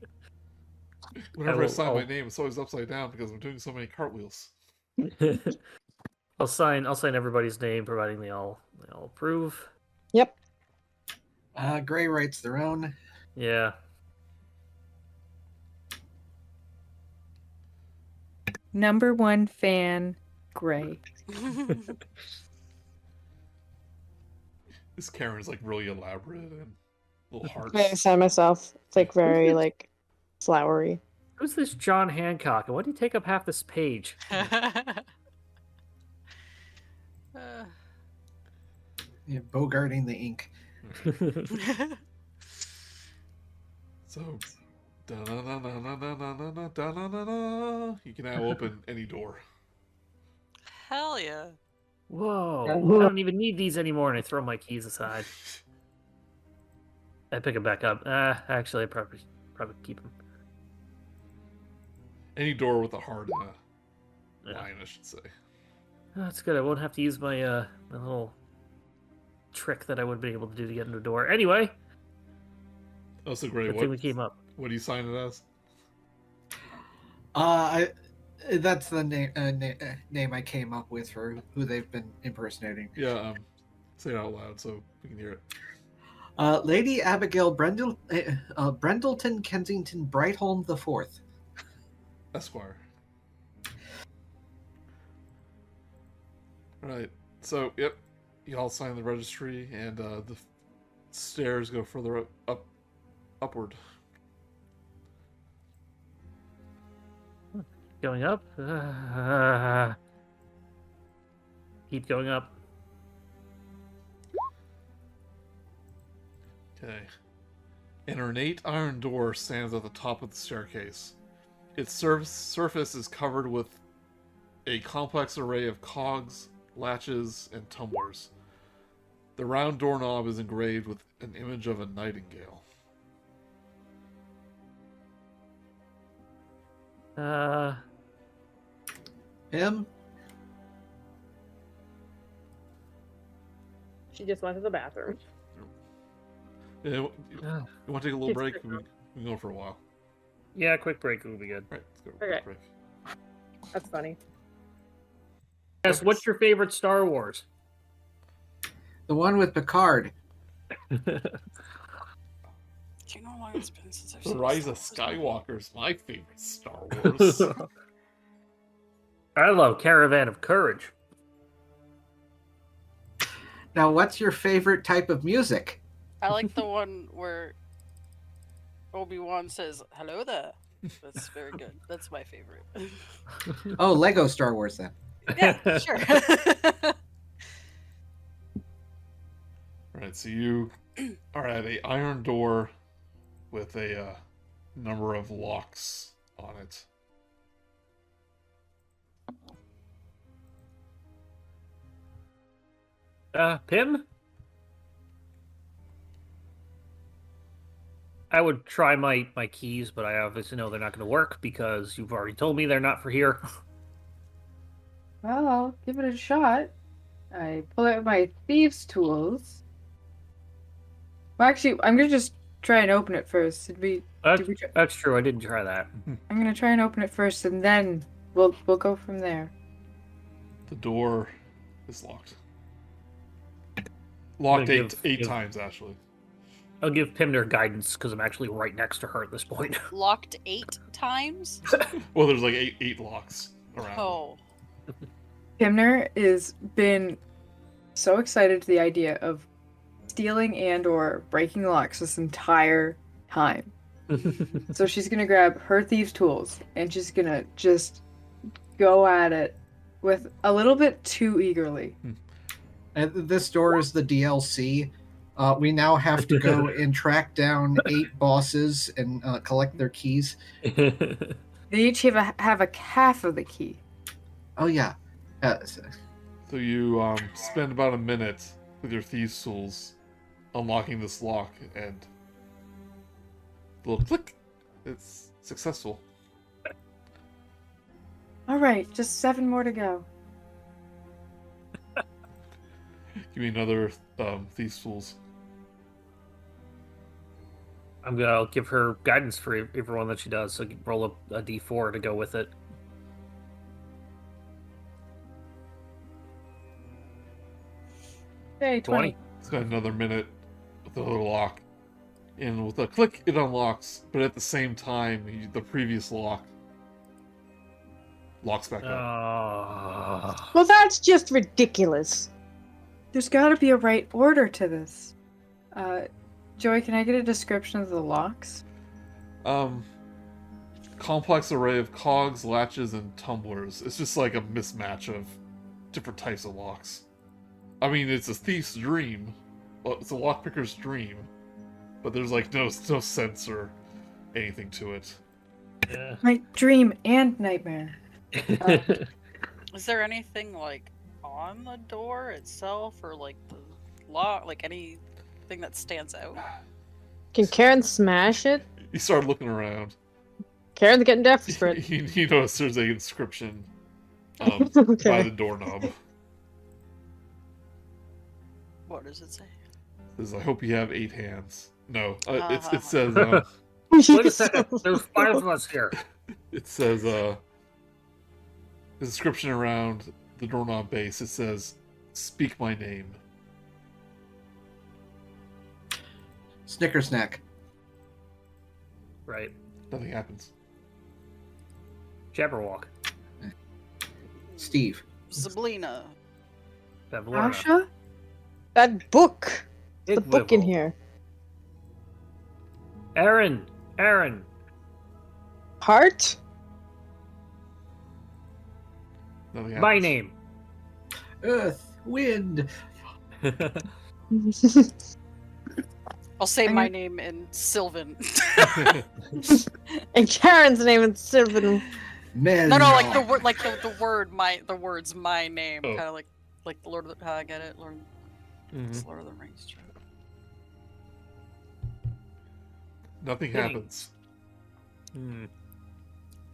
Speaker 1: I
Speaker 3: will-
Speaker 1: sign my
Speaker 3: I'll-
Speaker 1: name, it's always upside down because I'm doing so many cartwheels.
Speaker 3: I'll sign everybody's name, providing they all approve.
Speaker 4: Yep.
Speaker 2: Gray writes their own.
Speaker 3: Yeah.
Speaker 5: Number 1 fan, Gray.
Speaker 1: This Karen's like really elaborate and little hearts.
Speaker 4: I sign myself. It's like very like flowery.
Speaker 3: Who's this John Hancock? And why do you take up half this page?
Speaker 2: Yeah, bogarting the ink.
Speaker 1: So, da-na-na-na-na-na-na-na-na-na-na. You can now open any door.
Speaker 6: Hell yeah.
Speaker 3: Whoa. I don't even need these anymore, and I throw my keys aside. I pick them back up. Actually, I probably keep them.
Speaker 1: Any door with a hard
Speaker 3: Yeah.
Speaker 1: line, I should say.
Speaker 3: That's good. I won't have to use my my little trick that I would be able to do to get into a door. Anyway,
Speaker 1: Oh, so great.
Speaker 3: good thing we came up.
Speaker 1: What do you sign it as?
Speaker 2: That's the name I came up with for who they've been impersonating.
Speaker 1: Yeah, say it out loud so we can hear it.
Speaker 2: Lady Abigail Brendleton Kensington Brightholm IV.
Speaker 1: Esquire. Right. So, yep. You all sign the registry, and the stairs go further upward.
Speaker 3: Going up. Keep going up.
Speaker 1: Okay. An ornate iron door stands at the top of the staircase. Its surface is covered with a complex array of cogs, latches, and tumblers. The round doorknob is engraved with an image of a nightingale.
Speaker 2: Him?
Speaker 4: She just went to the bathroom.
Speaker 1: Yeah, you want to take a little
Speaker 4: It's
Speaker 1: break?
Speaker 4: different.
Speaker 1: We can go for a while.
Speaker 3: Yeah, quick break will be good.
Speaker 1: Right, let's go.
Speaker 4: Okay.
Speaker 1: Break.
Speaker 4: That's funny.
Speaker 3: Yes, what's your favorite Star Wars?
Speaker 2: The one with Picard.
Speaker 6: Do you know how long it's been since I've
Speaker 1: The
Speaker 6: seen
Speaker 1: Rise of
Speaker 6: Star Wars?
Speaker 1: Skywalker is my favorite Star Wars.
Speaker 3: I love Caravan of Courage.
Speaker 2: Now, what's your favorite type of music?
Speaker 6: I like the one where Obi-Wan says, "Hello there." That's very good. That's my favorite.
Speaker 2: Oh, Lego Star Wars then.
Speaker 6: Yeah, sure.
Speaker 1: Right, so you are at a iron door with a number of locks on it.
Speaker 3: Pim? I would try my keys, but I obviously know they're not going to work because you've already told me they're not for here.
Speaker 5: Well, I'll give it a shot. I pull out my thieves' tools. Well, actually, I'm gonna just try and open it first. Did we try?
Speaker 3: That's true. I didn't try that.
Speaker 5: I'm gonna try and open it first, and then we'll go from there.
Speaker 1: The door is locked. Locked
Speaker 3: I'm gonna
Speaker 1: eight
Speaker 3: give-
Speaker 1: times, actually.
Speaker 3: I'll give Pimner guidance because I'm actually right next to her at this point.
Speaker 6: Locked 8 times?
Speaker 1: Well, there's like eight locks around.
Speaker 6: Oh.
Speaker 5: Pimner is been so excited to the idea of stealing and or breaking locks this entire time. So she's gonna grab her thieves' tools and she's gonna just go at it with a little bit too eagerly.
Speaker 2: And this door is the DLC. We now have to go and track down 8 bosses and collect their keys.
Speaker 5: They each have a half of the key.
Speaker 2: Oh yeah.
Speaker 1: So you spend about a minute with your thieves' tools unlocking this lock, and a little click. It's successful.
Speaker 5: All right, just 7 more to go.
Speaker 1: Give me another thieves' tools.
Speaker 3: I'll give her guidance for everyone that she does. So roll a d4 to go with it.
Speaker 5: Hey, 20.
Speaker 1: It's got another minute with the little lock. And with a click, it unlocks. But at the same time, the previous lock locks back up.
Speaker 4: Well, that's just ridiculous.
Speaker 5: There's got to be a right order to this. Joey, can I get a description of the locks?
Speaker 1: Complex array of cogs, latches, and tumblers. It's just like a mismatch of different types of locks. I mean, it's a thief's dream. Well, it's a lockpicker's dream. But there's like no sense or anything to it.
Speaker 3: Yeah.
Speaker 5: My dream and nightmare.
Speaker 6: Is there anything like on the door itself, or like the lock, like anything that stands out?
Speaker 4: Can Karen smash it?
Speaker 1: You start looking around.
Speaker 4: Karen's getting desperate.
Speaker 1: You notice there's an inscription by
Speaker 4: Okay.
Speaker 1: the doorknob.
Speaker 6: What does it say?
Speaker 1: It says, "I hope you have 8 hands." No, it says
Speaker 3: Wait a second. There's 5 of us here.
Speaker 1: it says the inscription around the doorknob base. It says, "Speak my name."
Speaker 2: Snickersnack.
Speaker 3: Right.
Speaker 1: Nothing happens.
Speaker 3: Jabberwock.
Speaker 2: Steve.
Speaker 6: Zybilna.
Speaker 3: Pavlorna.
Speaker 5: Asha?
Speaker 4: That book. The
Speaker 3: Big
Speaker 4: book in
Speaker 3: Wibble.
Speaker 4: here.
Speaker 3: Aaron.
Speaker 4: Heart?
Speaker 1: Nothing happens.
Speaker 3: My name.
Speaker 2: Earth. Wind.
Speaker 6: I'll say
Speaker 5: I'm
Speaker 6: my
Speaker 5: gonna-
Speaker 6: name in Sylvan.
Speaker 4: And Karen's name is Sylvan.
Speaker 2: Men.
Speaker 6: No, like the word, like the word, the words, my name,
Speaker 1: Oh.
Speaker 6: kind of like the Lord of the. How I get it, Lord.
Speaker 3: Mhm.
Speaker 6: It's Lord of the Rings. True.
Speaker 1: Nothing
Speaker 3: Hitting.
Speaker 1: happens.
Speaker 3: Hmm.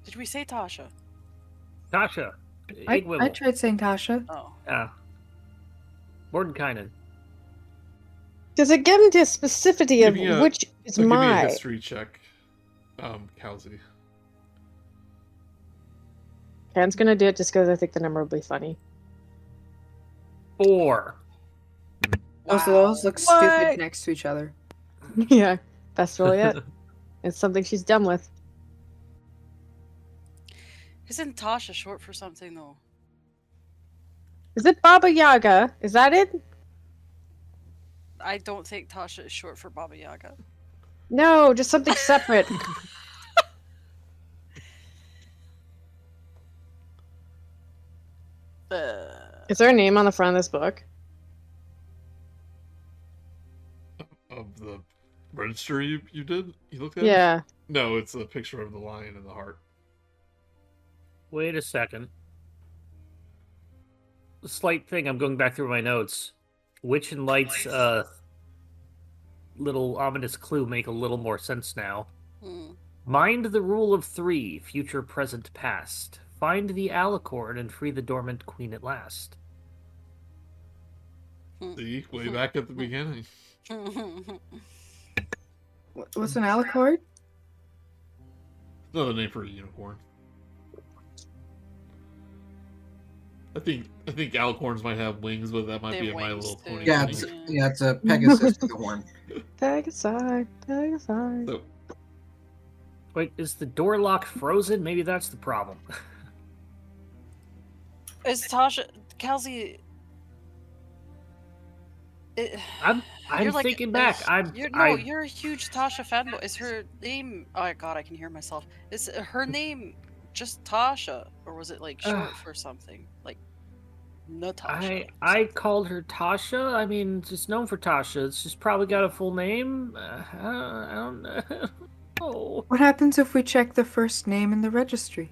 Speaker 6: Did we say Tasha?
Speaker 3: Tasha.
Speaker 5: I
Speaker 3: Igwibble.
Speaker 5: tried saying Tasha.
Speaker 6: Oh.
Speaker 3: Yeah. Mordenkainen.
Speaker 4: Does it get into specificity of
Speaker 1: Give me a-
Speaker 4: which is
Speaker 1: So give me a
Speaker 4: my?
Speaker 1: history check, Kal'zi.
Speaker 4: Karen's gonna do it just because I think the number will be funny.
Speaker 3: 4.
Speaker 5: Both of those look
Speaker 4: What?
Speaker 5: stupid next to each other.
Speaker 4: Yeah, best roll yet. It's something she's done with.
Speaker 6: Isn't Tasha short for something though?
Speaker 4: Is it Baba Yaga? Is that it?
Speaker 6: I don't think Tasha is short for Baba Yaga.
Speaker 4: No, just something separate. Is there a name on the front of this book?
Speaker 1: Of the register you did? You looked at it?
Speaker 4: Yeah.
Speaker 1: No, it's a picture of the lion and the heart.
Speaker 3: Wait a second. A slight thing, I'm going back through my notes. Witch and Light's little ominous clue make a little more sense now.
Speaker 6: Hmm.
Speaker 3: Mind the rule of 3, future, present, past. Find the alicorn and free the dormant queen at last.
Speaker 1: See, way back at the beginning.
Speaker 5: What's an alicord?
Speaker 1: Another name for a unicorn. I think alicorns might have wings, but that might
Speaker 6: They
Speaker 1: be
Speaker 6: have
Speaker 1: a My
Speaker 6: wings,
Speaker 1: Little
Speaker 6: too.
Speaker 1: Pony.
Speaker 2: Yeah,
Speaker 1: thing.
Speaker 2: it's a Pegasus with a horn.
Speaker 4: Pegasus.
Speaker 1: So,
Speaker 3: Wait, is the door lock frozen? Maybe that's the problem.
Speaker 6: Is Tasha Kal'zi?
Speaker 3: I'm
Speaker 6: You're like
Speaker 3: thinking
Speaker 6: a
Speaker 3: back.
Speaker 6: you're a huge Tasha fanboy. Is her name? Oh god, I can hear myself. Is her name just Tasha, or was it like short for something like Natasha?
Speaker 3: I called her Tasha. I mean, just known for Tasha. She's probably got a full name. I don't know. Oh.
Speaker 5: What happens if we check the first name in the registry?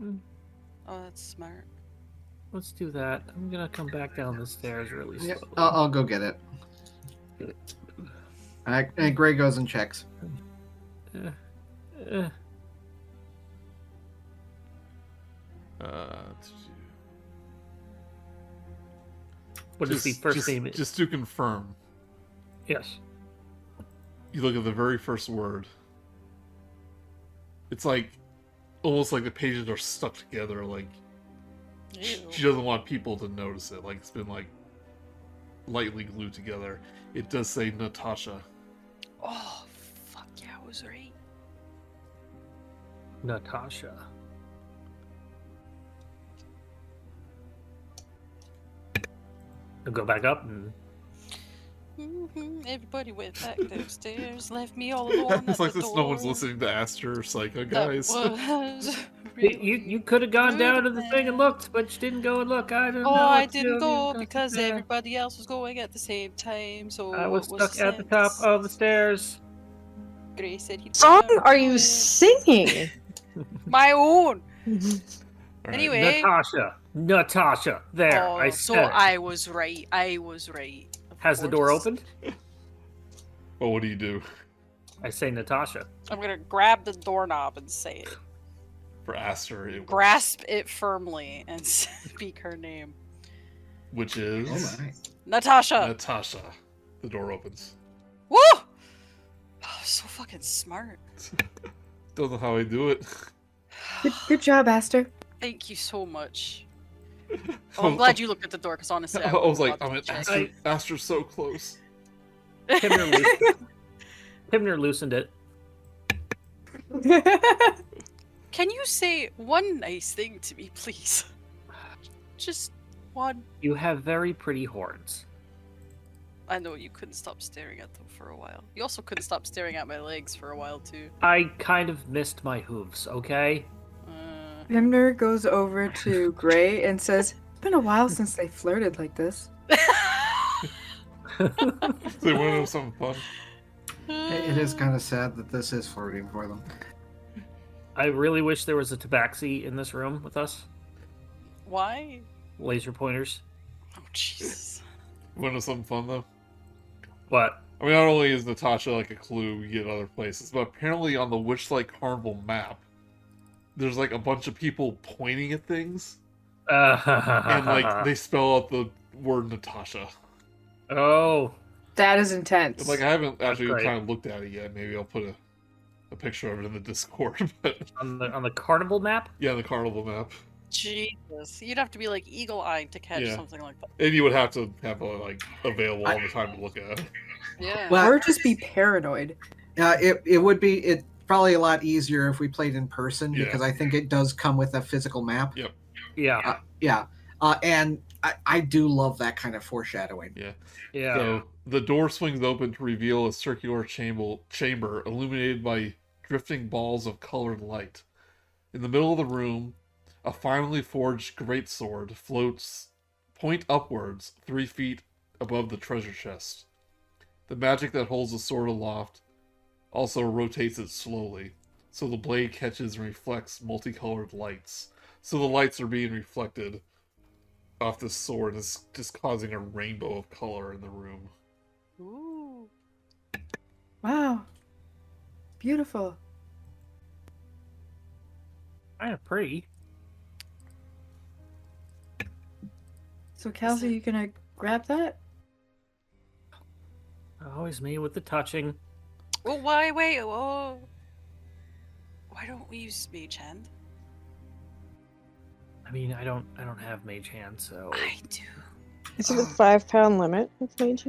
Speaker 6: Oh, that's smart.
Speaker 3: Let's do that. I'm gonna come back down the stairs really
Speaker 2: Yep,
Speaker 3: slowly.
Speaker 2: I'll go get it. And Gray goes and checks.
Speaker 3: Uh, what is the first name?
Speaker 1: Just to confirm,
Speaker 3: Yes.
Speaker 1: you look at the very first word. It's like almost like the pages are stuck together. Like
Speaker 6: Ew.
Speaker 1: she doesn't want people to notice it. Like it's been like lightly glued together. It does say Natasha.
Speaker 6: Oh, fuck yeah, I was right.
Speaker 3: Natasha. I'll go back up and
Speaker 6: Everybody went back downstairs, left me all alone.
Speaker 1: It's
Speaker 6: at
Speaker 1: like
Speaker 6: the
Speaker 1: this. No one's
Speaker 6: door.
Speaker 1: listening to Aster or Psycho
Speaker 6: That
Speaker 1: guys.
Speaker 6: was
Speaker 3: you could have gone down to the thing and looked, but you didn't go and look. I don't know.
Speaker 6: Oh, I
Speaker 3: what to
Speaker 6: didn't
Speaker 3: do.
Speaker 6: go because
Speaker 3: Yeah.
Speaker 6: everybody else was going at the same time, so
Speaker 3: I was
Speaker 6: what
Speaker 3: stuck at the top
Speaker 6: sense?
Speaker 3: of the stairs.
Speaker 6: Gray said he'd
Speaker 4: Song
Speaker 6: go down
Speaker 4: are
Speaker 6: the
Speaker 4: you
Speaker 6: way.
Speaker 4: singing?
Speaker 6: My own.
Speaker 1: All right.
Speaker 6: Anyway.
Speaker 3: Natasha. There,
Speaker 6: Oh,
Speaker 3: I
Speaker 6: so
Speaker 3: said it.
Speaker 6: I was right. I was right. Of
Speaker 3: Has the door
Speaker 6: course.
Speaker 3: opened?
Speaker 1: Well, what do you do
Speaker 3: I say Natasha.
Speaker 6: I'm gonna grab the doorknob and say it.
Speaker 1: for Aster? It,
Speaker 6: Grasp it firmly and speak her name.
Speaker 1: which is
Speaker 2: Oh my.
Speaker 6: Natasha.
Speaker 1: Natasha. The door opens.
Speaker 6: Woo! Oh, so fucking smart.
Speaker 1: Don't know how I do it.
Speaker 5: Good job, Aster.
Speaker 6: Thank you so much. Oh, I'm glad you looked at the door because honestly,
Speaker 1: I was like,
Speaker 6: I'm
Speaker 1: I'm at Aster's so close.
Speaker 3: Pimner loosened it.
Speaker 6: Can you say one nice thing to me, please? Just one.
Speaker 3: You have very pretty horns.
Speaker 6: I know you couldn't stop staring at them for a while. You also couldn't stop staring at my legs for a while too.
Speaker 3: I kind of missed my hooves, okay?
Speaker 5: Pimner goes over to Gray and says, "It's been a while since they flirted like this."
Speaker 1: They want to have something fun.
Speaker 2: It is kind of sad that this is flirting for them.
Speaker 3: I really wish there was a tabaxi in this room with us.
Speaker 6: Why?
Speaker 3: Laser pointers.
Speaker 6: Oh Jesus.
Speaker 1: Want to have something fun though?
Speaker 3: What?
Speaker 1: I mean, not only is Natasha like a clue you get other places, but apparently on the Witchlight Carnival map, there's like a bunch of people pointing at things, and like they spell out the word Natasha.
Speaker 3: Oh,
Speaker 5: That is intense.
Speaker 1: Like I haven't actually
Speaker 3: great.
Speaker 1: kind of looked at it yet. Maybe I'll put a picture of it in the Discord. But
Speaker 3: on the carnival map.
Speaker 1: yeah, the carnival map,
Speaker 6: Jesus. You'd have to be like eagle-eyed to catch
Speaker 1: Yeah.
Speaker 6: something like that.
Speaker 1: and you would have to have like available all the time to look at it.
Speaker 6: Yeah.
Speaker 2: Well,
Speaker 5: or just be paranoid.
Speaker 2: It would be probably a lot easier if we played in person
Speaker 1: Yeah.
Speaker 2: because I think it does come with a physical map.
Speaker 1: Yep.
Speaker 3: Yeah,
Speaker 2: Yeah. And I do love that kind of foreshadowing.
Speaker 3: yeah.
Speaker 1: So the door swings open to reveal a circular chamber illuminated by drifting balls of colored light. In the middle of the room, a finely forged greatsword floats point upwards 3 feet above the treasure chest. The magic that holds the sword aloft also rotates it slowly, so the blade catches and reflects multicolored lights. So the lights are being reflected off this sword, is just causing a rainbow of color in the room.
Speaker 6: Ooh.
Speaker 5: Wow. Beautiful.
Speaker 3: Kind of pretty.
Speaker 5: So, Kal'zi, you gonna grab that?
Speaker 3: Always me with the touching.
Speaker 6: Oh, why? Wait. Oh. Why don't we use Mage Hand?
Speaker 3: I mean, I don't have mage hand, so
Speaker 6: I do.
Speaker 4: Is it a 5-pound limit with Mage?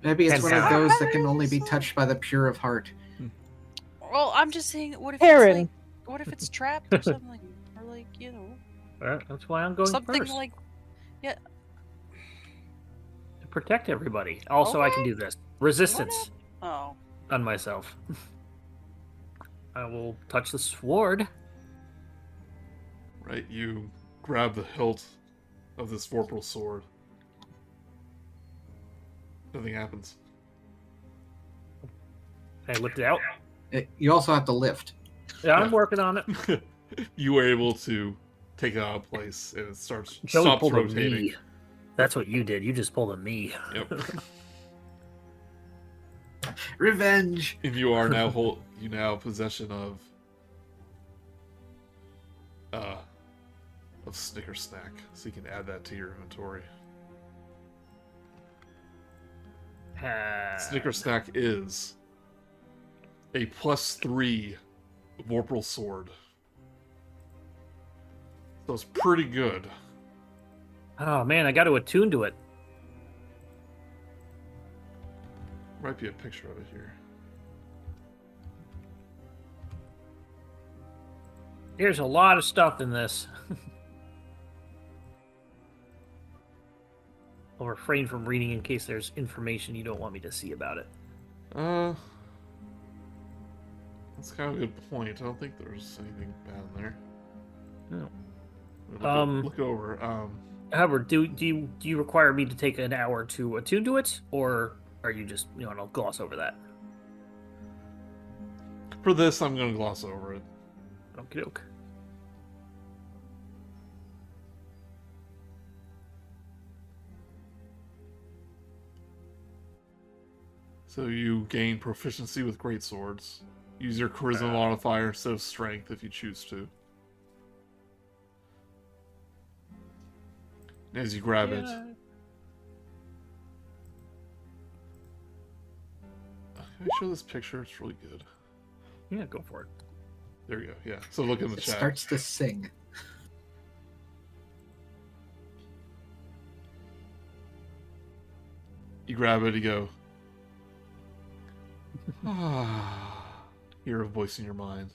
Speaker 2: Maybe it's one of
Speaker 3: 10
Speaker 2: those that can only be touched by the pure of heart.
Speaker 6: Well, I'm just saying, what if
Speaker 4: Heron.
Speaker 6: it's like, what if it's trapped or something, or like, you know,
Speaker 3: that's why I'm going
Speaker 6: something
Speaker 3: first.
Speaker 6: like, yeah.
Speaker 3: To protect everybody. Also, I can
Speaker 6: Okay.
Speaker 3: do this. Resistance
Speaker 6: Oh,
Speaker 3: on myself. I will touch the sword.
Speaker 1: Right, you grab the hilt of this vorpal sword. Nothing happens.
Speaker 3: I lift it out.
Speaker 2: You also have to lift.
Speaker 3: Yeah, I'm working on it.
Speaker 1: You were able to take it out of place, and it stops
Speaker 3: Joey pulled a
Speaker 1: rotating.
Speaker 3: me. That's what you did. You just pulled a me.
Speaker 1: Yep.
Speaker 2: Revenge!
Speaker 1: And you are now you now have possession of Snicker Snack, so you can add that to your inventory. Snicker Snack is a +3 Vorpal sword. So it's pretty good.
Speaker 3: Oh man, I got to attune to it.
Speaker 1: Might be a picture of it here.
Speaker 3: There's a lot of stuff in this. I'll refrain from reading in case there's information you don't want me to see about it.
Speaker 1: That's kind of a good point. I don't think there's anything bad in there.
Speaker 3: No.
Speaker 1: Look over.
Speaker 3: However, do you require me to take an hour to attune to it, or are you just I'll gloss over that?
Speaker 1: For this, I'm going to gloss over it.
Speaker 3: Okie doke.
Speaker 1: So you gain proficiency with great swords. Use your charisma modifier instead of strength if you choose to. And as you grab it, can I show this picture? It's really good.
Speaker 3: Yeah, go for it.
Speaker 1: There you go. Yeah. So look in the
Speaker 2: It
Speaker 1: chat.
Speaker 2: starts to sing.
Speaker 1: You grab it. You go. Hear a voice in your mind.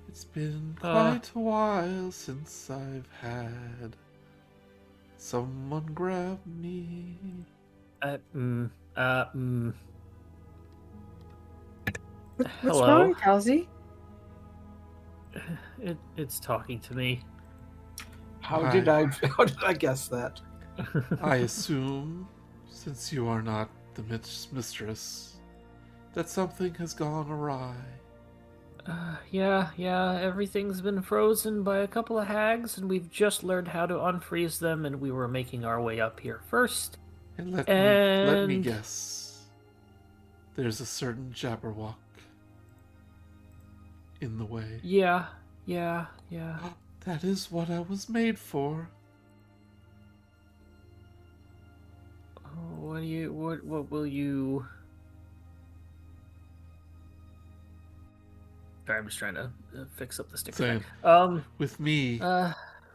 Speaker 1: It's been quite a while since I've had someone grab me.
Speaker 5: What's
Speaker 3: Hello.
Speaker 5: wrong, Kal'zi?
Speaker 3: It's talking to me.
Speaker 2: How did I guess that?
Speaker 1: I assume, since you are not the mistress, that something has gone awry.
Speaker 3: Yeah, everything's been frozen by a couple of hags, and we've just learned how to unfreeze them, and we were making our way up here first.
Speaker 1: And let me guess. There's a certain Jabberwock in the way.
Speaker 3: Yeah.
Speaker 1: That is what I was made for.
Speaker 3: What will you... Sorry, I'm just trying to fix up the sticker.
Speaker 1: Saying, with me,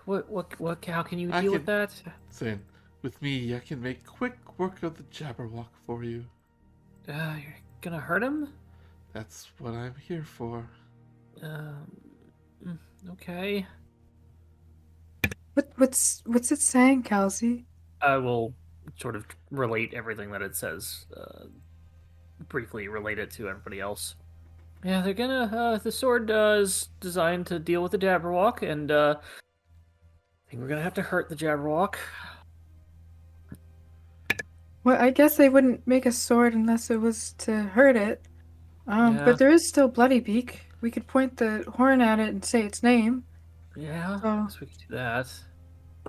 Speaker 3: What? How can you
Speaker 1: I
Speaker 3: deal
Speaker 1: can-
Speaker 3: with that?
Speaker 1: saying, with me, I can make quick work of the Jabberwock for you.
Speaker 3: You're gonna hurt him?
Speaker 1: That's what I'm here for.
Speaker 3: Okay.
Speaker 5: What's it saying, Kal'zi?
Speaker 3: I will sort of relate everything that it says, briefly relate it to everybody else. Yeah, they're gonna, the sword is designed to deal with the Jabberwock, and, I think we're gonna have to hurt the Jabberwock.
Speaker 5: Well, I guess they wouldn't make a sword unless it was to hurt it.
Speaker 3: Yeah.
Speaker 5: But there is still Bloodybeak. We could point the horn at it and say its name.
Speaker 3: Yeah,
Speaker 5: Oh.
Speaker 3: I guess we could do that.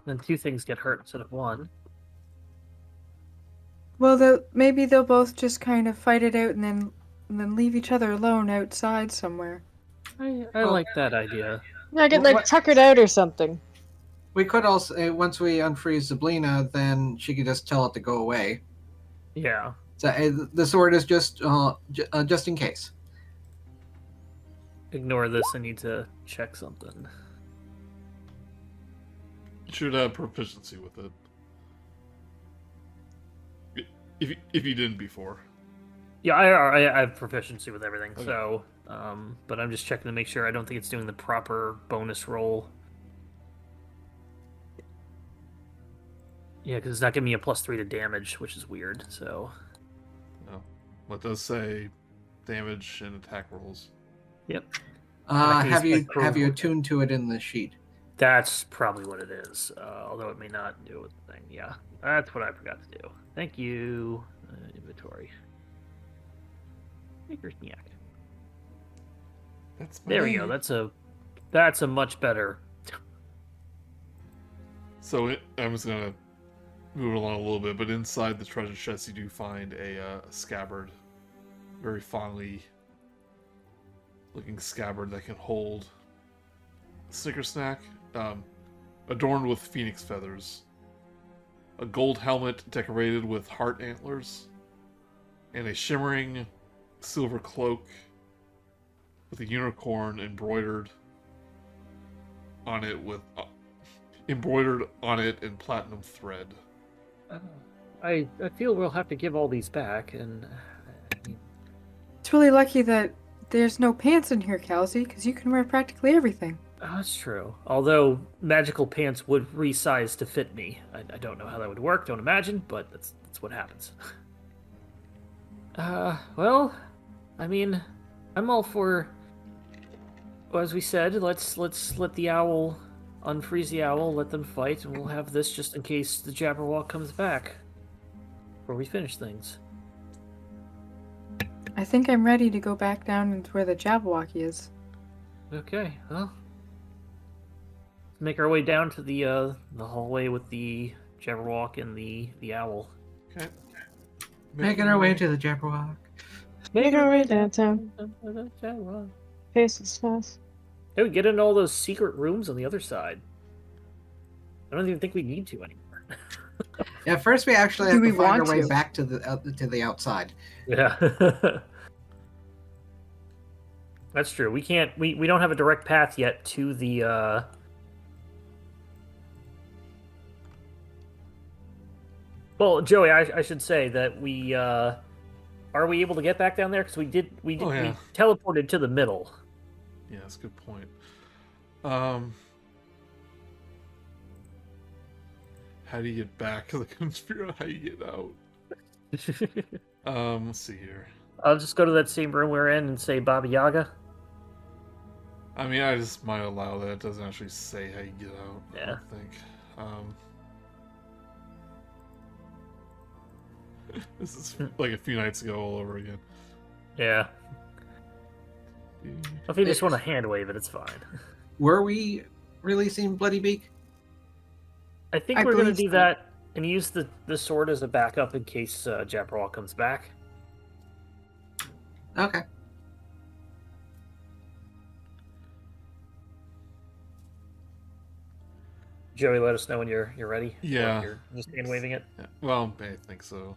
Speaker 3: Then two things get hurt instead of one.
Speaker 5: Well, maybe they'll both just kind of fight it out and then leave each other alone outside somewhere.
Speaker 3: I like that idea.
Speaker 4: I get
Speaker 2: Well,
Speaker 4: like
Speaker 2: what-
Speaker 4: tuckered out or something.
Speaker 2: We could also, once we unfreeze Zybilna, then she could just tell it to go away.
Speaker 3: Yeah.
Speaker 2: So the sword is just in case.
Speaker 3: Ignore this. I need to check something.
Speaker 1: You should have proficiency with it. If you didn't before.
Speaker 3: Yeah, I have proficiency with everything.
Speaker 1: Okay.
Speaker 3: So, but I'm just checking to make sure. I don't think it's doing the proper bonus roll. Yeah, because it's not giving me a +3 to damage, which is weird. So,
Speaker 1: No. What does say damage and attack rolls?
Speaker 3: yep.
Speaker 2: Have you attuned to it in the sheet?
Speaker 3: That's probably what it is. Although it may not do a thing. Yeah, that's what I forgot to do. Thank you. Inventory. Maker's Nyack.
Speaker 1: That's my
Speaker 3: There we
Speaker 1: name.
Speaker 3: go. That's a much better.
Speaker 1: So I'm just gonna move it along a little bit, but inside the treasure chest you do find a scabbard, very finely looking scabbard that can hold a snicker snack, adorned with phoenix feathers, a gold helmet decorated with heart antlers, and a shimmering silver cloak with a unicorn embroidered on it in platinum thread.
Speaker 3: I feel we'll have to give all these back, and
Speaker 5: It's really lucky that there's no pants in here, Kal'zi, because you can wear practically everything.
Speaker 3: that's true. Although magical pants would resize to fit me. I don't know how that would work. Don't imagine, but that's what happens. Well, I mean, I'm all for. Well, as we said, let's let the owl unfreeze the owl, let them fight, and we'll have this just in case the Jabberwock comes back before we finish things.
Speaker 5: I think I'm ready to go back down into where the Jabberwocky is.
Speaker 3: Okay, well, let's make our way down to the hallway with the Jabberwock and the owl.
Speaker 1: Okay.
Speaker 2: Making our way to the Jabberwock.
Speaker 4: Make our way downtown. Pace is fast.
Speaker 3: Hey, we get into all those secret rooms on the other side. I don't even think we need to anymore.
Speaker 2: Yeah, first we actually
Speaker 5: Do
Speaker 2: have
Speaker 5: we
Speaker 2: to find our
Speaker 5: want
Speaker 2: way
Speaker 5: to?
Speaker 2: back to the outside.
Speaker 3: Yeah. That's true. We can't we don't have a direct path yet to the Well, Joey, I should say that we are we able to get back down there, because we teleported to the middle.
Speaker 1: Yeah, that's a good point. How do you get back? I couldn't figure out how you get out. Let's see here.
Speaker 3: I'll just go to that same room we're in and say Baba Yaga.
Speaker 1: I mean, I just might allow that. It doesn't actually say how you get out. I
Speaker 3: Yeah.
Speaker 1: don't think. This is like a few nights ago all over again.
Speaker 3: Yeah. If you just want to hand wave it, it's fine.
Speaker 2: Were we releasing Bloody Beak?
Speaker 3: I think
Speaker 5: I
Speaker 3: we're going to
Speaker 5: believe
Speaker 3: do
Speaker 5: so.
Speaker 3: that and use the sword as a backup in case Jabberwock comes back.
Speaker 2: Okay.
Speaker 3: Joey, let us know when you're ready.
Speaker 1: Yeah.
Speaker 3: Or you're just hand waving it.
Speaker 1: Yeah. Well, I think so.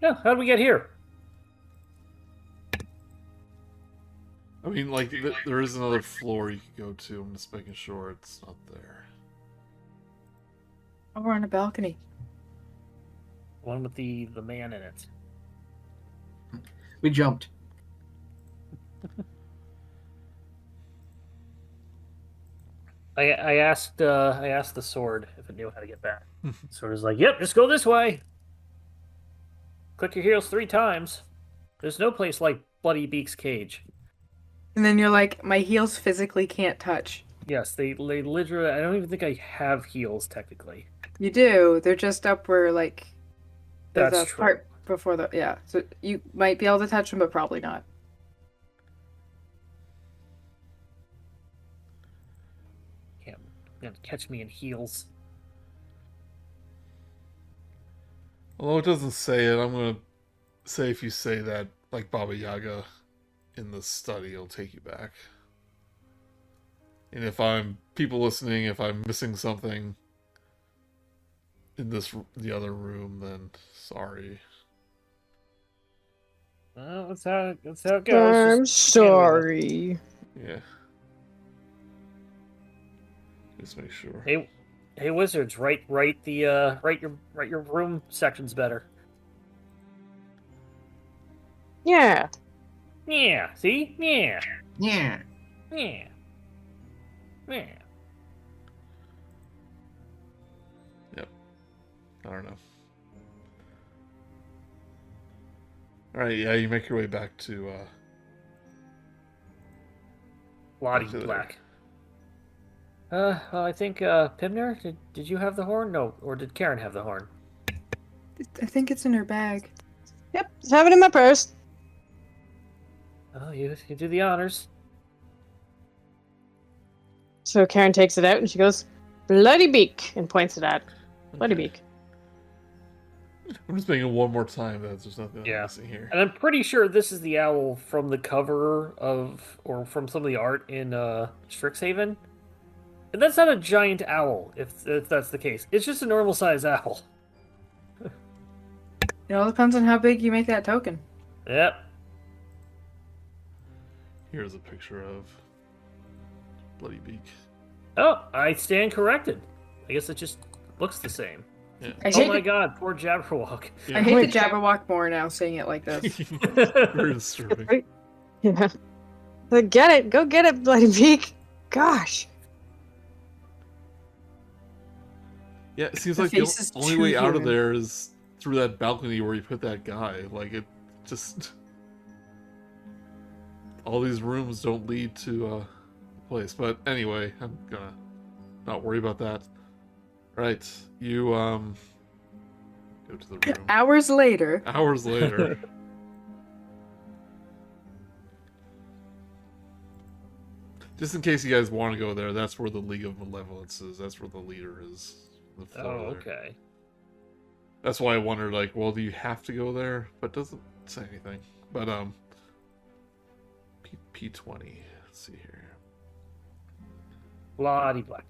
Speaker 3: Yeah, how did we get here?
Speaker 1: I mean, like, there is another floor you could go to. I'm just making sure it's not there.
Speaker 5: Oh, we're on a balcony.
Speaker 3: One with the man in it.
Speaker 2: We jumped.
Speaker 3: I asked the sword if it knew how to get back. Sword is like, yep, just go this way. Click your heels 3 times. There's no place like Bloody Beak's cage.
Speaker 5: And then you're like, my heels physically can't touch.
Speaker 3: Yes, they literally. I don't even think I have heels technically.
Speaker 5: You do. They're just up where, like, there's
Speaker 3: That's
Speaker 5: a
Speaker 3: true.
Speaker 5: part before the. Yeah. So you might be able to touch them, but probably not.
Speaker 3: Can't gonna catch me in heels.
Speaker 1: Although it doesn't say it, I'm gonna say if you say that, like Baba Yaga in the study, it'll take you back. And if I'm people listening, if I'm missing something, in the other room, then sorry.
Speaker 3: Well, that's how it goes.
Speaker 4: I'm
Speaker 3: Just deal with it.
Speaker 4: sorry.
Speaker 1: Yeah. Just make sure.
Speaker 3: Hey, wizards, write your room sections better.
Speaker 4: Yeah.
Speaker 3: Yeah. See? Yeah.
Speaker 2: Yeah.
Speaker 3: Yeah. Yeah.
Speaker 1: I don't know. Alright, yeah, you make your way back to
Speaker 3: Lottie
Speaker 1: Back to there.
Speaker 3: Black. Well, I think Pimner, did you have the horn? No, or did Karen have the horn?
Speaker 5: I think it's in her bag.
Speaker 4: Yep. Just have it in my purse.
Speaker 3: Oh, you do the honors.
Speaker 4: So Karen takes it out and she goes, "Bloody beak," and points it at. Bloody
Speaker 1: Okay.
Speaker 4: beak.
Speaker 1: I'm just making it one more time. There's nothing I'm
Speaker 3: Yeah.
Speaker 1: missing here.
Speaker 3: And I'm pretty sure this is the owl from the cover or from some of the art in Strixhaven. And that's not a giant owl, if that's the case. It's just a normal size owl.
Speaker 5: It all depends on how big you make that token.
Speaker 3: Yep.
Speaker 1: Here's a picture of Bloody Beak.
Speaker 3: Oh, I stand corrected. I guess it just looks the same.
Speaker 1: Yeah.
Speaker 5: I
Speaker 3: Oh
Speaker 5: hate,
Speaker 3: my god, poor Jabberwock.
Speaker 1: Yeah.
Speaker 5: I hate the Jabberwock more now saying it like this.
Speaker 1: Very disturbing.
Speaker 4: Yeah. So get it. Go get it, bloody beak. Gosh.
Speaker 1: Yeah, it seems
Speaker 5: The
Speaker 1: like the
Speaker 5: face is
Speaker 1: only
Speaker 5: too
Speaker 1: way out of
Speaker 5: human.
Speaker 1: there is through that balcony where you put that guy. Like, it just... All these rooms don't lead to a place. But anyway, I'm gonna not worry about that. Right, you, go to the room.
Speaker 5: Hours later.
Speaker 1: Hours later. Just in case you guys want to go there, that's where the League of Malevolence is. That's where the leader is. The floor
Speaker 3: Oh,
Speaker 1: there.
Speaker 3: okay.
Speaker 1: That's why I wondered, like, well, do you have to go there? But it doesn't say anything. But, P20. Let's see here.
Speaker 3: Bloody Black.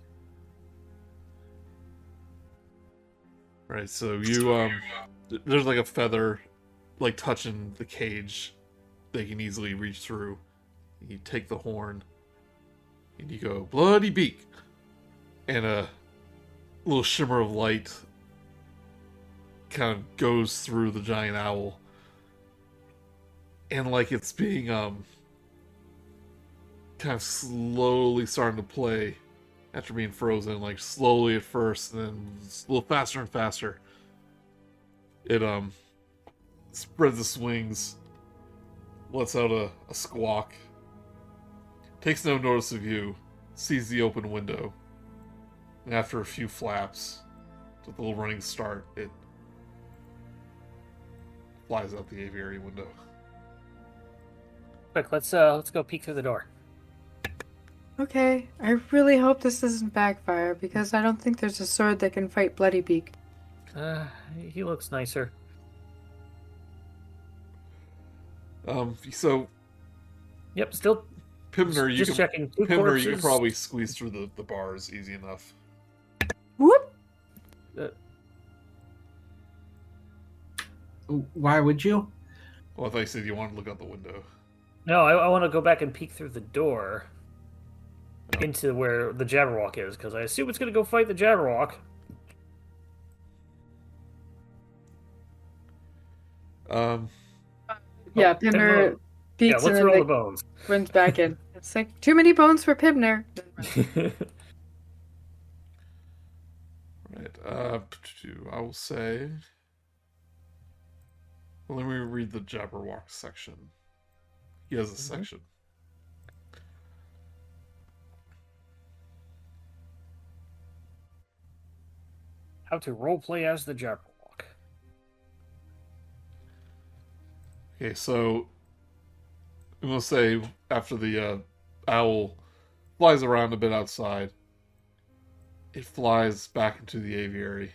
Speaker 1: Right, so you, there's like a feather, like, touching the cage. They can easily reach through. You take the horn, and you go, Bloody Beak! And a little shimmer of light kind of goes through the giant owl. And like it's being, kind of slowly starting to play after being frozen, like slowly at first, and then a little faster and faster. It, spreads its wings, lets out a squawk, takes no notice of you, sees the open window, and after a few flaps, with a little running start, it flies out the aviary window.
Speaker 3: Quick, let's go peek through the door.
Speaker 5: Okay, I really hope this doesn't backfire because I don't think there's a sword that can fight Bloody Beak.
Speaker 3: He looks nicer.
Speaker 1: So
Speaker 3: Yep, still
Speaker 1: Pimner, you
Speaker 3: just
Speaker 1: can
Speaker 3: checking. Two
Speaker 1: Pimner,
Speaker 3: corpses.
Speaker 1: you can probably squeeze through the bars easy enough.
Speaker 5: Whoop!
Speaker 2: Why would you?
Speaker 1: Well, I thought you said you wanted to look out the window.
Speaker 3: No, I want to go back and peek through the door
Speaker 1: Oh.
Speaker 3: into where the Jabberwock is, because I assume it's going to go fight the Jabberwock.
Speaker 5: Yeah,
Speaker 3: Pimner-
Speaker 5: Pimner
Speaker 3: Yeah,
Speaker 5: peeks
Speaker 3: let's
Speaker 5: and
Speaker 3: roll
Speaker 5: then
Speaker 3: the bones.
Speaker 5: runs back in. It's like, too many bones for Pimner.
Speaker 1: Right. I will say. Well, let me read the Jabberwock section. He has a section.
Speaker 3: How to roleplay as the Jabberwock.
Speaker 1: Okay, so I'm gonna say after the owl flies around a bit outside, it flies back into the aviary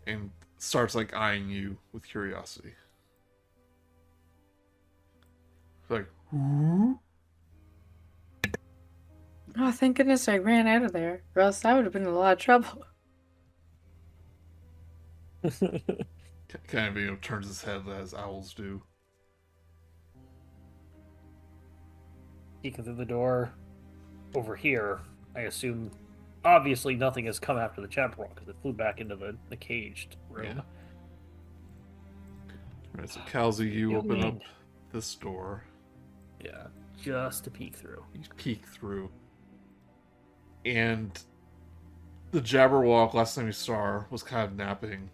Speaker 1: and starts like eyeing you with curiosity. Like, "Who?"
Speaker 5: Oh, thank goodness I ran out of there, or else I would have been in a lot of trouble.
Speaker 1: Kind of, turns his head as owls do.
Speaker 3: Peeking through the door over here, I assume obviously nothing has come after the Jabberwock because it flew back into the caged room.
Speaker 1: Yeah. Alright, so Kal'zi, you
Speaker 3: Yeah,
Speaker 1: open
Speaker 3: man.
Speaker 1: up this door.
Speaker 3: Yeah, just to peek through.
Speaker 1: You peek through. And the Jabberwock, last time you saw her, was kind of napping.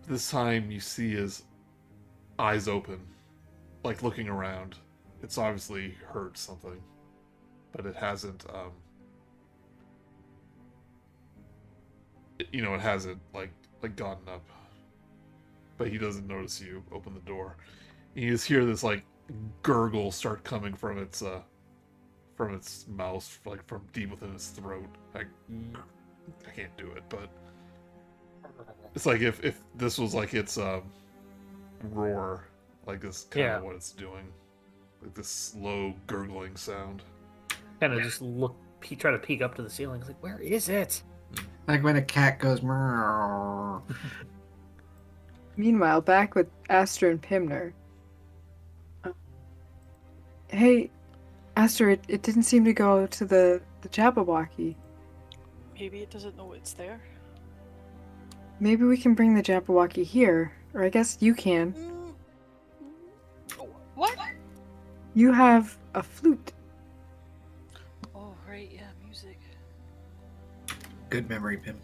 Speaker 1: This time you see his eyes open, like looking around. It's obviously heard something, but it hasn't, it hasn't, like gotten up. But he doesn't notice you open the door. And you just hear this, like, gurgle start coming from its mouth, like, from deep within its throat. I can't do it, but it's like if this was, like, its, roar, like, this kind of what it's doing. Like, this slow, gurgling sound.
Speaker 3: Kind of just try to peek up to the ceiling. It's like, where is it?
Speaker 2: Like when a cat goes meow.
Speaker 5: Meanwhile, back with Aster and Pimner. Hey, Aster, it didn't seem to go to the Jabberwocky.
Speaker 6: Maybe it doesn't know it's there.
Speaker 5: Maybe we can bring the Jabberwocky here. Or I guess you can.
Speaker 6: What?
Speaker 5: You have a flute.
Speaker 6: Oh, right, yeah, music.
Speaker 2: Good memory, Pim.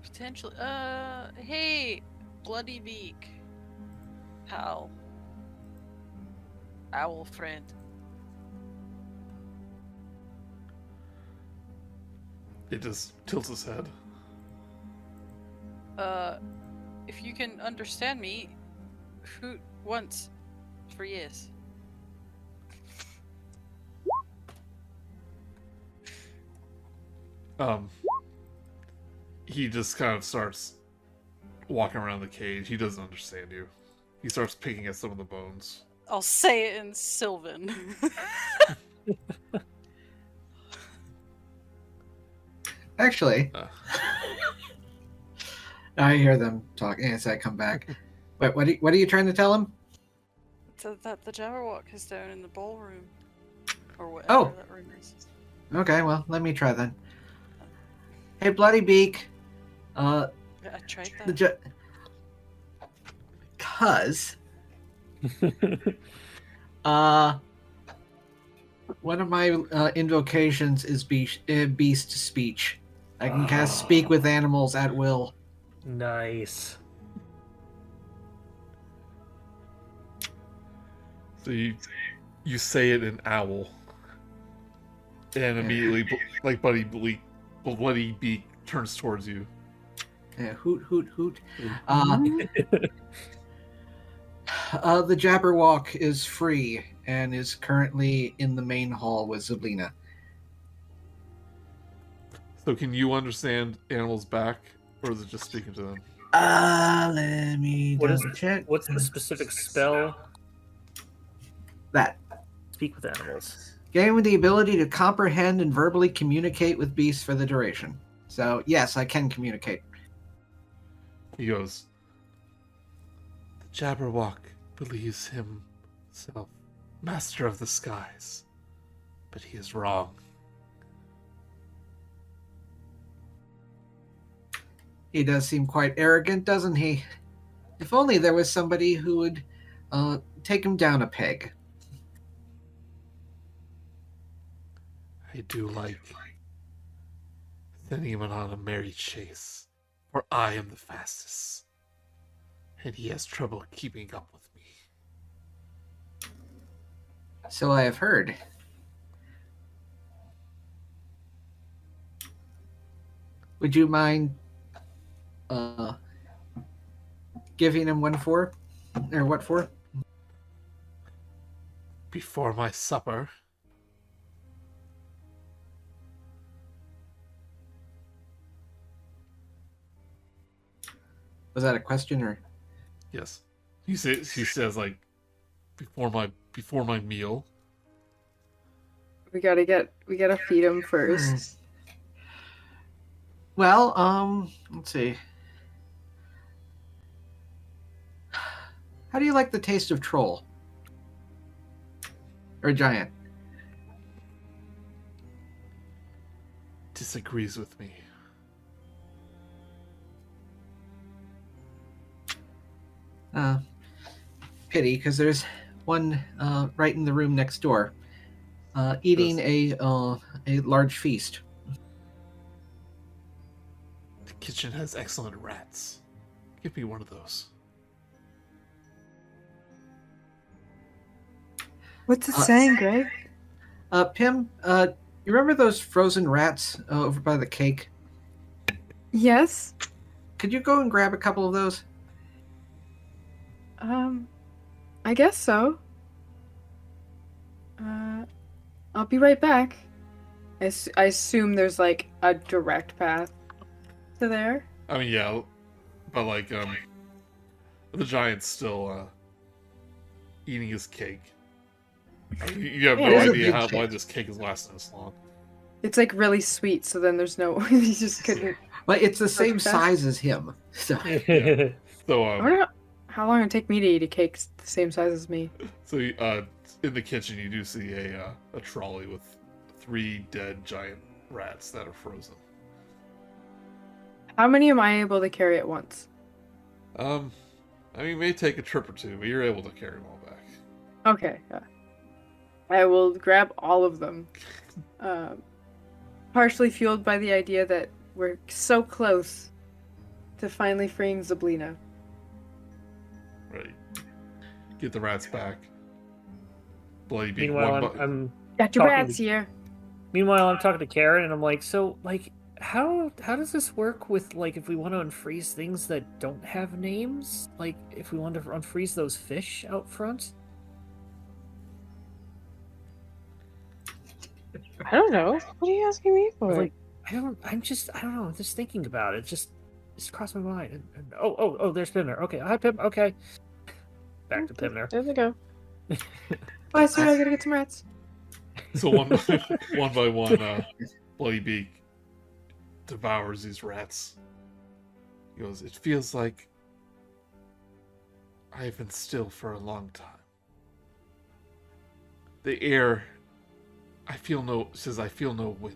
Speaker 6: Potentially. Hey, Bloody Beak. Pal. Owl friend.
Speaker 1: It just tilts its head.
Speaker 6: If you can understand me, hoot once for yes.
Speaker 1: He just kind of starts walking around the cage. He doesn't understand you. He starts picking at some of the bones.
Speaker 6: I'll say it in Sylvan.
Speaker 2: Actually, I hear them talking as I come back. But what are you trying to tell him?
Speaker 6: That the Jabberwock is down in the ballroom. Or whatever
Speaker 2: Oh.
Speaker 6: that room is.
Speaker 2: Okay, well, let me try then. Hey, Bloody Beak.
Speaker 6: I tried that.
Speaker 2: Cause one of my invocations is beast speech. I can cast speak with animals at will.
Speaker 3: Nice.
Speaker 1: So you say it in owl, and immediately, like Bloody Beak turns towards you.
Speaker 2: Yeah, hoot, hoot, hoot. The Jabberwock is free and is currently in the main hall with Zybilna.
Speaker 1: So can you understand animals back, or is it just speaking to them?
Speaker 2: Let me double check.
Speaker 3: What's the specific spell?
Speaker 2: That.
Speaker 3: Speak with animals.
Speaker 2: Gain with the ability to comprehend and verbally communicate with beasts for the duration. So, yes, I can communicate.
Speaker 1: He goes, "The Jabberwock believes himself master of the skies, but he is wrong.
Speaker 2: He does seem quite arrogant, doesn't he? If only there was somebody who would take him down a peg.
Speaker 1: I do like sending him on a merry chase, for I am the fastest, and he has trouble keeping up with me."
Speaker 2: So I have heard. Would you mind giving him 1-4? Or what for?
Speaker 1: Before my supper,
Speaker 2: Was that a question or?
Speaker 1: yes, he says like before my meal.
Speaker 5: We gotta feed him first.
Speaker 2: Well, let's see. How do you like the taste of troll? Or giant?
Speaker 1: Disagrees with me.
Speaker 2: Pity, because there's one right in the room next door, eating a large feast.
Speaker 1: The kitchen has excellent rats. Give me one of those.
Speaker 5: What's it saying, Greg?
Speaker 2: Pim, you remember those frozen rats over by the cake?
Speaker 5: Yes.
Speaker 2: Could you go and grab a couple of those?
Speaker 5: I guess so. I'll be right back. I assume there's like a direct path to there.
Speaker 1: I mean, yeah, but like, the giant's still eating his cake. You have
Speaker 5: Yeah,
Speaker 1: no
Speaker 2: it is a
Speaker 1: idea
Speaker 2: big
Speaker 1: why
Speaker 2: cake.
Speaker 1: this cake is lasting this long.
Speaker 5: It's like really sweet, so then there's no you just couldn't.
Speaker 2: But it's the same
Speaker 5: Okay.
Speaker 2: size as him. So
Speaker 1: Yeah. So,
Speaker 5: I wonder how long it'd take me to eat a cake the same size as me.
Speaker 1: In the kitchen, you do see a trolley with 3 dead giant rats that are frozen.
Speaker 5: How many am I able to carry at once?
Speaker 1: I mean, it may take a trip or two, but you're able to carry them all back.
Speaker 5: Okay. I will grab all of them. Partially fueled by the idea that we're so close to finally freeing Zybilna.
Speaker 1: Right. Get the rats back. Bloody beak.
Speaker 3: Meanwhile, I'm
Speaker 5: Got your
Speaker 3: Talking
Speaker 5: rats
Speaker 3: to-
Speaker 5: here.
Speaker 3: meanwhile I'm talking to Karen, and I'm like, so like, how does this work with like if we want to unfreeze things that don't have names? Like if we want to unfreeze those fish out front?
Speaker 4: I don't know. What are you asking me for?
Speaker 3: Like, I don't know. I'm just thinking about it. Just crossed my mind. And oh, there's Pimner. Okay, hi Pim. Okay, back to Pimner.
Speaker 4: There we go.
Speaker 5: Oh, sorry, I gotta get some rats.
Speaker 1: So one by one, Bloody Beak devours these rats. He goes, "It feels like I have been still for a long time. The air, I feel no wind."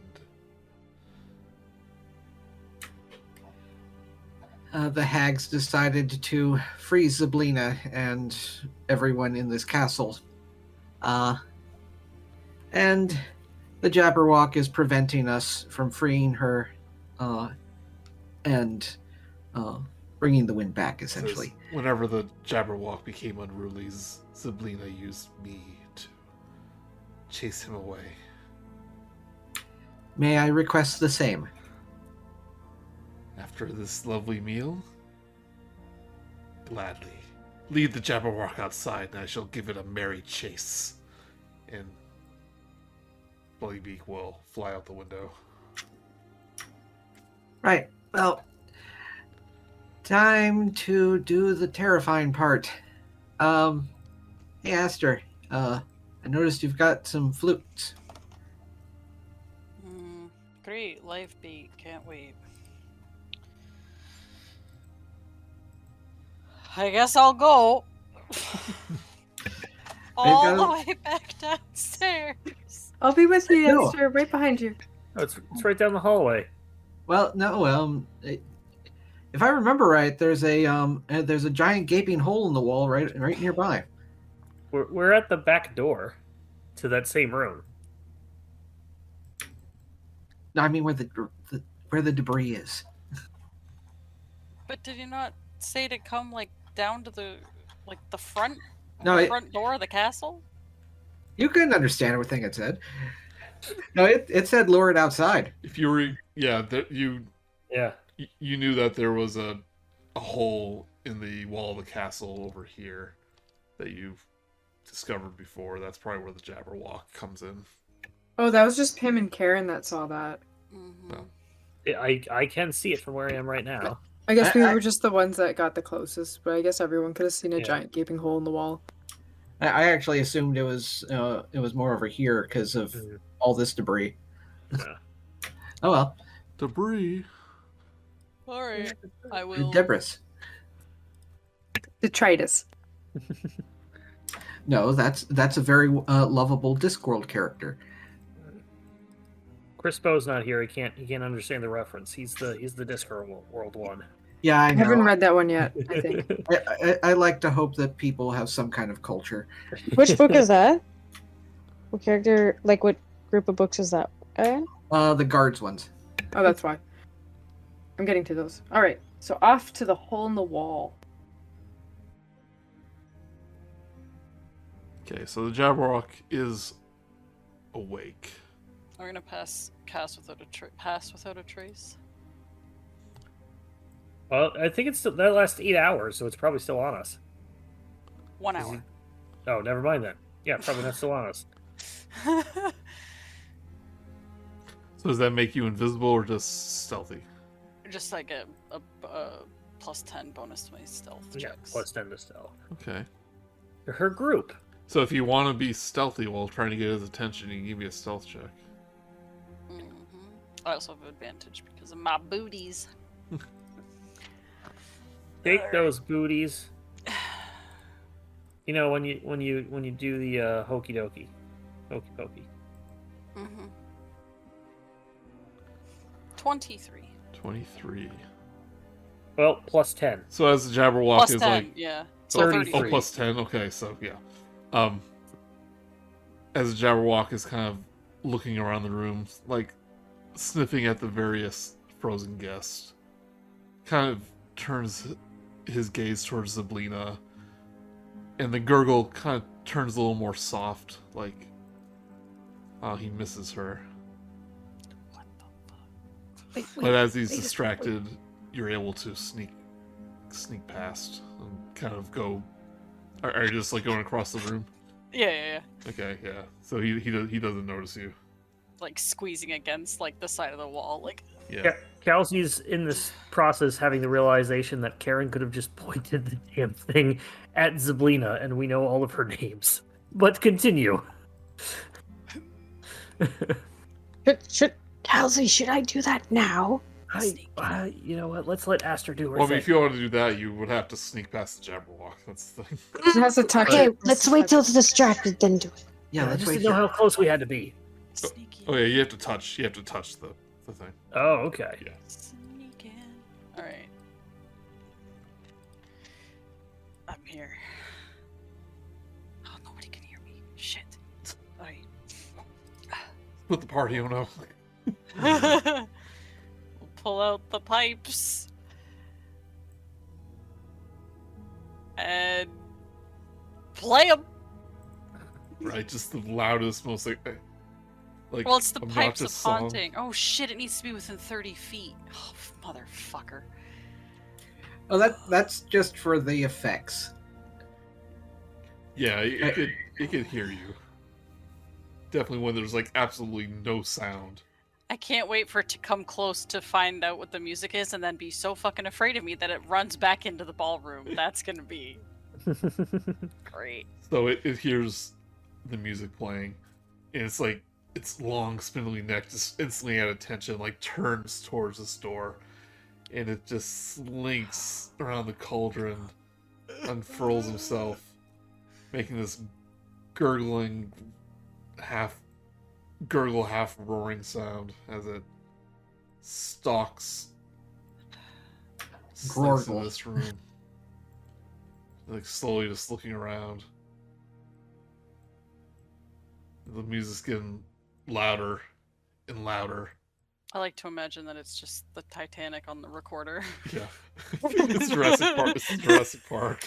Speaker 2: The hags decided to freeze Zybilna and everyone in this castle. And the Jabberwock is preventing us from freeing her and bringing the wind back, essentially.
Speaker 1: Says, whenever the Jabberwock became unruly, Zybilna used me to chase him away.
Speaker 2: May I request the same?
Speaker 1: After this lovely meal, gladly. Lead the Jabberwock outside, and I shall give it a merry chase. And Bloody Beak will fly out the window.
Speaker 2: Right. Well, time to do the terrifying part. Hey, Aster. I noticed you've got some flutes.
Speaker 6: Great, life beat. Can't wait. I guess I'll go. All the way back downstairs.
Speaker 5: I'll be with you,
Speaker 2: No.
Speaker 5: Aster, right behind you.
Speaker 3: Oh, it's right down the hallway.
Speaker 2: Well, no. If I remember right, there's a giant gaping hole in the wall right nearby.
Speaker 3: We're at the back door to that same room.
Speaker 2: No, I mean where the debris is.
Speaker 6: But did you not say to come like down to the front
Speaker 2: No,
Speaker 6: front door of the castle?
Speaker 2: you couldn't understand everything it said. No, it said lure it outside.
Speaker 1: If you were, you knew that there was a hole in the wall of the castle over here that you've discovered before. That's probably where the Jabberwock comes in.
Speaker 5: Oh, that was just Pim and Karen that saw that.
Speaker 6: Mm-hmm.
Speaker 1: No.
Speaker 3: I can see it from where I am right now.
Speaker 5: I guess we
Speaker 2: I-
Speaker 5: were just the ones that got the closest, but I guess everyone could have seen a
Speaker 3: Yeah.
Speaker 5: giant gaping hole in the wall.
Speaker 2: I actually assumed it was more over here because of all this debris.
Speaker 3: Yeah.
Speaker 2: Oh well.
Speaker 1: Debris.
Speaker 6: All right, I will.
Speaker 2: Debris.
Speaker 5: Detritus.
Speaker 2: No, that's a very lovable Discworld character.
Speaker 3: Crispo's not here. He can't understand the reference. He's the Discworld one.
Speaker 2: Yeah, I
Speaker 5: I haven't
Speaker 2: know.
Speaker 5: read that one yet, I think.
Speaker 2: I like to hope that people have some kind of culture.
Speaker 4: Which book is that? What character? Like, what group of books is that?
Speaker 2: The guards ones.
Speaker 5: Oh, that's why. I'm getting to those. All right, so off to the hole in the wall.
Speaker 1: Okay, so the Jabberwock is awake.
Speaker 6: We're gonna pass without a trace.
Speaker 3: Well, I think it's still, that lasts 8 hours, so it's probably still on us.
Speaker 6: 1
Speaker 3: Is he-
Speaker 6: hour.
Speaker 3: Oh, never mind then. Yeah, probably not still on us.
Speaker 1: So does that make you invisible or just stealthy?
Speaker 6: Just like a plus 10 bonus to my stealth
Speaker 3: Yeah,
Speaker 6: checks.
Speaker 3: plus 10 to stealth.
Speaker 1: Okay.
Speaker 3: Her group.
Speaker 1: So if you want to be stealthy while trying to get his attention, you can give me a stealth check.
Speaker 6: Mhm. I also have advantage because of my booties.
Speaker 3: Take those booties. You know, when you do the hokey dokey, hokey pokey.
Speaker 6: 23.
Speaker 1: 23.
Speaker 3: Well, plus 10.
Speaker 1: So as the Jabberwock
Speaker 6: Plus
Speaker 1: is
Speaker 6: 10,
Speaker 1: like...
Speaker 6: yeah.
Speaker 1: Oh,
Speaker 3: 33.
Speaker 1: oh, plus 10? Okay, so yeah. As the Jabberwock is kind of looking around the room, like sniffing at the various frozen guests, kind of turns his gaze towards Zybilna, and the gurgle kind of turns a little more soft, like, oh, he misses her.
Speaker 6: What the fuck?
Speaker 1: But as he's distracted, you're able to sneak past and kind of go. Are you just like going across the room?
Speaker 6: Yeah.
Speaker 1: Okay, yeah. So he doesn't notice you.
Speaker 6: Like squeezing against like the side of the wall, like.
Speaker 1: Yeah.
Speaker 3: Kal'zi's in this process having the realization that Karen could have just pointed the damn thing at Zybilna, and we know all of her names. But continue.
Speaker 4: Kal'zi, should I do that now?
Speaker 3: You know what? Let's let Aster do her
Speaker 1: Well, I mean,
Speaker 3: thing.
Speaker 1: if you want to do that, you would have to sneak past the Jabberwock. That's the thing.
Speaker 5: It has a touch.
Speaker 4: Okay, let's wait till it's distracted, then do it.
Speaker 2: Yeah,
Speaker 3: I
Speaker 2: let's
Speaker 3: just
Speaker 2: wait
Speaker 3: didn't know
Speaker 2: here.
Speaker 3: how close we had to be.
Speaker 6: Sneaky.
Speaker 1: Oh yeah, you have to touch the thing.
Speaker 3: Oh, okay.
Speaker 1: Yeah.
Speaker 6: Sneak in. Alright. I'm here. Oh, nobody can hear me. Shit. Alright.
Speaker 1: With the party, oh no.
Speaker 6: We'll pull out the pipes. And play them.
Speaker 1: Right, just the loudest, most like
Speaker 6: Well, it's the pipes of
Speaker 1: obnoxious song.
Speaker 6: haunting. Oh shit, it needs to be within 30 feet. Oh, motherfucker.
Speaker 2: Oh, that's just for the effects.
Speaker 1: Yeah, it could hear you. Definitely when there's like absolutely no sound.
Speaker 6: I can't wait for it to come close to find out what the music is and then be so fucking afraid of me that it runs back into the ballroom. That's gonna be great.
Speaker 1: So it hears the music playing, and it's like its long, spindly neck just instantly at attention, like turns towards this door, and it just slinks around the cauldron, unfurls himself, making this gurgling, half roaring sound as it stalks slinks in
Speaker 2: Gorgle.
Speaker 1: this room, like slowly just looking around. The music's getting louder and louder.
Speaker 6: I like to imagine that it's just the Titanic on the recorder.
Speaker 1: Yeah. It's Jurassic Park. This is Jurassic Park.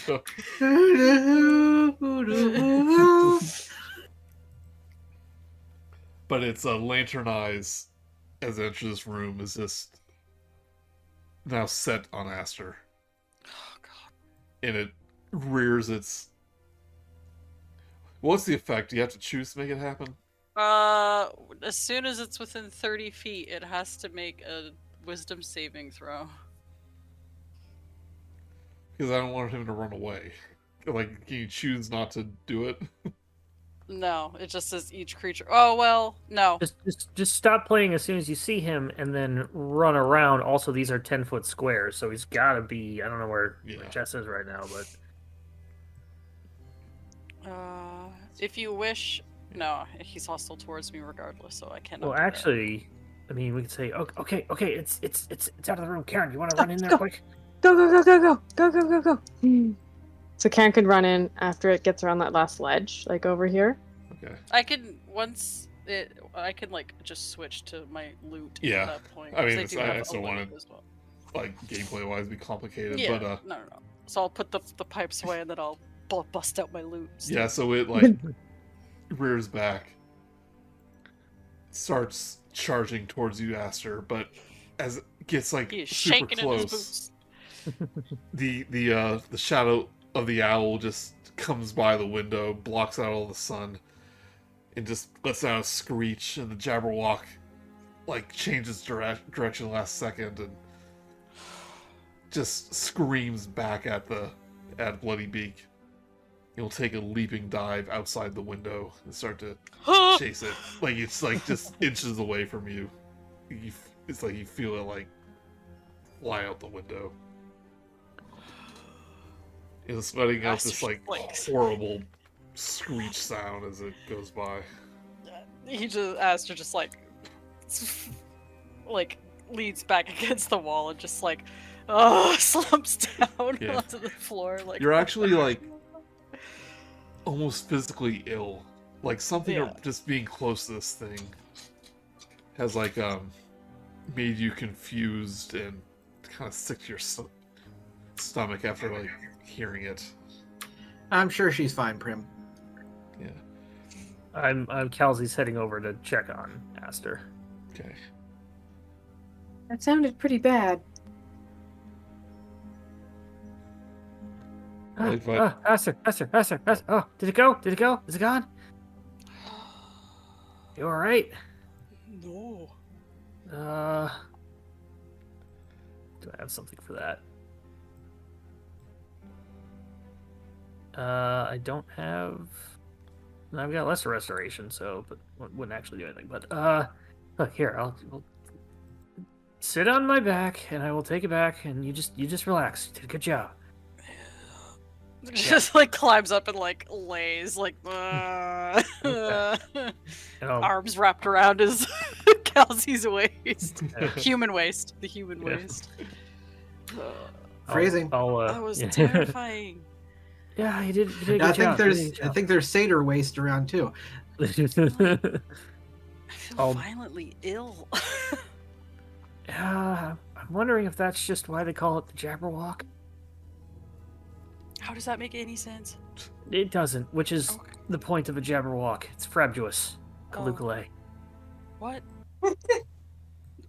Speaker 1: But its lantern eyes as it enters this room is just now set on Aster.
Speaker 6: Oh god.
Speaker 1: And it rears its... What's the effect? Do you have to choose to make it happen?
Speaker 6: As soon as it's within 30 feet, it has to make a wisdom saving throw.
Speaker 1: Because I don't want him to run away. Like, can you choose not to do it?
Speaker 6: No, it just says each creature. Oh well, no.
Speaker 3: Just stop playing as soon as you see him, and then run around. Also, these are 10-foot squares, so he's got to be. I don't know where Jess is right now, but
Speaker 6: If you wish, no, he's hostile towards me regardless, so I cannot.
Speaker 3: well,
Speaker 6: do that.
Speaker 3: actually, I mean, we could say, okay, it's out of the room. Karen, you want to run in there
Speaker 4: Go.
Speaker 3: quick?
Speaker 4: Go. So Karen can run in after it gets around that last ledge, like over here.
Speaker 1: Okay.
Speaker 6: I can I can like just switch to my loot
Speaker 1: Yeah.
Speaker 6: at that point.
Speaker 1: I mean,
Speaker 6: 'cause do
Speaker 1: I
Speaker 6: have
Speaker 1: still
Speaker 6: a
Speaker 1: want
Speaker 6: loot
Speaker 1: to,
Speaker 6: as well.
Speaker 1: like, gameplay-wise, be complicated,
Speaker 6: Yeah,
Speaker 1: but
Speaker 6: no. So I'll put the pipes away and then I'll bust out my loot.
Speaker 1: yeah. So it like rears back, starts charging towards you, Aster, but as it gets like
Speaker 6: He is
Speaker 1: super
Speaker 6: shaking in his
Speaker 1: close,
Speaker 6: boots.
Speaker 1: the shadow of the owl just comes by the window, blocks out all the sun, and just lets out a screech, and the Jabberwock like changes direction last second and just screams back at Bloody Beak. He'll take a leaping dive outside the window and start to chase it. Like it's like just inches away from you. It's like you feel it like fly out the window. It's letting out this like horrible screech sound as it goes by.
Speaker 6: Aster just like leans back against the wall and just like slumps down onto the floor. Like
Speaker 1: you're actually like almost physically ill. Like something just being close to this thing has like made you confused and kind of sick to your stomach after like hearing it.
Speaker 2: I'm sure she's fine, Prim.
Speaker 1: Yeah.
Speaker 3: I'm Kal'zi's heading over to check on Aster.
Speaker 1: Okay.
Speaker 5: That sounded pretty bad.
Speaker 3: Aster. Oh, did it go? Is it gone? You all right?
Speaker 6: No.
Speaker 3: Do I have something for that? I don't have. I've got lesser restoration, so but wouldn't actually do anything. But look here, I'll sit on my back, and I will take it back, and you just relax. You did a good job.
Speaker 6: Just like climbs up and like lays like arms wrapped around his Kal'zi's waist. Human waist. The human waist.
Speaker 2: Phrasing.
Speaker 6: That was terrifying.
Speaker 3: Yeah, you did a good
Speaker 2: I
Speaker 3: job.
Speaker 2: think there's Satyr waste around too.
Speaker 6: I feel violently ill.
Speaker 3: Yeah, I'm wondering if that's just why they call it the Jabberwock.
Speaker 6: How does that make any sense?
Speaker 3: It doesn't, which is the point of a Jabberwock. It's frabjous. Caluculae.
Speaker 6: What?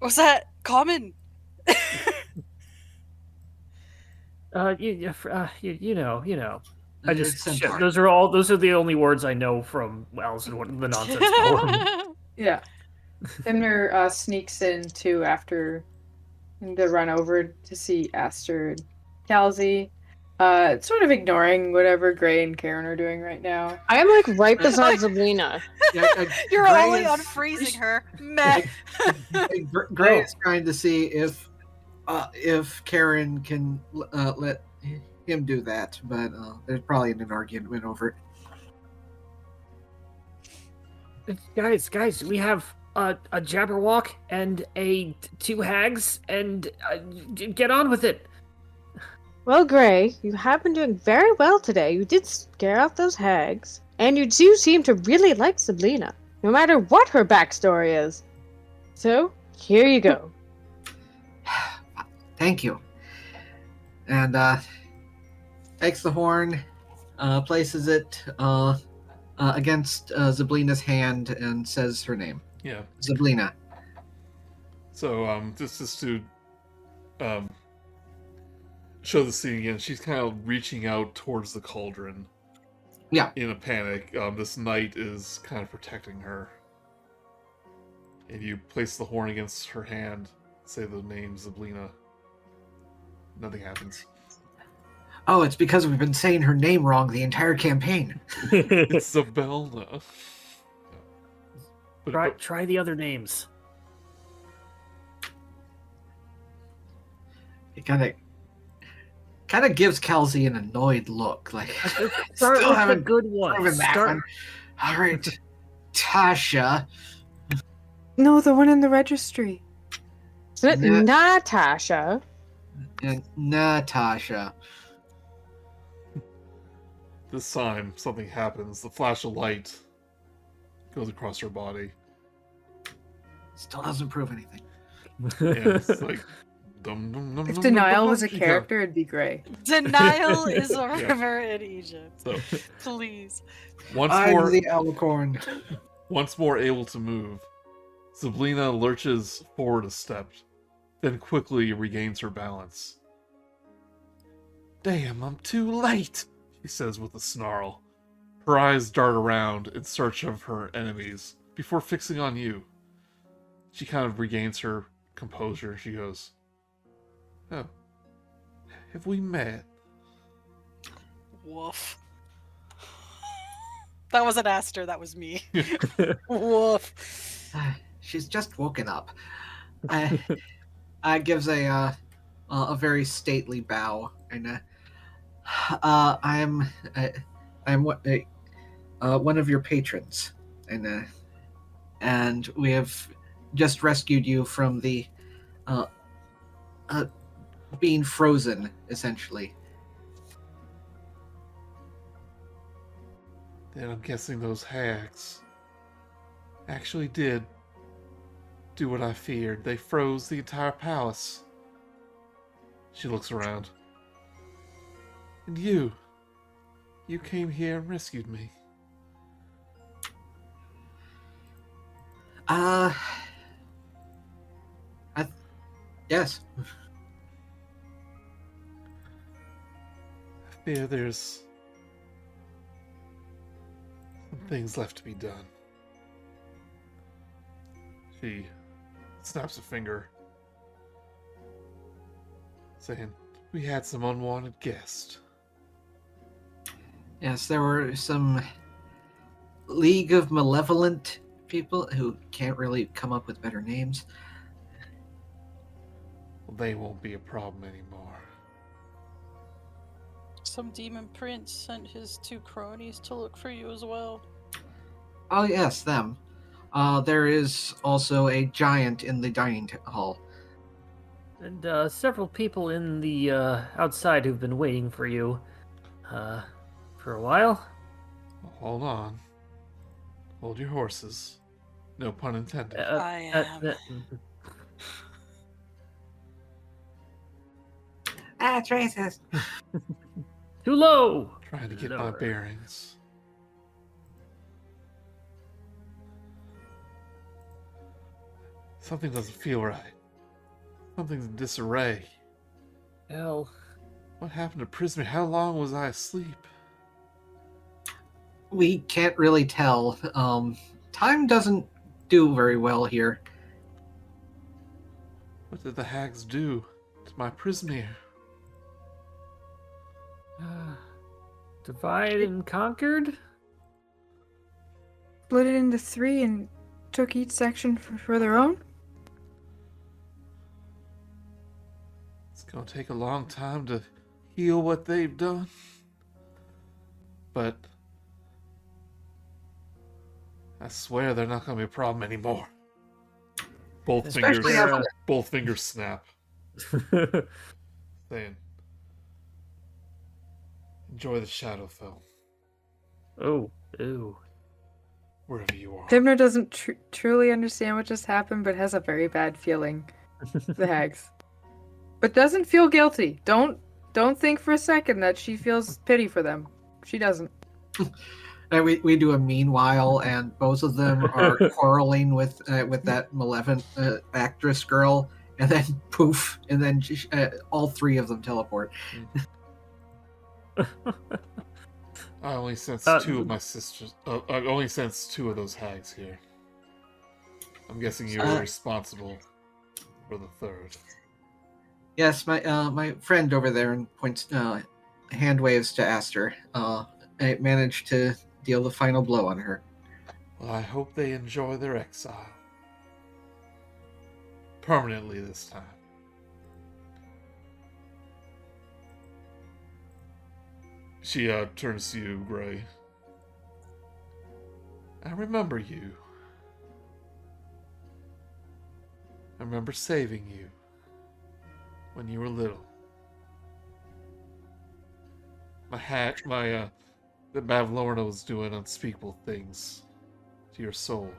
Speaker 6: Was that common?
Speaker 3: You know. I just
Speaker 2: Centaur.
Speaker 3: those are the only words I know from Alice in the Nonsense poem.
Speaker 5: Yeah. Pimner sneaks in too after the run over to see Aster and Kal'zi. Sort of ignoring whatever Gray and Karen are doing right now.
Speaker 4: I am like right beside Zybilna.
Speaker 6: You're
Speaker 2: Gray
Speaker 6: only
Speaker 2: is-
Speaker 6: unfreezing her. Meh.
Speaker 2: Gray is trying to see if Karen can let him do that, but there's probably an argument over it.
Speaker 3: Guys, we have a Jabberwock and two hags, and get on with it.
Speaker 4: Well, Gray, you have been doing very well today. You did scare off those hags, and you do seem to really like Zybilna, no matter what her backstory is. So, here you go.
Speaker 2: Thank you. And takes the horn, places it against Zybilna's hand, and says her name.
Speaker 1: Yeah.
Speaker 2: Zybilna.
Speaker 1: So just to show the scene again, she's kind of reaching out towards the cauldron.
Speaker 2: Yeah.
Speaker 1: In a panic. This knight is kind of protecting her. And you place the horn against her hand, say the name Zybilna. Nothing happens.
Speaker 2: Oh, it's because we've been saying her name wrong the entire campaign.
Speaker 1: It's Zybilna.
Speaker 3: Try the other names.
Speaker 2: It kind of gives Kal'zi an annoyed look, like
Speaker 3: Start
Speaker 2: still
Speaker 3: with the
Speaker 2: haven't
Speaker 3: good one.
Speaker 2: proven that one. All right, Tasha.
Speaker 5: No, the one in the registry.
Speaker 4: Isn't it Natasha?
Speaker 2: And Natasha.
Speaker 1: This time, something happens. The flash of light goes across her body.
Speaker 2: Still doesn't prove anything.
Speaker 1: And it's like, dum, dum, dum,
Speaker 5: If
Speaker 1: dum,
Speaker 5: denial
Speaker 1: dum,
Speaker 5: was a
Speaker 1: dum,
Speaker 5: character, it'd be Gray.
Speaker 6: Denial is a
Speaker 1: Yeah.
Speaker 6: river in Egypt.
Speaker 1: So,
Speaker 6: Please.
Speaker 1: once
Speaker 2: I'm
Speaker 1: more,
Speaker 2: the alicorn.
Speaker 1: once more able to move, Zybilna lurches forward a step, then quickly regains her balance. Damn, I'm too late, she says with a snarl. Her eyes dart around in search of her enemies, before fixing on you. She kind of regains her composure. She goes, "Oh, have we met?"
Speaker 6: Woof. That wasn't Aster, that was me. Woof.
Speaker 2: She's just woken up. Gives a very stately bow, and I'm one of your patrons, and we have just rescued you from the being frozen, essentially.
Speaker 1: Then I'm guessing those hags actually did do what I feared. They froze the entire palace. She looks around. And you came here and rescued me.
Speaker 2: Yes.
Speaker 1: I fear there's some things left to be done. She snaps a finger, saying, "We had some unwanted guests."
Speaker 2: Yes, there were some League of Malevolent people who can't really come up with better names.
Speaker 1: Well, they won't be a problem anymore.
Speaker 6: Some demon prince sent his 2 cronies to look for you as well.
Speaker 2: Oh yes, them. There is also a giant in the dining hall.
Speaker 3: And several people in the outside who've been waiting for you for a while.
Speaker 1: Well, hold on. Hold your horses. No pun intended.
Speaker 6: I am.
Speaker 2: That's racist.
Speaker 3: Too low!
Speaker 1: Trying to get my
Speaker 3: Lower.
Speaker 1: bearings. Something doesn't feel right. Something's in disarray.
Speaker 3: Hell,
Speaker 1: What happened to Prismeer? How long was I asleep?
Speaker 2: We can't really tell. Time doesn't do very well here.
Speaker 1: What did the hags do to my Prismeer?
Speaker 3: divide and conquered?
Speaker 5: Split it into 3 and took each section for their own?
Speaker 1: It's gonna take a long time to heal what they've done. But I swear they're not gonna be a problem anymore. Both
Speaker 2: Especially
Speaker 1: fingers
Speaker 2: after-
Speaker 1: both fingers snap. Saying, enjoy the Shadowfell,
Speaker 3: Oh, ew.
Speaker 1: wherever you are.
Speaker 5: Pimner doesn't truly understand what just happened, but has a very bad feeling. The hags. But doesn't feel guilty. Don't think for a second that she feels pity for them. She doesn't.
Speaker 2: And we do a meanwhile, and both of them are quarreling with that malevolent actress girl, and then poof, and then all 3 of them teleport.
Speaker 1: I only sense 2 of my sisters. I only sense 2 of those hags here. I'm guessing you're responsible for the 3rd.
Speaker 2: Yes, my friend over there and points hand waves to Aster. It managed to deal the final blow on her.
Speaker 1: Well, I hope they enjoy their exile. Permanently this time. She turns to you, Gray. I remember you. I remember saving you when you were little. The Bavlorna was doing unspeakable things to your soul.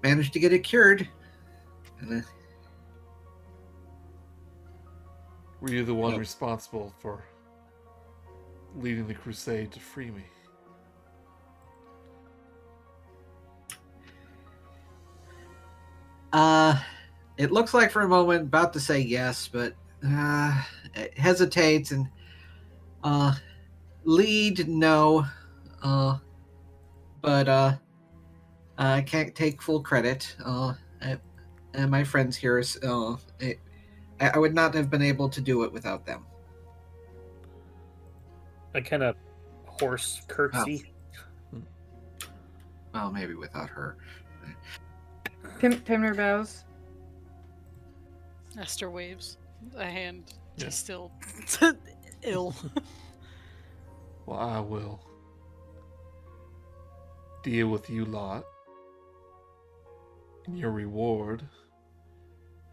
Speaker 2: Managed to get it cured.
Speaker 1: Were you the one
Speaker 2: Yep.
Speaker 1: responsible for leading the crusade to free me?
Speaker 2: It looks like for a moment about to say yes, but it hesitates and lead no, but I can't take full credit. And my friends here is I would not have been able to do it without them.
Speaker 3: I kind of hoarse curtsy.
Speaker 2: Well, maybe without her.
Speaker 5: Pimner bows.
Speaker 6: Aster waves a hand.
Speaker 1: Yeah.
Speaker 6: She's still ill.
Speaker 1: Well, I will deal with you lot and your reward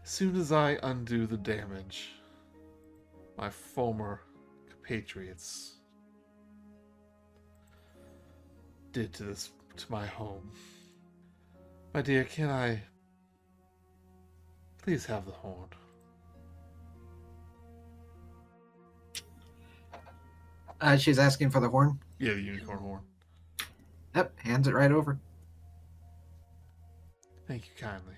Speaker 1: as soon as I undo the damage my former compatriots did to my home. My dear, can I please have the horn?
Speaker 2: She's asking for the horn.
Speaker 1: Yeah, the unicorn horn.
Speaker 2: Yep, hands it right over.
Speaker 1: Thank you kindly.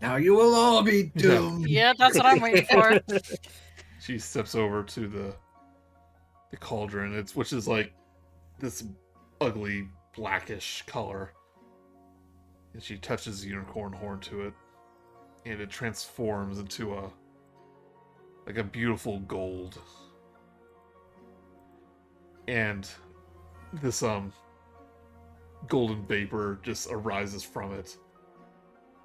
Speaker 2: Now you will all be doomed.
Speaker 6: Yeah, that's what I'm waiting for.
Speaker 1: She steps over to the cauldron, which is like this ugly blackish color, and she touches the unicorn horn to it, and it transforms into a beautiful gold. And this golden vapor just arises from it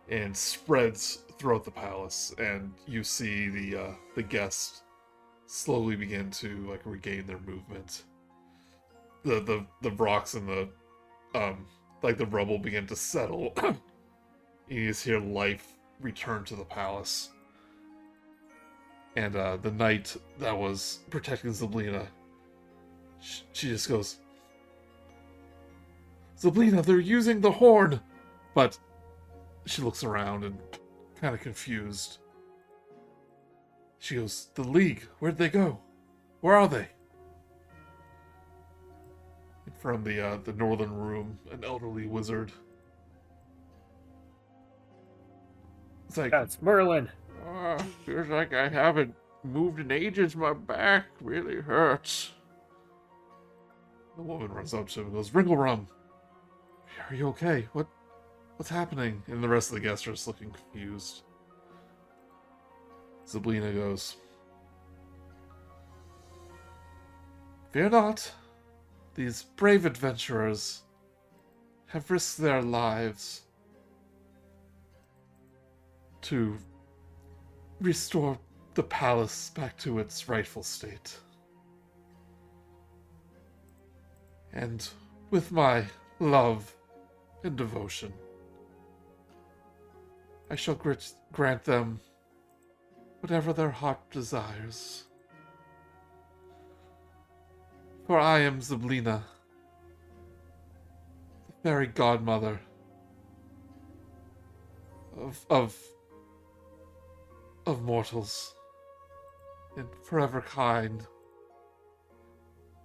Speaker 1: and spreads throughout the palace, and you see the guests slowly begin to like regain their movement. The rocks and the like the rubble begin to settle. You just hear life return to the palace. And the knight that was protecting Zybilna, she just goes, Zybilna, they're using the horn! But she looks around and kind of confused. She goes, the League, where'd they go? Where are they? And from the northern room, an elderly wizard. It's like,
Speaker 3: That's Merlin.
Speaker 1: feels like I haven't moved in ages. My back really hurts. The woman runs up to him and goes, Ringlerum, are you okay? What's happening? And the rest of the guests are just looking confused. Zybilna goes, fear not. These brave adventurers have risked their lives to restore the palace back to its rightful state. And with my love and devotion, I shall grant them whatever their heart desires. For I am Zybilna, the fairy godmother of mortals, and forever kind.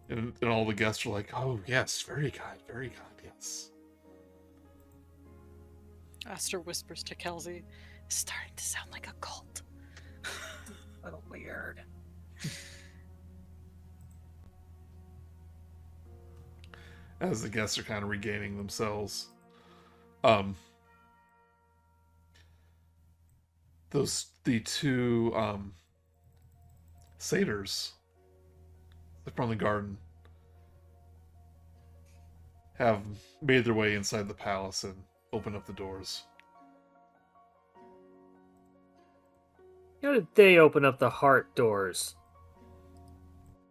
Speaker 1: And all the guests are like, oh yes, very kind, yes.
Speaker 6: Aster whispers to Kal'zi, it's starting to sound like a cult.
Speaker 2: A little weird.
Speaker 1: As the guests are kind of regaining themselves. the two satyrs from the garden have made their way inside the palace and opened up the doors.
Speaker 3: How did they open up the heart doors?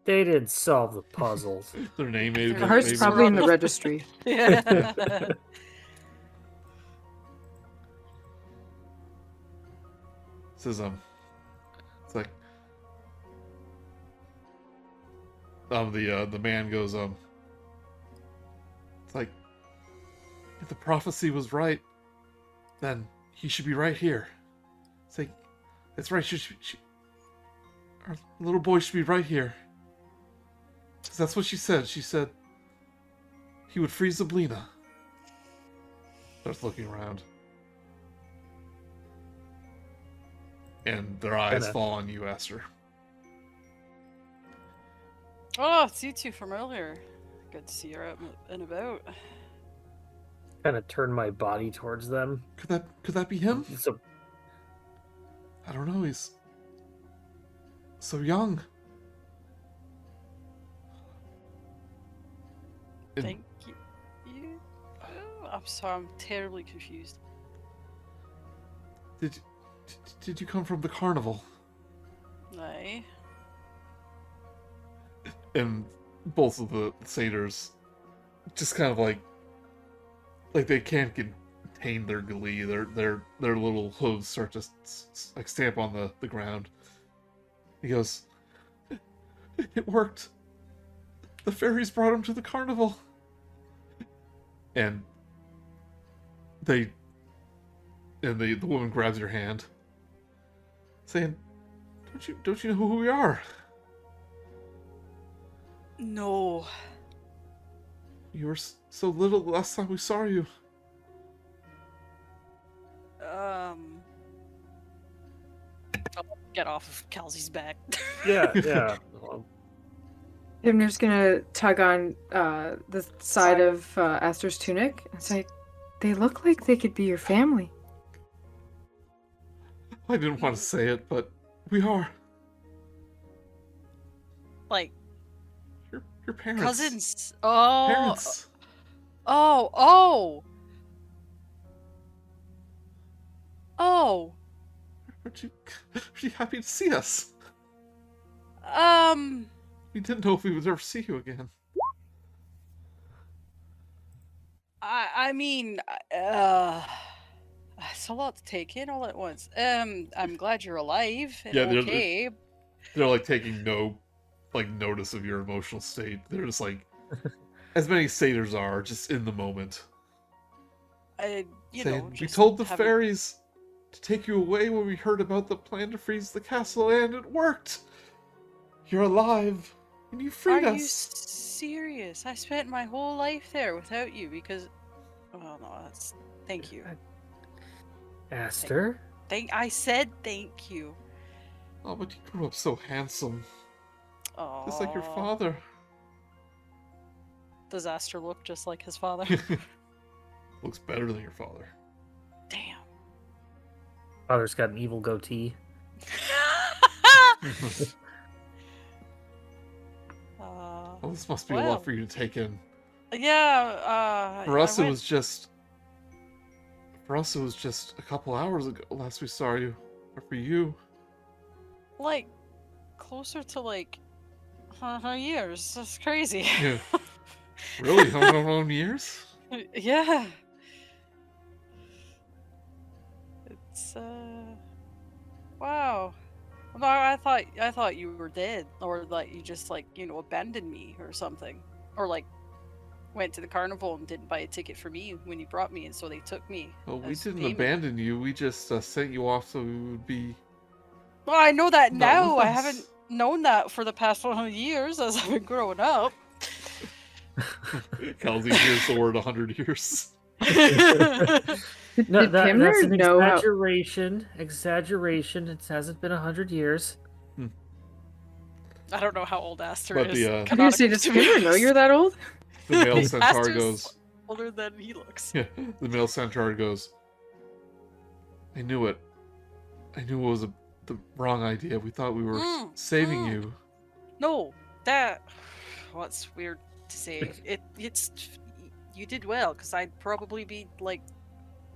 Speaker 3: They didn't solve the puzzles.
Speaker 1: Their name maybe.
Speaker 5: The heart's
Speaker 1: maybe
Speaker 5: probably in the registry.
Speaker 6: Yeah.
Speaker 1: Says it's like the man goes it's like, if the prophecy was right, then he should be right here. It's like, that's right. Our little boy should be right here. 'Cause that's what she said. She said he would free Zybilna. Starts looking around. And their eyes fall on you, Aster.
Speaker 6: Oh, it's you two from earlier. Good to see you're out and about.
Speaker 3: Kind of turn my body towards them.
Speaker 1: Could that be him?
Speaker 3: So,
Speaker 1: I don't know. He's so young. And
Speaker 6: Thank you. Oh, I'm sorry, I'm terribly confused.
Speaker 1: did you come from the carnival?
Speaker 6: Aye.
Speaker 1: And both of the satyrs just kind of like they can't contain their glee. Their little hooves start to like stamp on the ground. He goes, "It worked. The fairies brought him to the carnival." And the woman grabs your hand, saying, "Don't you know who we are?
Speaker 6: No.
Speaker 1: You were so little the last time we saw you."
Speaker 6: I'll get off of Kal'zi's back.
Speaker 3: yeah.
Speaker 5: Pimner's gonna tug on the side of Aster's tunic and say, "They look like they could be your family."
Speaker 1: I didn't want to say it, but we are.
Speaker 6: Like,
Speaker 1: Your parents.
Speaker 6: cousins. Oh.
Speaker 1: Parents.
Speaker 6: Oh.
Speaker 1: Aren't you happy to see us?
Speaker 6: Um.
Speaker 1: We didn't know if we would ever see you again.
Speaker 6: I mean, it's a lot to take in all at once. I'm glad you're alive and
Speaker 1: Yeah, they're-
Speaker 6: okay.
Speaker 1: They're like taking no notice of your emotional state. They're just like, as many satyrs are, just in the moment.
Speaker 6: You
Speaker 1: Saying,
Speaker 6: know,
Speaker 1: we
Speaker 6: just
Speaker 1: told the
Speaker 6: having-
Speaker 1: fairies to take you away when we heard about the plan to freeze the castle, and it worked. You're alive, and you freed
Speaker 6: Are
Speaker 1: us.
Speaker 6: you serious? I spent my whole life there without you because. Well, no, that's. Thank you.
Speaker 3: Aster?
Speaker 6: I said thank you.
Speaker 1: Oh, but you grew up so handsome,
Speaker 6: Oh.
Speaker 1: just like your father.
Speaker 6: Does Aster look just like his father?
Speaker 1: Looks better than your father.
Speaker 6: Damn.
Speaker 3: Father's got an evil goatee.
Speaker 1: Well, this must be a lot for you to take in.
Speaker 6: Yeah.
Speaker 1: For us,
Speaker 6: I
Speaker 1: it was just a couple hours ago last we saw you. Or for you.
Speaker 6: like closer to like years. That's crazy.
Speaker 1: Yeah. Really? How many years?
Speaker 6: Yeah. It's wow. No, I thought you were dead, or like you just like abandoned me or something, or like went to the carnival and didn't buy a ticket for me when you brought me, and so they took me.
Speaker 1: Well, we
Speaker 6: as
Speaker 1: didn't
Speaker 6: payment.
Speaker 1: abandon you. We just sent you off so we would be.
Speaker 6: Well, I know that
Speaker 1: Not
Speaker 6: now.
Speaker 1: with
Speaker 6: I
Speaker 1: us.
Speaker 6: haven't known that for the past 100 years as I've been growing up.
Speaker 1: Kal'zi hears the word 100 years.
Speaker 3: No,
Speaker 5: Did
Speaker 3: that's
Speaker 5: Pimner
Speaker 3: an
Speaker 5: know how?
Speaker 3: exaggeration. It hasn't been 100 years.
Speaker 6: I don't know how old Aster
Speaker 1: But
Speaker 6: is.
Speaker 1: the,
Speaker 5: I was gonna say, does Pimner know you're that old?
Speaker 1: The male centaur
Speaker 6: Aster's
Speaker 1: goes.
Speaker 6: older than he looks.
Speaker 1: Yeah, the male centaur goes. I knew it. I knew it was the wrong idea. We thought we were saving you.
Speaker 6: No, that. What's weird to say? It's you did well, because I'd probably be like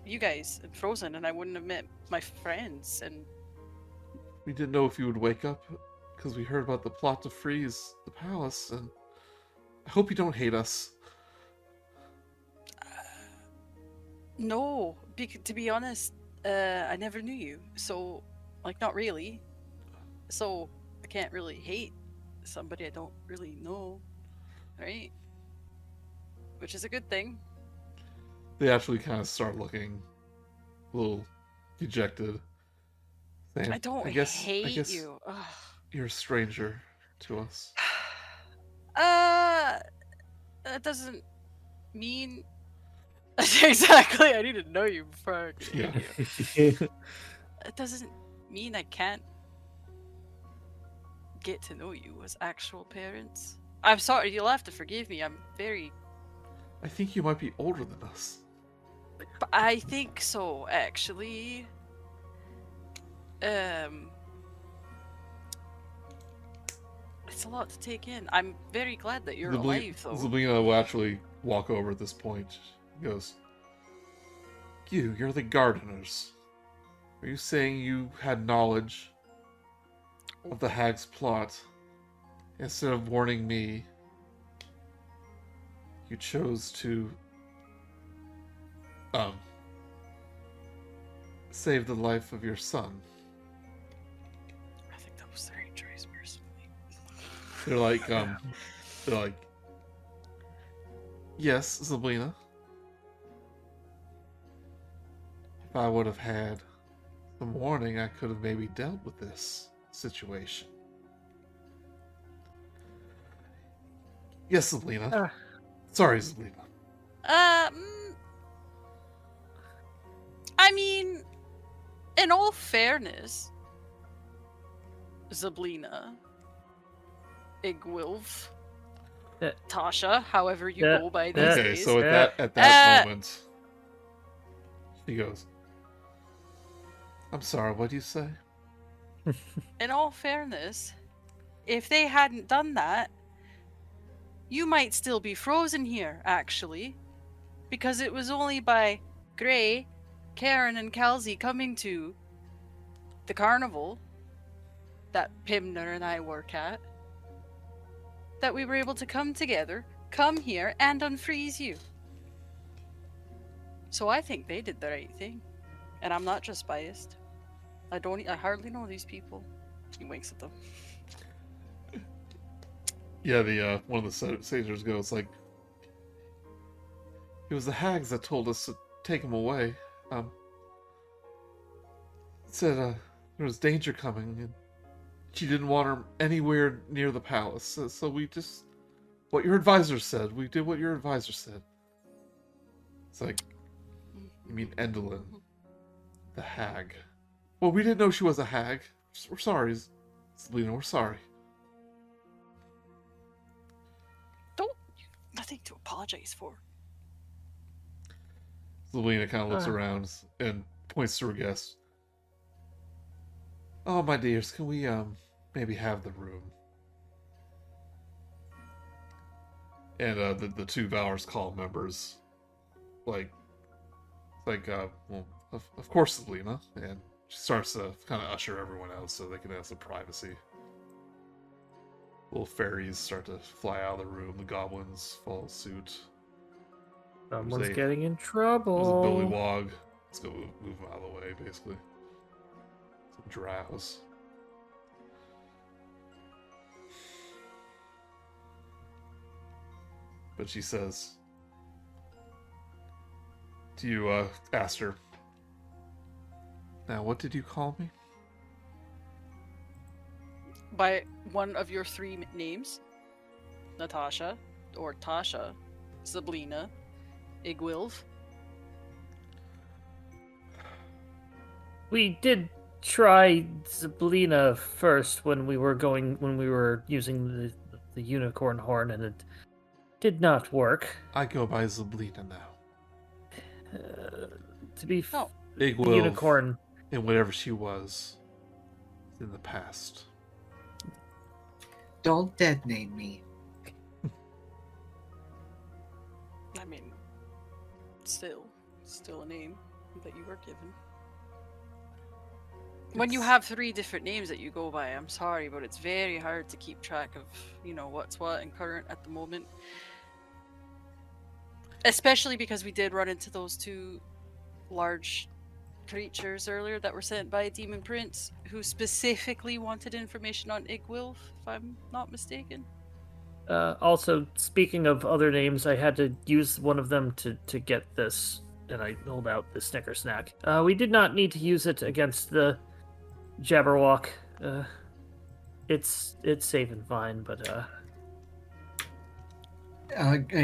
Speaker 6: you guys and frozen, and I wouldn't have met my friends. And
Speaker 1: We didn't know if you would wake up because we heard about the plot to freeze the palace, and I hope you don't hate us.
Speaker 6: no, to be honest, I never knew you, so like not really. So I can't really hate somebody I don't really know, right? Which is a good thing.
Speaker 1: They actually kind of start looking a little dejected. Saying,
Speaker 6: I don't
Speaker 1: I guess
Speaker 6: hate you. Ugh.
Speaker 1: You're a stranger to us.
Speaker 6: That doesn't mean exactly. I need to know you before.
Speaker 1: Yeah.
Speaker 6: It doesn't mean I can't get to know you as actual parents. I'm sorry. You'll have to forgive me. I'm very.
Speaker 1: I think you might be older than us.
Speaker 6: But I think so, actually. It's a lot to take in. I'm very glad that you're alive, though.
Speaker 1: Zybilna will actually walk over at this point. He goes, You're the gardeners. Are you saying you had knowledge of the hag's plot? Instead of warning me, you chose to save the life of your son.
Speaker 6: I think that was the right choice, personally.
Speaker 1: They're like, yes, Zybilna. If I would have had some warning, I could have maybe dealt with this situation. Yes, Zybilna. Sorry, Zybilna.
Speaker 6: I mean, in all fairness, Zybilna, Igwilv, Tasha, however you go by these
Speaker 1: Okay,
Speaker 6: days.
Speaker 1: so at that moment, she goes, I'm sorry, what do you say?
Speaker 6: In all fairness, if they hadn't done that, you might still be frozen here, actually. Because it was only by Gray, Karen, and Kal'zi coming to the carnival that Pimner and I work at that we were able to come together, come here, and unfreeze you. So I think they did the right thing. And I'm not just biased. I hardly know these people. He winks at them.
Speaker 1: Yeah, the one of the satyrs goes like, it was the hags that told us to take him away. It said there was danger coming, and she didn't want him anywhere near the palace. So we just, what your advisor said. We did what your advisor said. It's like, you mean Endolin, the hag? Well, we didn't know she was a hag. We're sorry, Zybilna. We're sorry.
Speaker 6: Nothing to apologize for.
Speaker 1: Zybilna kind of looks around and points to her guest. Oh, my dears, can we maybe have the room? And the two Valor's Call members, well, of course, Zybilna, and she starts to kind of usher everyone out so they can have some privacy. Little fairies start to fly out of the room. The goblins follow suit.
Speaker 3: Someone's getting in trouble.
Speaker 1: There's a bullywog. Let's go move him out of the way, basically. Some drows. But she says to you, Aster, now what did you call me?
Speaker 6: By one of your three names. Natasha, or Tasha, Zybilna, Igwilv.
Speaker 3: We did try Zybilna first when we were using the unicorn horn, and it did not work.
Speaker 1: I go by Zybilna now.
Speaker 3: To be
Speaker 1: Igwilv.
Speaker 3: the unicorn
Speaker 1: And whatever she was in the past.
Speaker 2: Don't dead name me.
Speaker 6: I mean, still a name that you were given. When you have 3 different names that you go by, I'm sorry, but it's very hard to keep track of, what's what and current at the moment. Especially because we did run into those 2 large creatures earlier that were sent by a demon prince who specifically wanted information on Igwilf, if I'm not mistaken.
Speaker 3: Also, speaking of other names, I had to use one of them to get this, and I hold out the Snicker Snack. We did not need to use it against the Jabberwock. It's safe and fine, but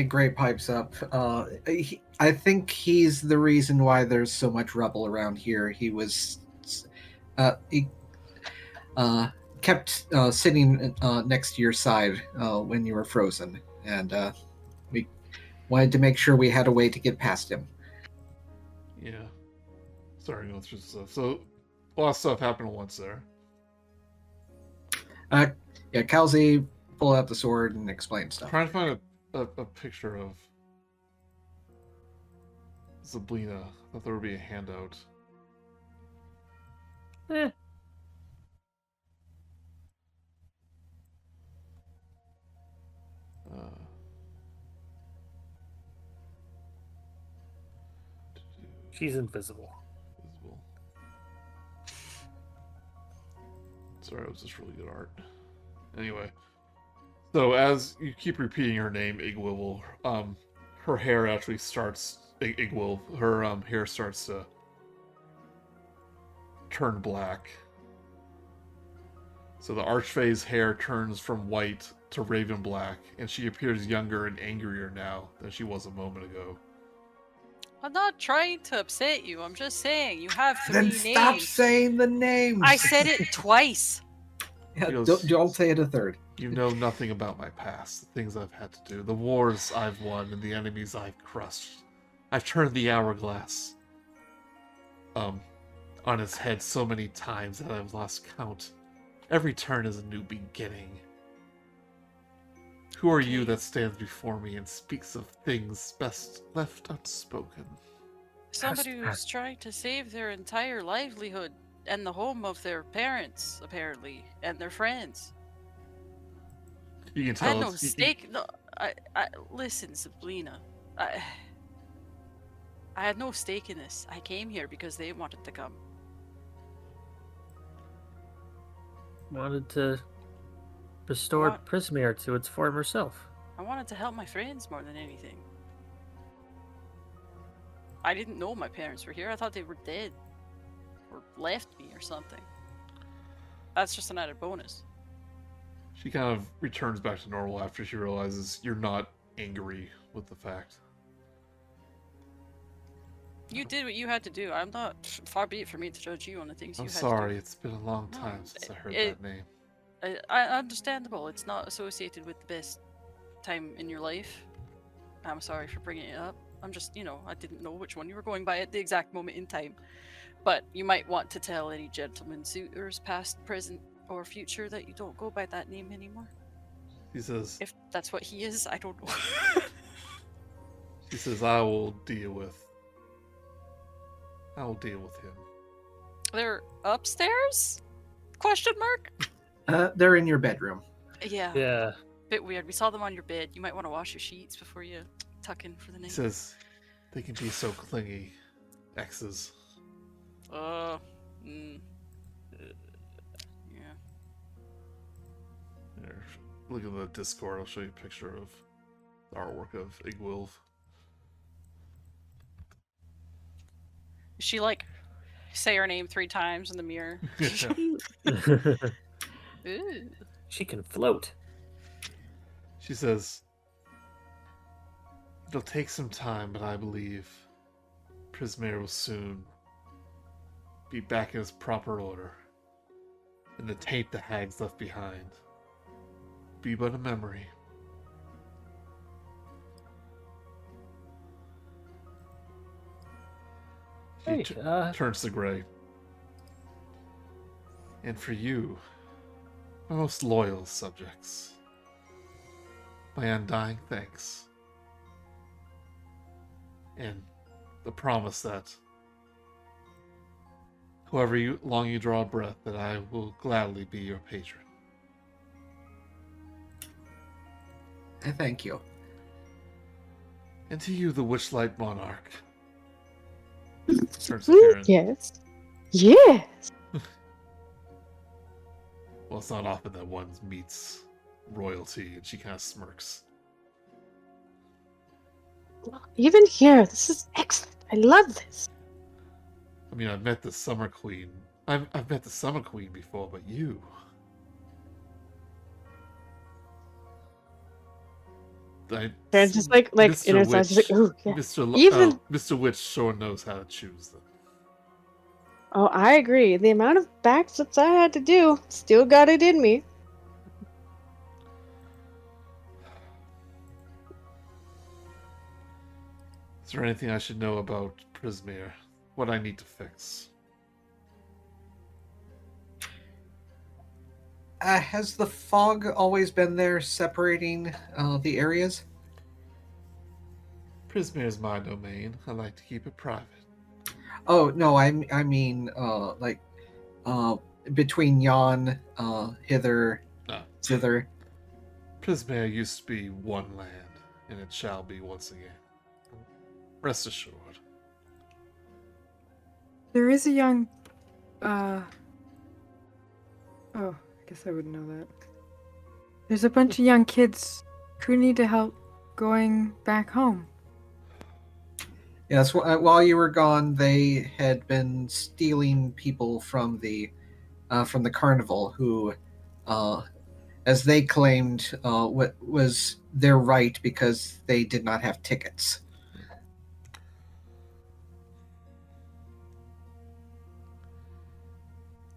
Speaker 2: Gray pipes up. I think he's the reason why there's so much rubble around here. He kept sitting next to your side when you were frozen, and we wanted to make sure we had a way to get past him.
Speaker 1: Yeah. Sorry, going through stuff. So, a lot of stuff happened at once there.
Speaker 2: Yeah, Kal'zi pull out the sword and explain stuff.
Speaker 1: Trying to find a picture of Zybilna. I thought there would be a handout.
Speaker 3: She's invisible.
Speaker 1: Visible. Sorry, it was just really good art. Anyway, so as you keep repeating her name, Igwilf, her hair actually starts. Igwilf, her hair starts to turn black. So the Archfey's hair turns from white to raven black, and she appears younger and angrier now than she was a moment ago.
Speaker 6: I'm not trying to upset you. I'm just saying you have 3
Speaker 2: Then
Speaker 6: names.
Speaker 2: stop saying the names.
Speaker 6: I said it twice.
Speaker 2: Yeah,
Speaker 1: He goes,
Speaker 2: don't say it a third.
Speaker 1: You know nothing about my past, the things I've had to do, the wars I've won, and the enemies I've crushed. I've turned the hourglass on its head so many times that I've lost count. Every turn is a new beginning. Who are you that stands before me and speaks of things best left unspoken?
Speaker 6: Somebody who's trying to save their entire livelihood and the home of their parents, apparently, and their friends.
Speaker 1: You can
Speaker 6: I
Speaker 1: tell.
Speaker 6: had no
Speaker 1: it's- you-
Speaker 6: stake. No, I listen, Zybilna. I had no stake in this. I came here because they wanted to come.
Speaker 3: Wanted to restore
Speaker 6: What?
Speaker 3: Prismeer to its former self.
Speaker 6: I wanted to help my friends more than anything. I didn't know my parents were here. I thought they were dead. Or left me or something. That's just an added bonus.
Speaker 1: She kind of returns back to normal after she realizes you're not angry with the fact.
Speaker 6: You did what you had to do. I'm not. Far be it for me to judge you on the things
Speaker 1: I'm
Speaker 6: you had
Speaker 1: sorry,
Speaker 6: to
Speaker 1: it's been a long
Speaker 6: No,
Speaker 1: time since I heard
Speaker 6: it-
Speaker 1: that name.
Speaker 6: do. Understandable. It's not associated with the best time in your life. I'm sorry for bringing it up. I'm just, I didn't know which one you were going by at the exact moment in time. But you might want to tell any gentleman suitors, past, present, or future, that you don't go by that name anymore.
Speaker 1: He says,
Speaker 6: If that's what he is, I don't know.
Speaker 1: She says, I will deal with him.
Speaker 6: They're upstairs? Question mark?
Speaker 2: They're in your bedroom.
Speaker 6: Yeah.
Speaker 3: Yeah.
Speaker 6: Bit weird. We saw them on your bed. You might want to wash your sheets before you tuck in for the
Speaker 1: He
Speaker 6: night.
Speaker 1: says, they can be so clingy. Exes.
Speaker 6: Yeah.
Speaker 1: Here, look at the Discord, I'll show you a picture of the artwork of Igwilf.
Speaker 6: She say her name 3 times in the mirror. Ooh.
Speaker 3: She can float.
Speaker 1: She says, it'll take some time, but I believe Prismeer will soon be back in his proper order, and the taint the hags left behind be but a memory. She
Speaker 3: Hey,
Speaker 1: turns to Gray. And for you, my most loyal subjects, my undying thanks. And the promise that however long you draw a breath, that I will gladly be your patron.
Speaker 2: I thank you.
Speaker 1: And to you, the Witchlight Monarch. Turns to Karen.
Speaker 4: Yes. Yes.
Speaker 1: Well, it's not often that one meets royalty, and she kind of smirks.
Speaker 4: Even here, this is excellent. I love this.
Speaker 1: I mean, I've met the Summer Queen. I've met the Summer Queen before, but you...
Speaker 4: They're just like
Speaker 1: Mr.
Speaker 4: inner thoughts, just like, ooh, yeah.
Speaker 1: Mr. Witch sure knows how to choose them.
Speaker 4: Oh, I agree. The amount of backflips I had to do, still got it in me.
Speaker 1: Is there anything I should know about Prismeer? What I need to fix?
Speaker 2: Has the fog always been there separating the areas?
Speaker 1: Prismeer is my domain. I like to keep it private.
Speaker 2: Oh, no, I mean, between yon, hither,
Speaker 1: No.
Speaker 2: thither.
Speaker 1: Prismeer used to be one land, and it shall be once again. Rest assured.
Speaker 5: There is a young. Oh, I guess I wouldn't know that. There's a bunch of young kids who need to help going back home.
Speaker 2: Yes, while you were gone, they had been stealing people from the carnival, who, as they claimed, was their right because they did not have tickets.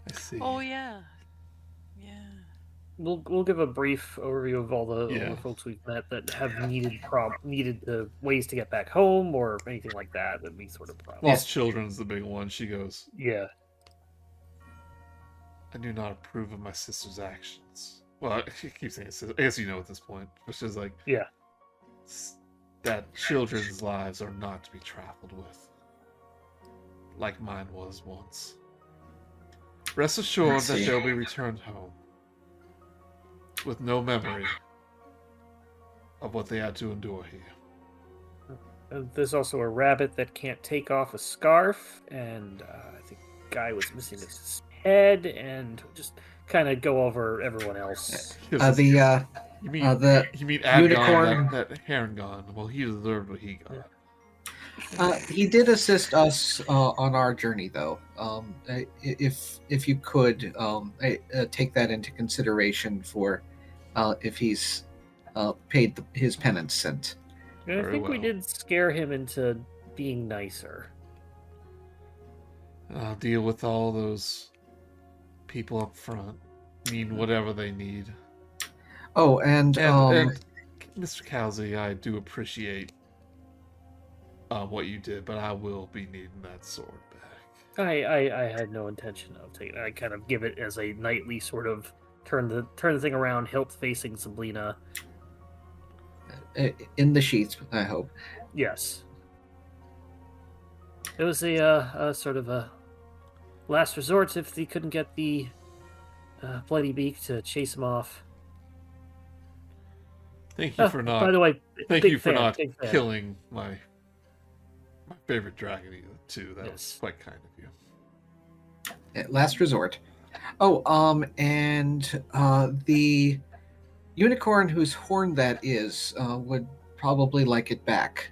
Speaker 1: I see.
Speaker 6: Oh yeah, yeah.
Speaker 3: We'll give a brief overview of all the
Speaker 1: Yeah.
Speaker 3: folks we've met that have needed ways to get back home or anything like that we sort of
Speaker 1: Lost children's the big one. She goes,
Speaker 3: Yeah.
Speaker 1: I do not approve of my sister's actions. Well, she keeps saying sister. I guess you know at this point. Which is like,
Speaker 3: Yeah.
Speaker 1: that children's lives are not to be trifled with. Like mine was once. Rest assured that they'll be returned home with no memory of what they had to endure here.
Speaker 3: There's also a rabbit that can't take off a scarf, and I think a guy was missing his head, and just kind of go over everyone else.
Speaker 1: You mean
Speaker 2: the
Speaker 1: Adgon,
Speaker 2: unicorn.
Speaker 1: that Harangon? Well, he deserved what he got.
Speaker 2: He did assist us on our journey, though. If you could take that into consideration for if he's paid his penance. And
Speaker 3: And I
Speaker 1: Very
Speaker 3: think we
Speaker 1: well.
Speaker 3: did scare him into being nicer.
Speaker 1: I'll deal with all those people up front. Need whatever they need.
Speaker 2: oh, and
Speaker 1: And Mr. Kal'zi, I do appreciate what you did, but I will be needing that sword back.
Speaker 3: I had no intention of taking it. I kind of give it as a nightly sort of turn the thing around, hilt facing Zybilna.
Speaker 2: in the sheath, I hope.
Speaker 3: Yes. It was a sort of a last resort if they couldn't get the Bloody Beak to chase him off.
Speaker 1: Thank you for not.
Speaker 3: By the way,
Speaker 1: Thank
Speaker 3: big
Speaker 1: you for
Speaker 3: fan,
Speaker 1: not
Speaker 3: big fan.
Speaker 1: killing my favorite dragon too. That was
Speaker 3: Yes.
Speaker 1: quite kind of you.
Speaker 2: Last resort. Oh, and the unicorn whose horn that is would probably like it back.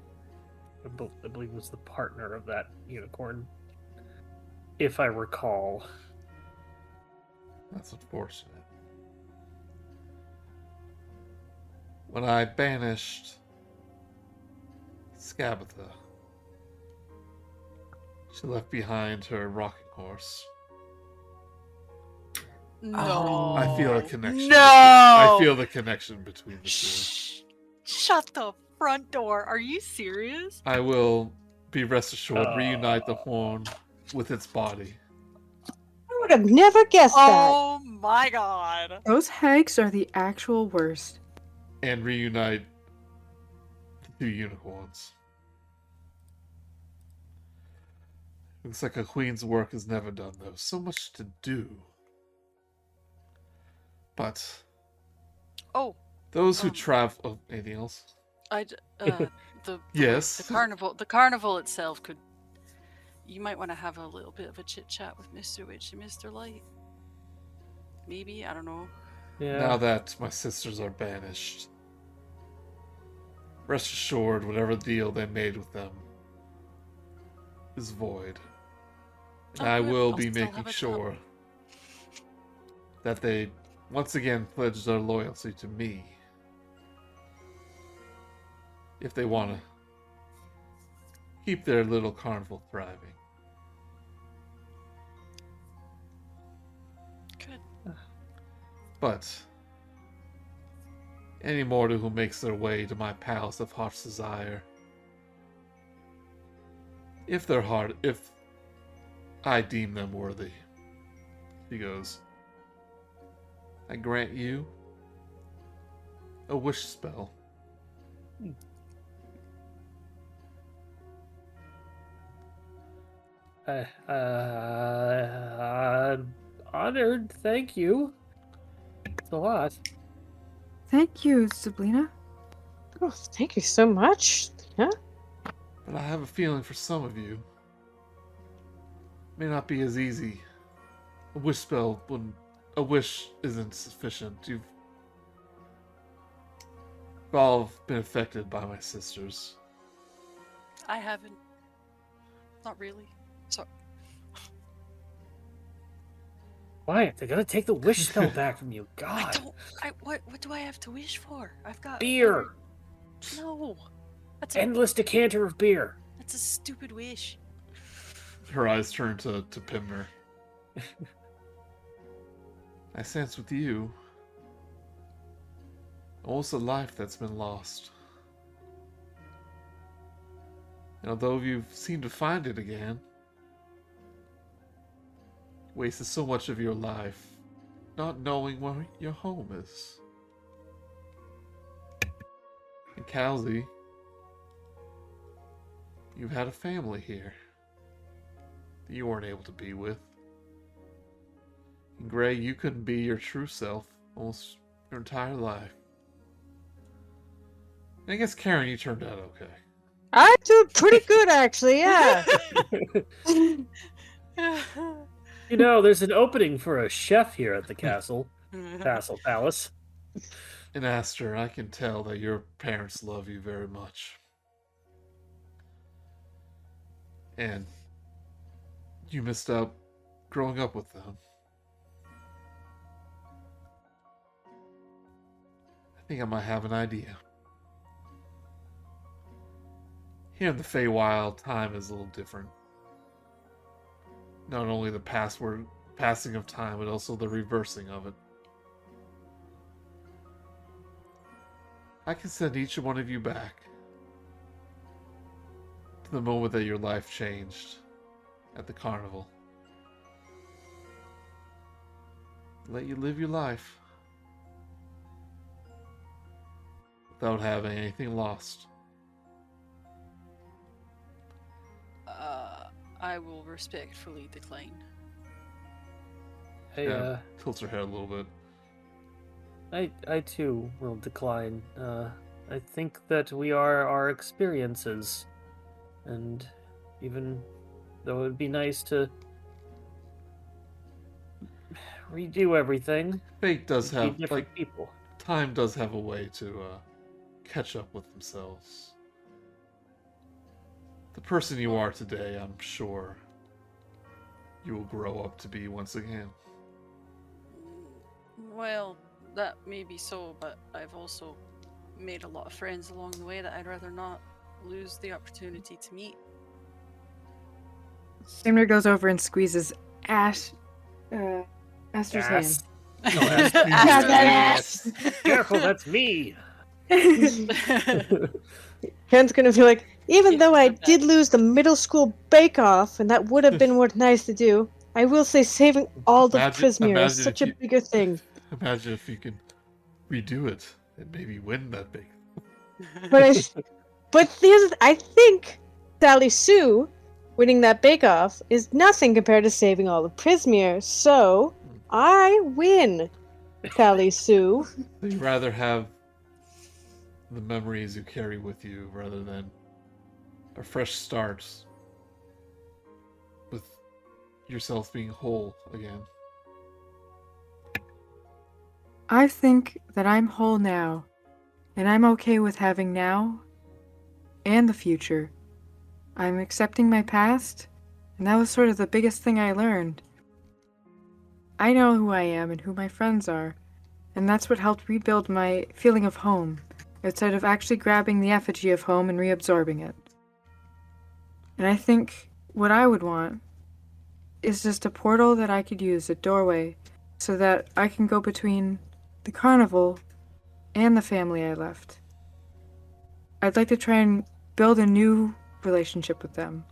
Speaker 3: I believe it was the partner of that unicorn, if I recall.
Speaker 1: That's unfortunate. When I banished Scabatha, she left behind her rocking horse.
Speaker 6: No.
Speaker 1: I feel a connection.
Speaker 6: No.
Speaker 1: I feel the connection between the two.
Speaker 6: Shh. Shut the front door. Are you serious?
Speaker 1: I will be rest assured reunite the horn with its body.
Speaker 2: I would
Speaker 4: have never guessed that.
Speaker 6: Oh my god.
Speaker 5: Those hags are the actual worst.
Speaker 1: And reunite the 2 unicorns. Looks like a queen's work is never done, though. So much to do. But
Speaker 6: Oh,
Speaker 1: those who travel... Oh, anything else? Yes.
Speaker 6: The carnival itself could. You might want to have a little bit of a chit chat with Mr. Witch and Mr. Light. Maybe, I don't know.
Speaker 3: Yeah.
Speaker 1: Now that my sisters are banished, rest assured, whatever deal they made with them is void. And I
Speaker 6: Oh, good.
Speaker 1: will
Speaker 6: I'll
Speaker 1: be
Speaker 6: still
Speaker 1: making
Speaker 6: have a job.
Speaker 1: sure that they once again pledge their loyalty to me. If they want to keep their little carnival thriving.
Speaker 6: Good.
Speaker 1: But any mortal who makes their way to my palace of heart's desire, if I deem them worthy, he goes, I grant you a wish spell.
Speaker 3: Honored, thank you. It's a lot.
Speaker 5: Thank you, Zybilna.
Speaker 4: Oh, thank you so much. Yeah.
Speaker 1: But I have a feeling for some of you, it may not be as easy. A wish spell, when a wish isn't sufficient. You've all been affected by my sisters.
Speaker 6: I haven't. Not really. So.
Speaker 3: Why? They're gonna take the wish spell back from you.
Speaker 6: I
Speaker 3: God.
Speaker 6: don't. What do I have to wish for? I've got
Speaker 3: Beer.
Speaker 6: No. That's
Speaker 3: Endless decanter of beer.
Speaker 6: That's a stupid wish.
Speaker 1: Her eyes turn to Pimner. I sense with you almost a life that's been lost. And although you seem to find it again, wasted so much of your life not knowing where your home is. In Kal'zi, you've had a family here that you weren't able to be with. In Gray, you couldn't be your true self almost your entire life. And I guess Karen, you turned out okay.
Speaker 4: I do pretty good, actually, yeah.
Speaker 3: You know, there's an opening for a chef here at the castle. Palace.
Speaker 1: And Aster, I can tell that your parents love you very much. And you missed out growing up with them. I think I might have an idea. Here in the Feywild, time is a little different. Not only the passing of time, but also the reversing of it. I can send each one of you back to the moment that your life changed at the carnival. Let you live your life without having anything lost.
Speaker 6: I will respectfully decline.
Speaker 3: Hey,
Speaker 1: Yeah, tilts her head a little bit.
Speaker 3: I too will decline. I think that we are our experiences, and even though it would be nice to redo everything,
Speaker 1: Fate does
Speaker 3: be
Speaker 1: have,
Speaker 3: different
Speaker 1: like,
Speaker 3: people.
Speaker 1: time does have a way to catch up with themselves. The person you are today, I'm sure you will grow up to be once again.
Speaker 6: Well, that may be so, but I've also made a lot of friends along the way that I'd rather not lose the opportunity to meet.
Speaker 5: Pimner goes over and squeezes Aster's
Speaker 3: Ass.
Speaker 5: hand.
Speaker 3: No,
Speaker 6: Aster.
Speaker 3: Careful, that's me.
Speaker 4: Karen's gonna be like, even
Speaker 6: Yeah,
Speaker 4: though I
Speaker 6: not bad.
Speaker 4: did lose the middle school bake-off, and that would have been what nice to do, I will say saving all the
Speaker 1: Imagine-
Speaker 4: Prismeer is
Speaker 1: imagine
Speaker 4: such
Speaker 1: if
Speaker 4: a
Speaker 1: you-
Speaker 4: bigger thing.
Speaker 1: Imagine if you could redo it and maybe win that big.
Speaker 4: But I think Sally Sue winning that bake-off is nothing compared to saving all the Prismeer. So I win, Sally Sue.
Speaker 1: So you'd rather have the memories you carry with you rather than a fresh start with yourself being whole again.
Speaker 5: I think that I'm whole now, and I'm okay with having now and the future. I'm accepting my past, and that was sort of the biggest thing I learned. I know who I am and who my friends are, and that's what helped rebuild my feeling of home, instead of actually grabbing the effigy of home and reabsorbing it. And I think what I would want is just a portal that I could use, a doorway, so that I can go between the carnival and the family I left. I'd like to try and build a new relationship with them,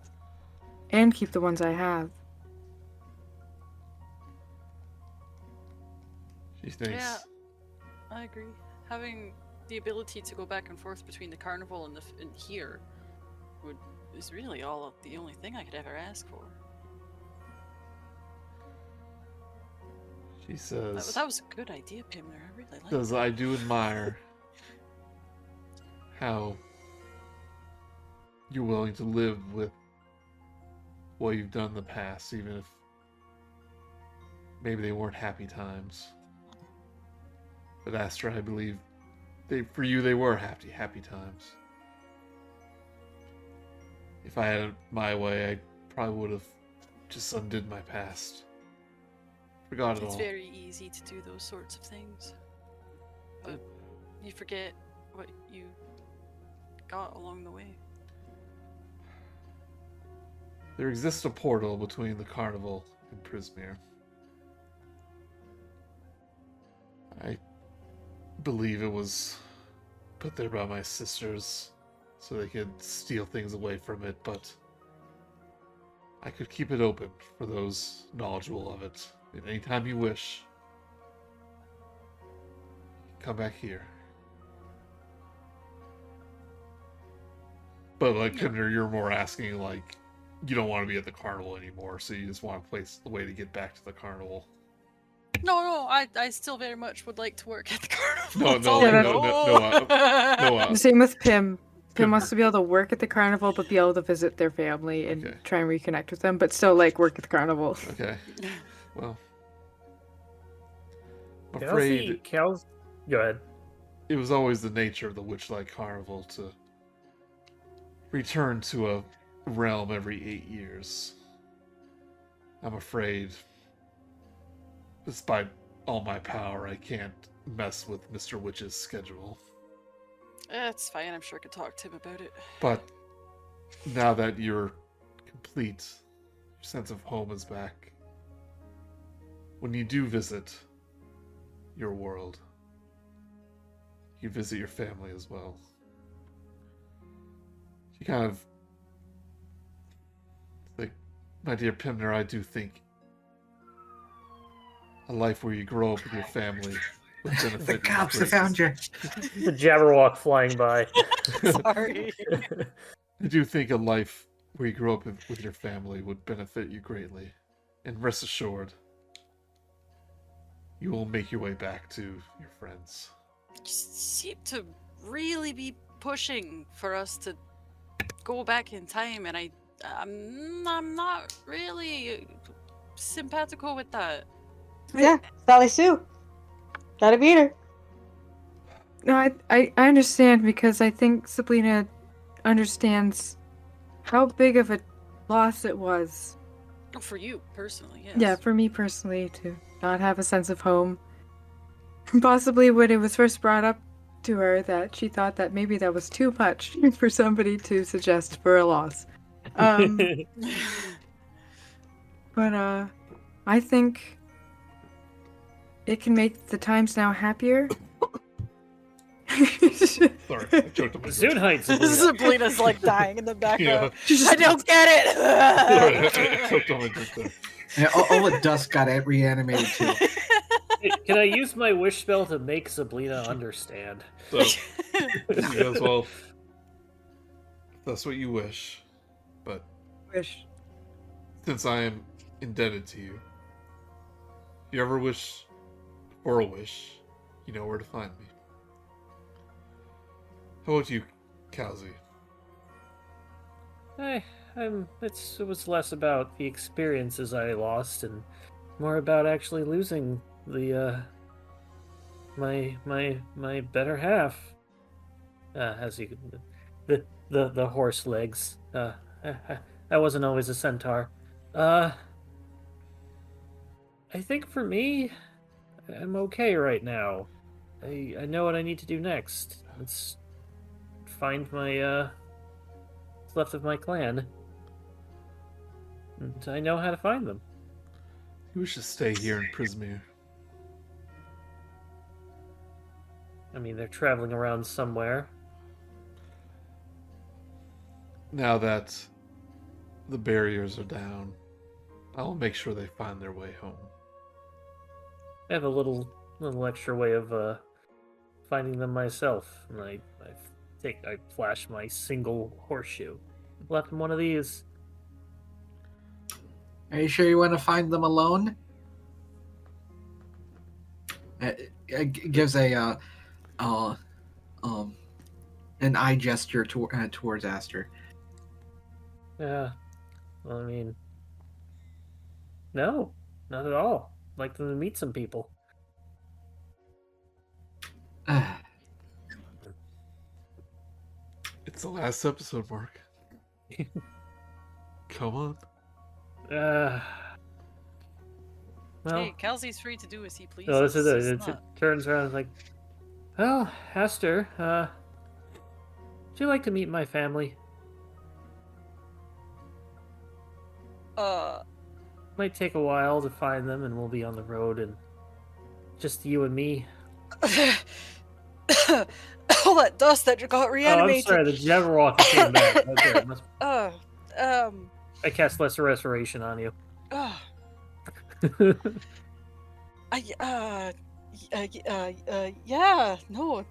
Speaker 5: and keep the ones I have.
Speaker 1: She thinks.
Speaker 6: Yeah, I agree. Having the ability to go back and forth between the carnival and and here is really the only thing I could ever ask for.
Speaker 1: She says.
Speaker 6: That was a good idea, Pimner. I really like
Speaker 1: Says
Speaker 6: that.
Speaker 1: I do admire how you're willing to live with what you've done in the past, even if maybe they weren't happy times. But Aster, I believe, for you they were happy times. If I had it my way, I probably would have just undid my past. Forgot it
Speaker 6: It's
Speaker 1: all.
Speaker 6: very easy to do those sorts of things, but you forget what you got along the way.
Speaker 1: There exists a portal between the carnival and Prismeer. I believe it was put there by my sisters so they could steal things away from it, but I could keep it open for those knowledgeable of it. And anytime you wish, come back here. But like Pimner, you're more asking like you don't want to be at the carnival anymore, so you just want a way to get back to the carnival.
Speaker 6: No, I still very much would like to work at the carnival.
Speaker 1: No,
Speaker 6: That's
Speaker 1: no,
Speaker 6: all I
Speaker 1: no,
Speaker 6: know.
Speaker 1: no,
Speaker 5: Same with Pim. Pim wants to be able to work at the carnival, but be able to visit their family and
Speaker 1: Okay.
Speaker 5: try and reconnect with them, but still like work at the carnival.
Speaker 1: Okay. Well, I'm
Speaker 3: Kal'zi,
Speaker 1: afraid
Speaker 3: Go ahead.
Speaker 1: it was always the nature of the Witchlight Carnival to return to a realm every 8 years. I'm afraid, despite all my power, I can't mess with Mr. Witch's schedule.
Speaker 6: That's fine. I'm sure I could talk to him about it.
Speaker 1: But now that you're complete, your sense of home is back. When you do visit your world, you visit your family as well. You kind of like, my dear Pimner, I do think a life where you grow up with your family would benefit
Speaker 2: The
Speaker 1: you
Speaker 2: cops
Speaker 1: greatly.
Speaker 2: have found you.
Speaker 3: The Jabberwock flying by.
Speaker 6: Sorry.
Speaker 1: I do think a life where you grow up with your family would benefit you greatly. And rest assured, you will make your way back to your friends.
Speaker 6: You seem to really be pushing for us to go back in time, and I'm not really simpatico with that.
Speaker 4: Yeah, Sally Sue. Gotta beat her.
Speaker 5: No, I understand because I think Zybilna understands how big of a loss it was.
Speaker 6: For you personally, yes.
Speaker 5: Yeah, for me personally, to not have a sense of home. Possibly when it was first brought up to her that she thought that maybe that was too much for somebody to suggest for a loss. But I think it can make the times now happier.
Speaker 1: Sorry, I choked on my
Speaker 3: Zoon heights.
Speaker 6: Zybilna's like dying in the background.
Speaker 1: Yeah.
Speaker 6: I don't get
Speaker 1: Sorry, I
Speaker 6: it.
Speaker 1: choked on my drink there.
Speaker 2: And all the dust got reanimated too.
Speaker 3: Hey, can I use my wish spell to make Zybilna understand?
Speaker 1: So, you guys, well, if that's what you wish. But
Speaker 5: Wish.
Speaker 1: since I am indebted to you, if you ever wish for a wish, you know where to find me. How about you, Kal'zi?
Speaker 3: It was less about the experiences I lost and more about actually losing the my better half. As you the horse legs. I wasn't always a centaur. I think for me, I'm okay right now. I know what I need to do next. It's find my what's left of my clan. And I know how to find them.
Speaker 1: You should stay here in Prismeer.
Speaker 3: I mean, they're traveling around somewhere.
Speaker 1: Now that the barriers are down, I will make sure they find their way home.
Speaker 3: I have a little extra way of finding them myself, and I flash my single horseshoe. Left in one of these.
Speaker 2: Are you sure you want to find them alone? It gives an eye gesture towards Aster.
Speaker 3: Yeah. Well, I mean, no, not at all. I'd like them to meet some people.
Speaker 1: It's the last episode, Mark. Come on.
Speaker 3: Well,
Speaker 6: Hey, Kal'zi's free to do as he pleases.
Speaker 3: no, this is it.
Speaker 6: It's
Speaker 3: It
Speaker 6: not-
Speaker 3: turns around and is like, well, Aster, would you like to meet my family? Might take a while to find them, and we'll be on the road, and just you and me.
Speaker 6: all that dust that got
Speaker 3: Oh, I'm
Speaker 6: reanimated.
Speaker 3: sorry, the Jabberwocky came back. Okay, I cast Lesser Restoration on you.
Speaker 6: Yeah, no,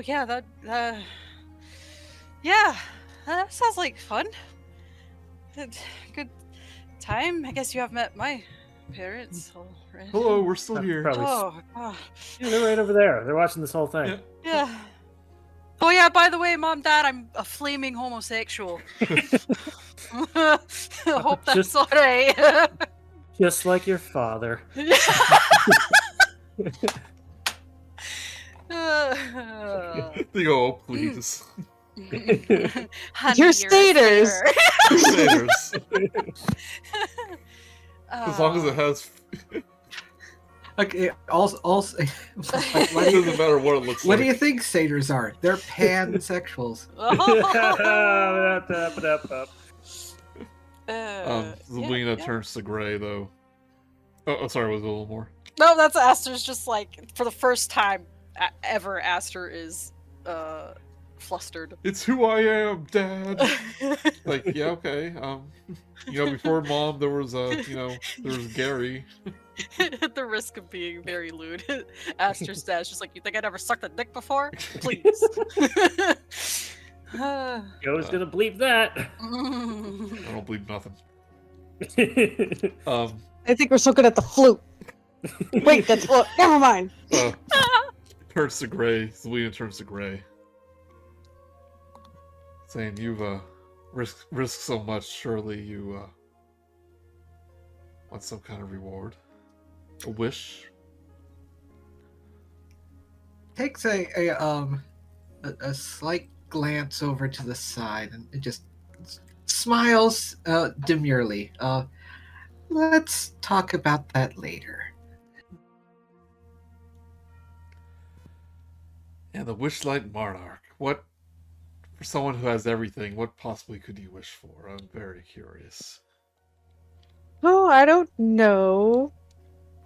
Speaker 6: yeah, no, yeah, that sounds like fun. Good time. I guess you have met my parents already.
Speaker 1: Hello, we're still here.
Speaker 3: Probably.
Speaker 6: Oh, God.
Speaker 3: Yeah, they're right over there. They're watching this whole thing.
Speaker 1: Yeah.
Speaker 6: Yeah. Oh yeah, by the way, Mom, Dad, I'm a flaming homosexual. I hope that's
Speaker 3: Just-
Speaker 6: alright.
Speaker 3: Just like your father.
Speaker 1: They go, oh, please.
Speaker 6: Honey,
Speaker 4: You're
Speaker 6: a
Speaker 4: staters.
Speaker 6: satyr.
Speaker 1: Satyrs. As long as it has...
Speaker 2: Okay. Also,
Speaker 1: It doesn't matter what it looks
Speaker 2: what
Speaker 1: like.
Speaker 2: do you think satyrs are? They're pansexuals.
Speaker 1: Zybilna turns to gray, though. Oh, sorry, was it a little more?
Speaker 6: No, that's Aster's just like, for the first time ever, Aster is flustered.
Speaker 1: It's who I am, Dad. Like, yeah, okay. Before Mom, there was there was Gary.
Speaker 6: At the risk of being very lewd, Aster's dad's just like, you think I never sucked a dick before? Please.
Speaker 3: Joe's gonna bleep that.
Speaker 1: I don't believe nothing.
Speaker 4: I think we're so good at the flute. Wait, that's well, never mind.
Speaker 1: Turns to gray. Zybilna turns to gray. Saying, you've risked so much, surely you want some kind of reward? A wish?
Speaker 2: Takes a slight glance over to the side and it just smiles demurely. Let's talk about that later.
Speaker 1: And the Witchlight Monarch. What, for someone who has everything, what possibly could you wish for? I'm very curious.
Speaker 4: Oh, I don't know.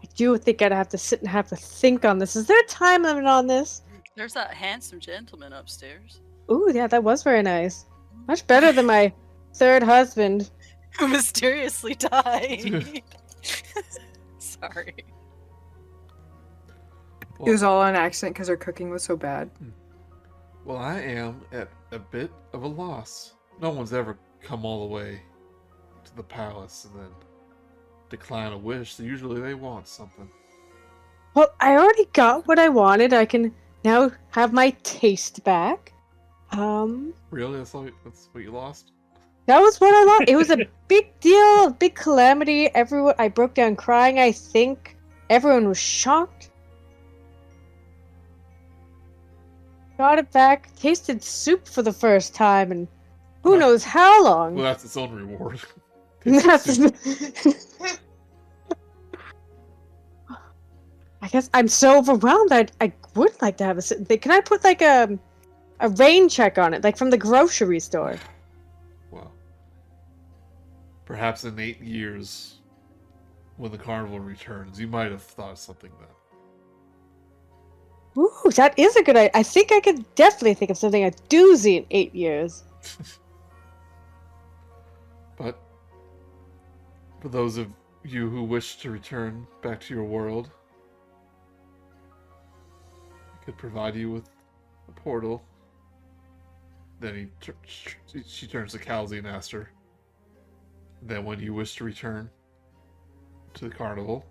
Speaker 4: I do think I'd have to sit and have to think on this. Is there a time limit on this?
Speaker 6: There's that handsome gentleman upstairs.
Speaker 4: Ooh, yeah, that was very nice. Much better than my third husband.
Speaker 6: Who mysteriously died. Sorry.
Speaker 5: It was all on accident because her cooking was so bad.
Speaker 1: Well, I am at a bit of a loss. No one's ever come all the way to the palace and then decline a wish, so usually they want something.
Speaker 4: Well, I already got what I wanted. I can now have my taste back.
Speaker 1: Really? That's what you lost?
Speaker 4: That was what I lost. It was a big deal, a big calamity. I broke down crying, I think. Everyone was shocked. Got it back. Tasted soup for the first time, and who knows how long.
Speaker 1: Well, that's its own reward.
Speaker 4: I guess I'm so overwhelmed. I would like to have can I put like a rain check on it, like from the grocery store?
Speaker 1: Well, perhaps in 8 years, when the carnival returns, you might have thought of something then.
Speaker 4: Ooh, that is a good idea. I think I could definitely think of something a doozy in 8 years.
Speaker 1: But for those of you who wish to return back to your world, I could provide you with a portal. Then she turns to Kal'zi and Aster. Then when you wish to return to the carnival,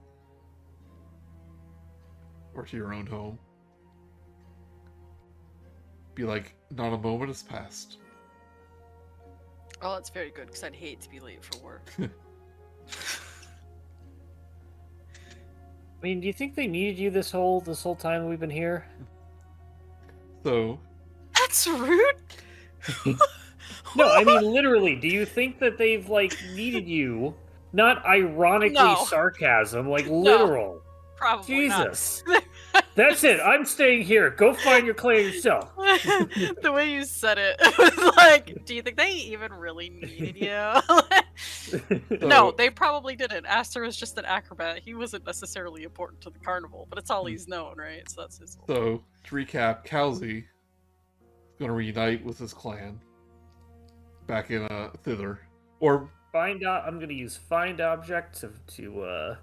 Speaker 1: or to your own home, be like, not a moment has passed.
Speaker 6: Oh, that's very good, because I'd hate to be late for work.
Speaker 3: I mean, do you think they needed you this whole time we've been here?
Speaker 1: So,
Speaker 6: That's rude!
Speaker 3: No, I mean literally. Do you think that they've needed you? Not ironically
Speaker 6: No.
Speaker 3: sarcasm, literal.
Speaker 6: Probably
Speaker 3: Jesus.
Speaker 6: not.
Speaker 3: That's it. I'm staying here. Go find your clan yourself.
Speaker 6: The way you said it was like, do you think they even really needed you? No, they probably didn't. Aster was just an acrobat. He wasn't necessarily important to the carnival, but it's all he's known, right? So that's his.
Speaker 1: So, to recap, Kal'zi is going to reunite with his clan back in thither. Or
Speaker 3: I'm going to use find object to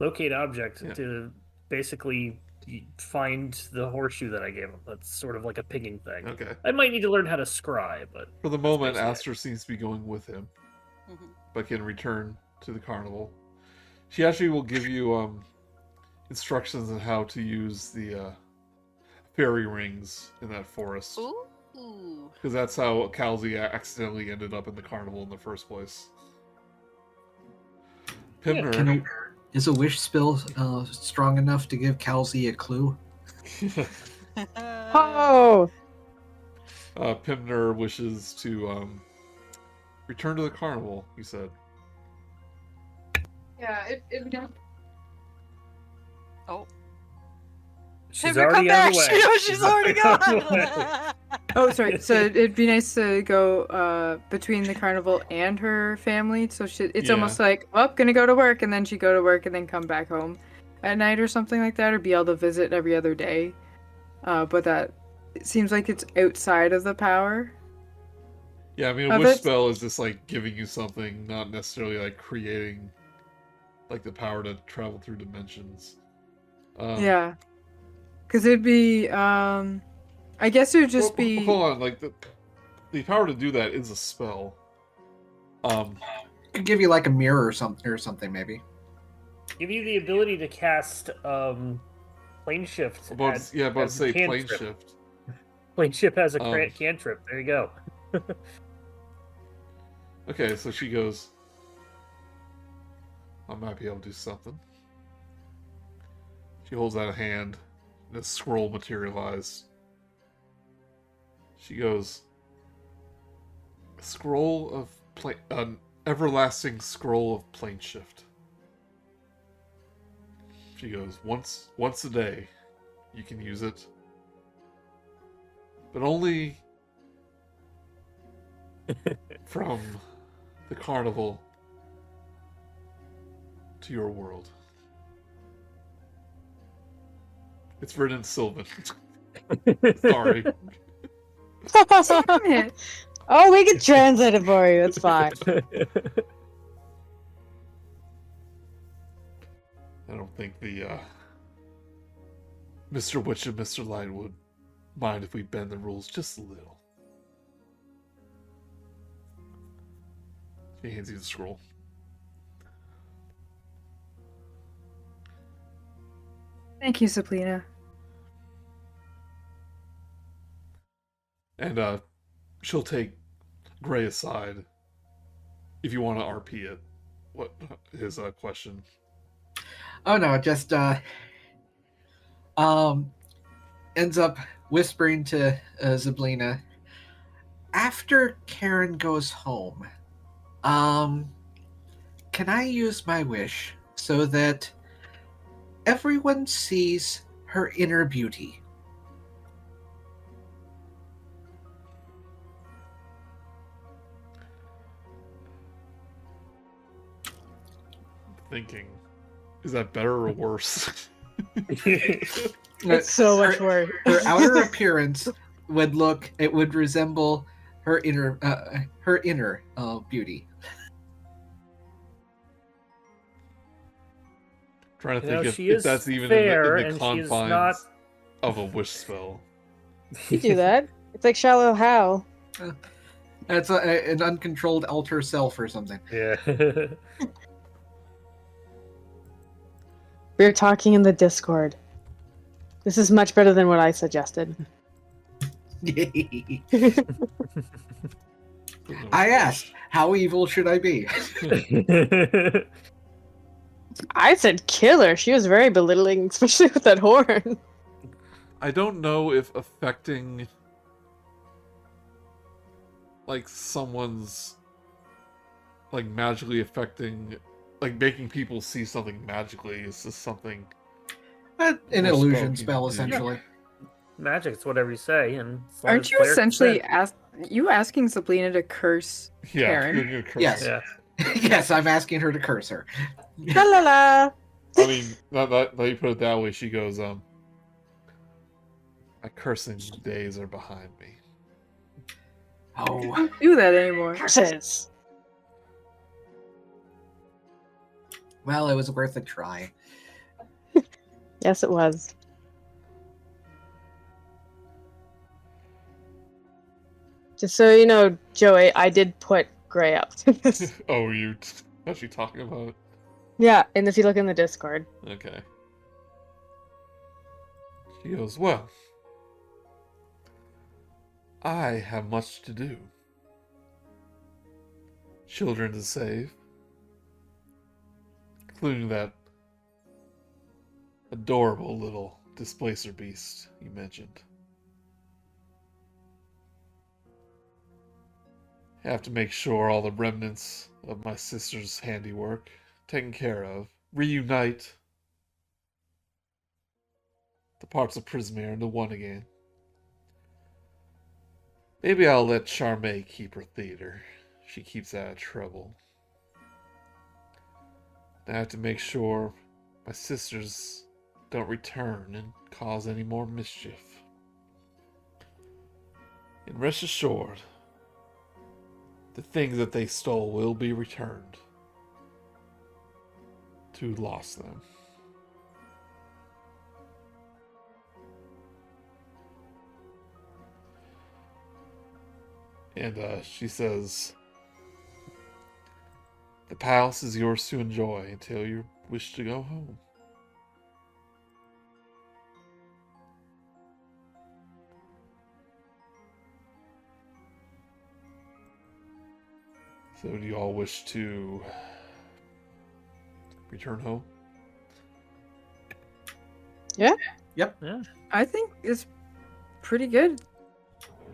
Speaker 3: locate object to basically find the horseshoe that I gave him. That's sort of like a pinging thing.
Speaker 1: Okay.
Speaker 3: I might need to learn how to scry, but
Speaker 1: For the moment,
Speaker 3: basically
Speaker 1: Aster seems to be going with him,
Speaker 6: Mhm.
Speaker 1: but can return to the carnival. She actually will give you instructions on how to use the fairy rings in that forest.
Speaker 6: Ooh.
Speaker 1: Because that's how Kal'zi accidentally ended up in the carnival in the first place. Pimner.
Speaker 2: Is a wish spell strong enough to give Kal'zi a clue?
Speaker 4: Oh!
Speaker 1: Pimner wishes to return to the carnival, he said.
Speaker 5: Yeah,
Speaker 6: Oh.
Speaker 3: she's
Speaker 6: Pimner,
Speaker 3: already
Speaker 6: come
Speaker 3: on
Speaker 6: back!
Speaker 3: the way.
Speaker 6: She knows she's already gone!
Speaker 5: Oh, sorry. So it'd be nice to go between the carnival and her family. So it's
Speaker 1: Yeah.
Speaker 5: almost like, well, gonna go to work, and then she'd go to work and then come back home at night or something like that, or be able to visit every other day. But that it seems like it's outside of the power.
Speaker 1: Yeah, I mean, a
Speaker 5: Of
Speaker 1: wish
Speaker 5: it?
Speaker 1: spell is just giving you something, not necessarily creating the power to travel through dimensions.
Speaker 5: Yeah, because it'd be I guess it would just
Speaker 1: well,
Speaker 5: be.
Speaker 1: Hold on, the power to do that is a spell.
Speaker 2: Could give you like a mirror or something maybe.
Speaker 3: Give you the ability to cast plane shift.
Speaker 1: About
Speaker 3: as
Speaker 1: to
Speaker 3: a
Speaker 1: say plane
Speaker 3: cantrip.
Speaker 1: shift.
Speaker 3: Plane shift has a cantrip. There you go.
Speaker 1: Okay, so she goes, I might be able to do something. She holds out a hand, and a scroll materialized. She goes, an everlasting scroll of plane shift. She goes, once a day, you can use it, but only from the carnival to your world. It's written in Sylvan. Sorry.
Speaker 4: Oh, we can translate it for you. It's fine.
Speaker 1: I don't think the Mr. Witch and Mr. Light would mind if we bend the rules just a little. She hands you the scroll.
Speaker 5: Thank you, Zybilna.
Speaker 1: And she'll take Gray aside if you want to RP it. What his question?
Speaker 2: Oh no, just ends up whispering to Zybilna. After Karen goes home, can I use my wish so that everyone sees her inner beauty?
Speaker 1: Thinking, is that better or worse?
Speaker 4: It's so much worse.
Speaker 2: Her outer appearance would resemble her inner beauty.
Speaker 1: Trying to
Speaker 3: You know,
Speaker 1: think
Speaker 3: she
Speaker 1: if
Speaker 3: is
Speaker 1: that's even
Speaker 3: fair,
Speaker 1: in
Speaker 3: and
Speaker 1: the
Speaker 3: she is
Speaker 1: confines
Speaker 3: not-
Speaker 1: of a wish spell.
Speaker 4: You do that. It's like Shallow Hal.
Speaker 2: That's an uncontrolled alter self or something.
Speaker 3: Yeah.
Speaker 4: We're talking in the Discord. This is much better than what I suggested.
Speaker 2: I asked, how evil should I be?
Speaker 4: I said kill her. She was very belittling, especially with that horn.
Speaker 1: I don't know if affecting like someone's like magically affecting, like making people see something magically is just something.
Speaker 2: An
Speaker 1: Or
Speaker 2: illusion
Speaker 1: spell
Speaker 2: spell,
Speaker 1: you do.
Speaker 2: essentially.
Speaker 3: Magic, it's whatever you say, and as long
Speaker 5: Aren't
Speaker 3: as
Speaker 5: you
Speaker 3: player
Speaker 5: essentially
Speaker 3: consent.
Speaker 5: asking Zybilna to curse
Speaker 1: Yeah,
Speaker 5: Karen?
Speaker 1: you're gonna curse
Speaker 2: Yes.
Speaker 1: her.
Speaker 3: Yeah.
Speaker 2: Yes, I'm asking her to curse her.
Speaker 4: La la la.
Speaker 1: I mean, now that you put it that way, she goes, my cursing days are behind me.
Speaker 2: Oh,
Speaker 5: Don't do that anymore.
Speaker 4: Curses.
Speaker 2: well, it was worth a try.
Speaker 4: Yes, it was. Just so you know, Joey, I did put Gray up to this.
Speaker 1: Oh, you actually talking about it?
Speaker 4: Yeah, and if you look in the Discord.
Speaker 1: Okay. She goes, well, I have much to do. Children to save, including that adorable little displacer beast you mentioned. I have to make sure all the remnants of my sister's handiwork taken care of. Reunite the parts of Prismeer into one again. Maybe I'll let Charmaine keep her theater. She keeps out of trouble. I have to make sure my sisters don't return and cause any more mischief. And rest assured, the things that they stole will be returned to who lost them. And she says, the palace is yours to enjoy until you wish to go home. So do you all wish to return home?
Speaker 5: I think it's pretty good.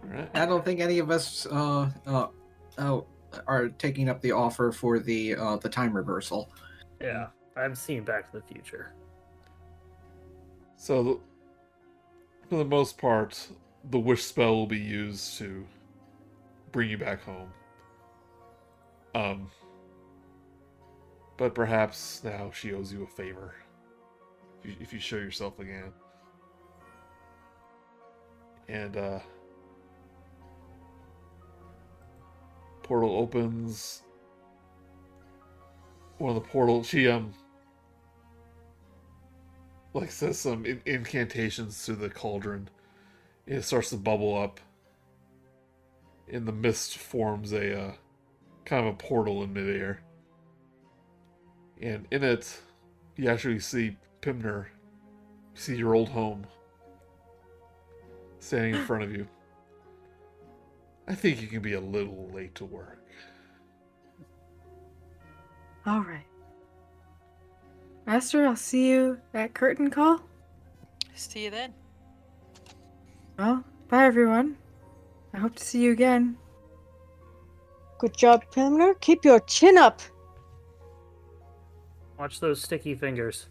Speaker 1: Alright.
Speaker 2: I don't think any of us are taking up the offer for the time reversal.
Speaker 3: Yeah, I'm seeing Back to the Future.
Speaker 1: So, for the most part, the wish spell will be used to bring you back home. But perhaps now she owes you a favor. If you show yourself again. And, portal opens. One of the portals, she like says some incantations to the cauldron. It starts to bubble up. And the mist forms a kind of a portal in midair. And in it, you actually see Pimner. You see your old home standing in front of you. I think you can be a little late to work.
Speaker 5: All right. Aster, I'll see you at curtain call.
Speaker 6: See you then.
Speaker 5: Well, bye everyone. I hope to see you again.
Speaker 4: Good job, Pimner. Keep your chin up.
Speaker 3: Watch those sticky fingers.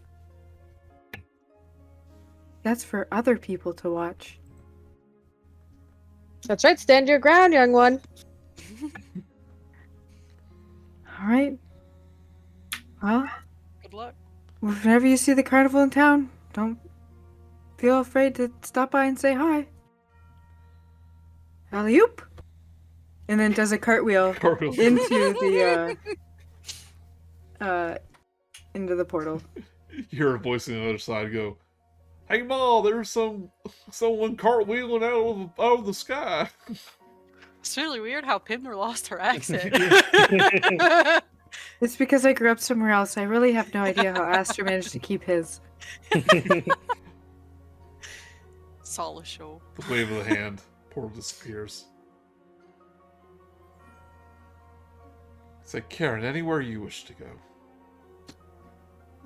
Speaker 5: That's for other people to watch.
Speaker 4: That's right. Stand your ground, young one.
Speaker 5: All right. Well,
Speaker 6: Good luck.
Speaker 5: whenever you see the carnival in town, don't feel afraid to stop by and say hi. Alley-oop! And then does a cartwheel
Speaker 1: Cartwheel.
Speaker 5: into the portal.
Speaker 1: You hear a voice on the other side go, "Hey, Ma, there's someone cartwheeling out of the sky."
Speaker 6: It's really weird how Pimner lost her accent.
Speaker 5: It's because I grew up somewhere else. I really have no idea how Aster managed to keep his.
Speaker 6: Solid show.
Speaker 1: The wave of the hand, portal disappears. It's like, Karen, anywhere you wish to go.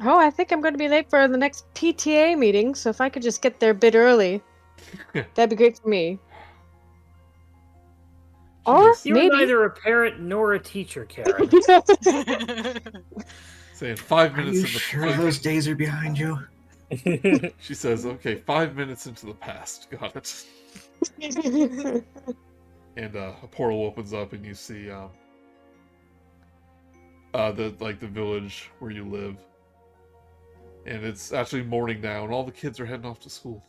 Speaker 4: Oh, I think I'm going to be late for the next PTA meeting, so if I could just get there a bit early, that'd be great for me. Or
Speaker 3: You're
Speaker 4: maybe...
Speaker 3: neither a parent nor a teacher, Karen.
Speaker 1: Saying 5
Speaker 2: Are
Speaker 1: minutes
Speaker 2: you
Speaker 1: in the
Speaker 2: sure those days are behind you?
Speaker 1: She says, "Okay, 5 minutes into the past. Got it." And a portal opens up, and you see the village where you live. And it's actually morning now, and all the kids are heading off to school.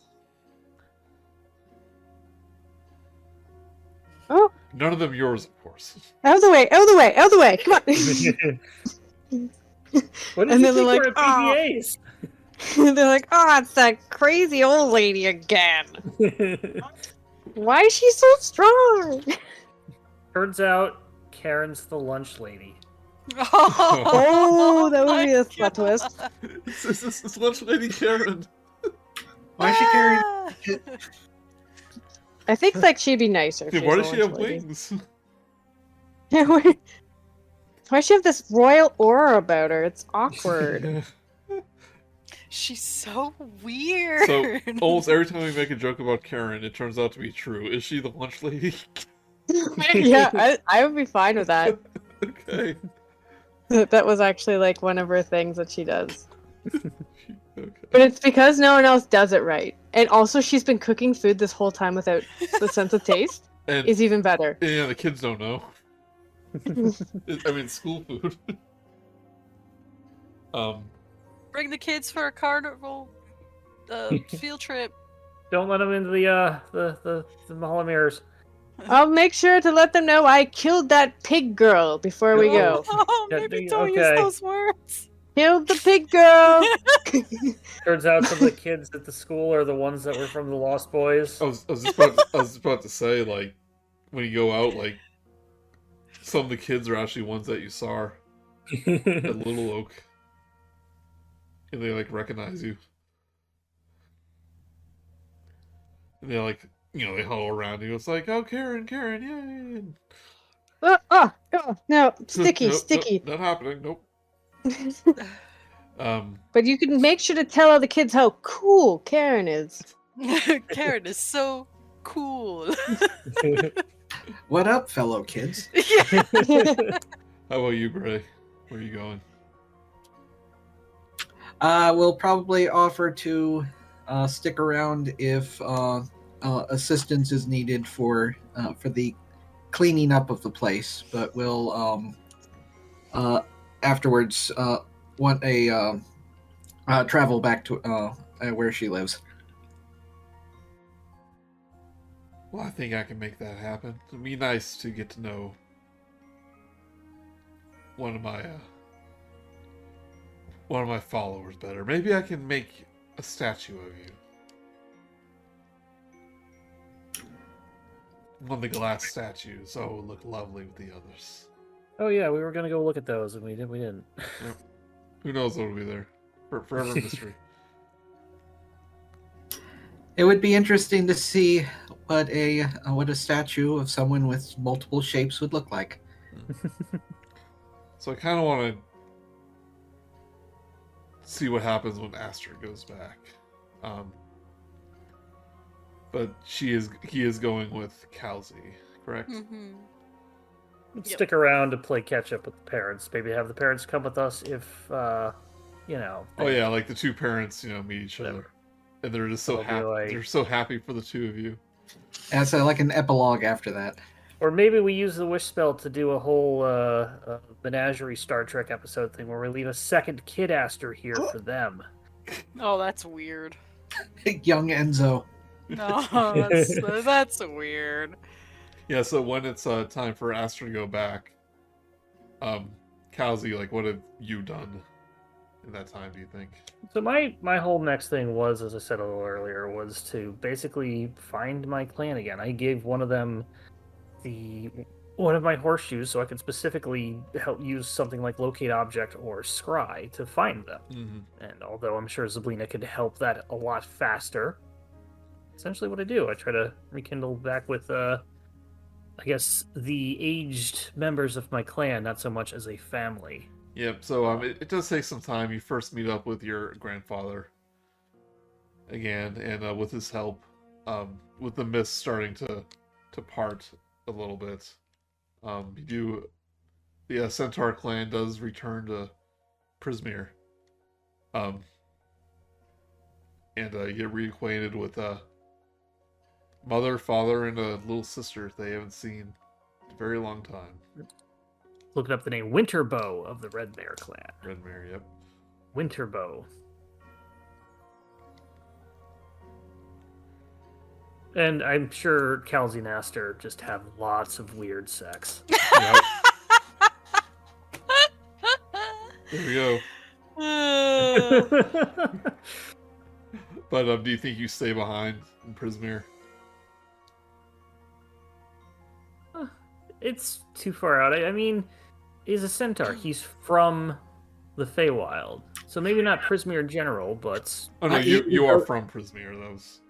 Speaker 4: Oh,
Speaker 1: None of them yours, of course.
Speaker 4: out of the way, out of the way, out of the way, come on.
Speaker 3: What did
Speaker 4: And
Speaker 3: you
Speaker 4: then they're
Speaker 3: think
Speaker 4: like,
Speaker 3: were at PTAs?
Speaker 4: They're like, oh, it's that crazy old lady again. Why is she so strong?
Speaker 3: Turns out Karen's the lunch lady.
Speaker 4: Oh, that would
Speaker 6: my
Speaker 4: be a plot
Speaker 6: God.
Speaker 4: twist.
Speaker 1: It's lunch lady Karen.
Speaker 2: Why is she carrying?
Speaker 4: I think like she'd be nicer. If
Speaker 1: Dude,
Speaker 4: she
Speaker 1: why
Speaker 4: was
Speaker 1: does
Speaker 4: a
Speaker 1: she have
Speaker 4: lunch lady.
Speaker 1: wings?
Speaker 4: why does she have this royal aura about her? It's awkward.
Speaker 6: She's so weird.
Speaker 1: So almost every time we make a joke about Karen, it turns out to be true. Is she the lunch lady?
Speaker 4: Yeah, I would be fine with that.
Speaker 1: Okay.
Speaker 4: That was actually like one of her things that she does.
Speaker 1: Okay.
Speaker 4: But it's because no one else does it right. And also she's been cooking food this whole time without the sense of taste.
Speaker 1: And
Speaker 4: Is even better.
Speaker 1: yeah, the kids don't know. I mean, school food.
Speaker 6: Bring the kids for a carnival field trip.
Speaker 3: Don't let them into the Hall of Mirrors.
Speaker 4: I'll make sure to let them know I killed that pig girl before we go.
Speaker 6: Oh,
Speaker 3: Yeah,
Speaker 6: maybe
Speaker 3: do-
Speaker 6: don't
Speaker 3: okay.
Speaker 6: use those words.
Speaker 4: Killed the pig girl.
Speaker 3: Turns out some of the kids at the school are the ones that were from the Lost Boys.
Speaker 1: I was just about to say, like, when you go out, like, some of the kids are actually ones that you saw at Little Oak, and they like recognize you, and they like, they huddle around you. It's like, oh, Karen, yay!
Speaker 4: No, sticky,
Speaker 1: Nope,
Speaker 4: sticky.
Speaker 1: Nope, not happening. Nope.
Speaker 4: But you can make sure to tell all the kids how cool Karen is.
Speaker 6: Karen is so cool.
Speaker 2: What up, fellow kids?
Speaker 6: Yeah.
Speaker 1: How about you, Gray? Where are you going?
Speaker 2: We'll probably offer to stick around if assistance is needed for the cleaning up of the place. But we'll afterwards want a travel back to where she lives.
Speaker 1: Well, I think I can make that happen. It'd be nice to get to know one of my followers better. Maybe I can make a statue of you. One of the glass statues, so it would look lovely with the others.
Speaker 3: Oh yeah, we were gonna go look at those, and we didn't.
Speaker 1: Yep. Who knows what will be there? Forever mystery.
Speaker 2: It would be interesting to see what a statue of someone with multiple shapes would look like.
Speaker 1: So I kind of want to see what happens when Aster goes back. But he is going with Kal'zi, correct?
Speaker 6: Mm-hmm.
Speaker 3: Stick around to play catch up with the parents. Maybe have the parents come with us if you know.
Speaker 1: Oh yeah, like the two parents, meet each other,
Speaker 3: Whatever.
Speaker 1: and they're just so
Speaker 3: They'll be
Speaker 1: happy.
Speaker 3: like-
Speaker 1: They're so happy for the two of you.
Speaker 2: As like an epilogue after that.
Speaker 3: Or maybe we use the wish spell to do a whole menagerie Star Trek episode thing where we leave a second Kid Aster here for them.
Speaker 6: Oh, that's weird.
Speaker 2: Young Enzo.
Speaker 6: No, that's weird.
Speaker 1: Yeah. So when it's time for Aster to go back, Kal'zi, like, what have you done in that time? Do you think?
Speaker 3: So my whole next thing was, as I said a little earlier, was to basically find my clan again. I gave one of them one of my horseshoes so I could specifically help use something like locate object or scry to find them.
Speaker 1: Mm-hmm.
Speaker 3: And although I'm sure Zybilna could help that a lot faster, essentially what I do, I try to rekindle back with I guess the aged members of my clan, not so much as a family.
Speaker 1: Yep. So it does take some time. You first meet up with your grandfather again, and with his help, with the mist starting to part a little bit, the Centaur clan does return to Prismeer, and you get reacquainted with mother, father, and a little sister they haven't seen in a very long time.
Speaker 3: Looking up the name Winterbow of the Redmare clan.
Speaker 1: Redmare, yep.
Speaker 3: Winterbow. And I'm sure Kal'zi and Aster just have lots of weird sex.
Speaker 1: Yep. There we go. But do you think you stay behind in Prismeer?
Speaker 3: It's too far out. I mean, he's a centaur. He's from the Feywild. So maybe not Prismeer in general, but...
Speaker 1: Oh no, you are from Prismeer. That was...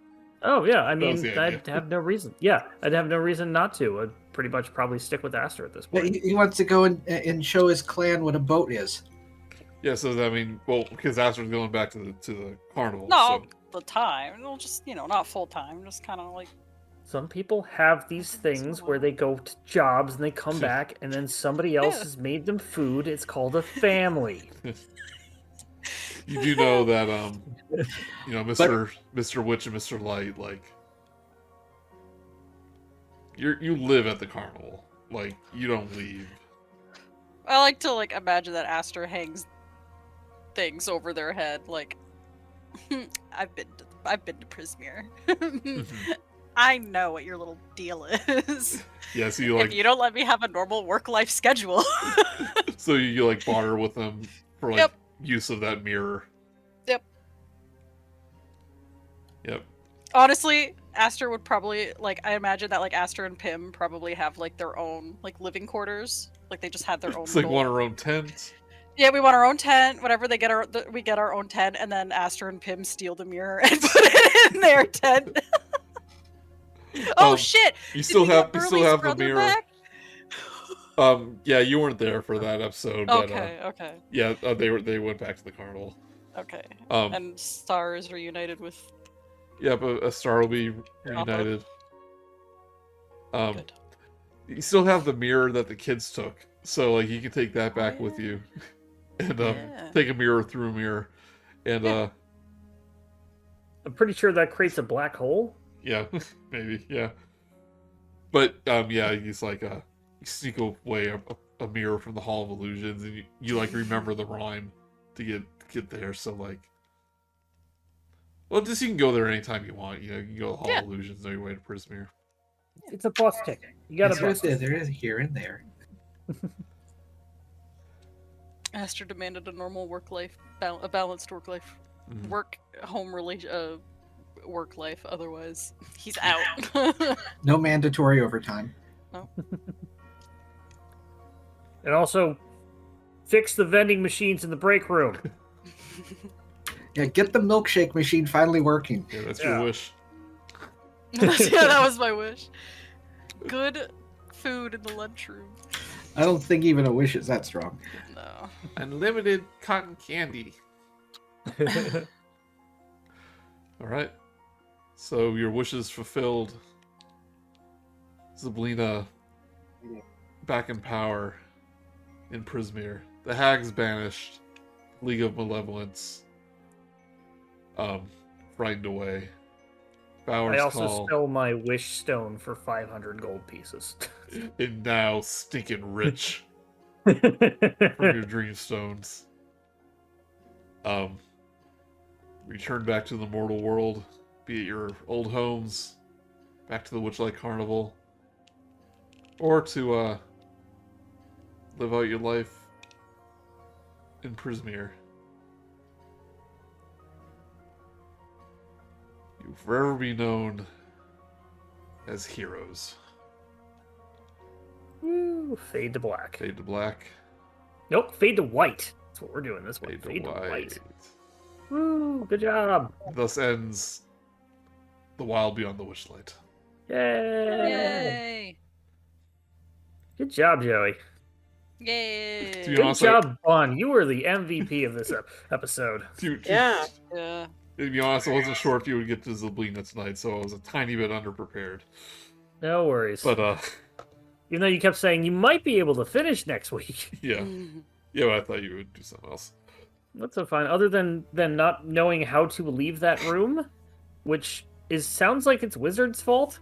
Speaker 3: Oh, yeah, I mean,
Speaker 1: the
Speaker 3: I'd
Speaker 1: idea.
Speaker 3: have no reason. Yeah, I'd have no reason not to. I'd pretty much probably stick with Aster at this
Speaker 2: But
Speaker 3: point.
Speaker 2: he wants to go and show his clan what a boat is.
Speaker 1: Yeah, so I mean, well, because Aster's going back to the carnival.
Speaker 6: No,
Speaker 1: So.
Speaker 6: the time. Well, just, not full time. Just kind of like...
Speaker 3: Some people have these things where they go to jobs and they come back, and then somebody else has made them food. It's called a family.
Speaker 1: You do know that, Mr. Witch and Mr. Light, like, you live at the carnival. Like, you don't leave.
Speaker 6: I like to imagine that Aster hangs things over their head. Like, I've been to Prismeer. I know what your little deal is.
Speaker 1: Yeah, so you
Speaker 6: if you don't let me have a normal work-life schedule.
Speaker 1: So you barter with them for
Speaker 6: Yep.
Speaker 1: use of that mirror. Yep.
Speaker 6: Honestly, Aster would probably I imagine that Aster and Pim probably have their own living quarters. They just had their own.
Speaker 1: It's like one our own tent.
Speaker 6: Yeah, we want our own tent. Whatever we get our own tent, and then Aster and Pim steal the mirror and put it in their tent. Oh shit!
Speaker 1: You still have the
Speaker 6: brother
Speaker 1: mirror.
Speaker 6: back?
Speaker 1: Yeah, you weren't there for that episode.
Speaker 6: Okay,
Speaker 1: but,
Speaker 6: okay,
Speaker 1: yeah, they went back to the carnival.
Speaker 6: okay.
Speaker 1: Um,
Speaker 6: And Star is reunited with.
Speaker 1: yeah, but a star will be reunited.
Speaker 6: Good.
Speaker 1: You still have the mirror that the kids took, so you can take that back with you, and
Speaker 6: Yeah.
Speaker 1: take a mirror through a mirror, and
Speaker 3: I'm pretty sure that creates a black hole.
Speaker 1: yeah, maybe, yeah. But yeah, he's you sneak away a mirror from the Hall of Illusions, and you remember the rhyme to get there. So well, just you can go there anytime you want. You can go to the Hall of Illusions on your way to Prismeer.
Speaker 3: It's a bus ticket. You got a bus.
Speaker 2: There is here and there.
Speaker 6: Aster demanded a normal work life, a balanced work life
Speaker 1: Mhm.
Speaker 6: work life. Otherwise, he's out.
Speaker 2: No mandatory overtime.
Speaker 3: And also, fix the vending machines in the break room.
Speaker 2: Yeah, get the milkshake machine finally working.
Speaker 1: Yeah, that's
Speaker 3: Yeah.
Speaker 1: your wish.
Speaker 6: Yeah, that was my wish. Good food in the lunchroom.
Speaker 2: I don't think even a wish is that strong.
Speaker 6: No.
Speaker 7: Unlimited cotton candy.
Speaker 1: All right. So your wish is fulfilled. Zybilna back in power in Prismeer. The Hag's banished. League of Malevolence frightened away. Bowers
Speaker 3: I also
Speaker 1: Call
Speaker 3: sell my wish stone for 500 gold pieces.
Speaker 1: and now stinking rich from your dream stones. Return back to the mortal world, be it your old homes, back to the Witchlight Carnival, or to live out your life in Prismeer. You'll forever be known as heroes.
Speaker 3: Woo, fade to black.
Speaker 1: Fade to black,
Speaker 3: Nope, fade to white. That's what we're doing this one.
Speaker 1: fade to white.
Speaker 3: Woo, good job.
Speaker 1: Thus ends the Wild Beyond the Witchlight.
Speaker 3: Yay.
Speaker 6: Yay!
Speaker 3: Good job, Joey.
Speaker 6: Yay!
Speaker 1: To be
Speaker 3: Good
Speaker 1: honest,
Speaker 3: job, Bon. You were the MVP of this episode.
Speaker 4: Yeah.
Speaker 6: Yeah.
Speaker 1: To be honest, I wasn't sure if you would get to Zybilna tonight, so I was a tiny bit underprepared.
Speaker 3: No worries.
Speaker 1: But
Speaker 3: Even though you kept saying you might be able to finish next week.
Speaker 1: yeah, yeah. But I thought you would do something else.
Speaker 3: That's so fine. Other than not knowing how to leave that room, which sounds like it's Wizard's fault.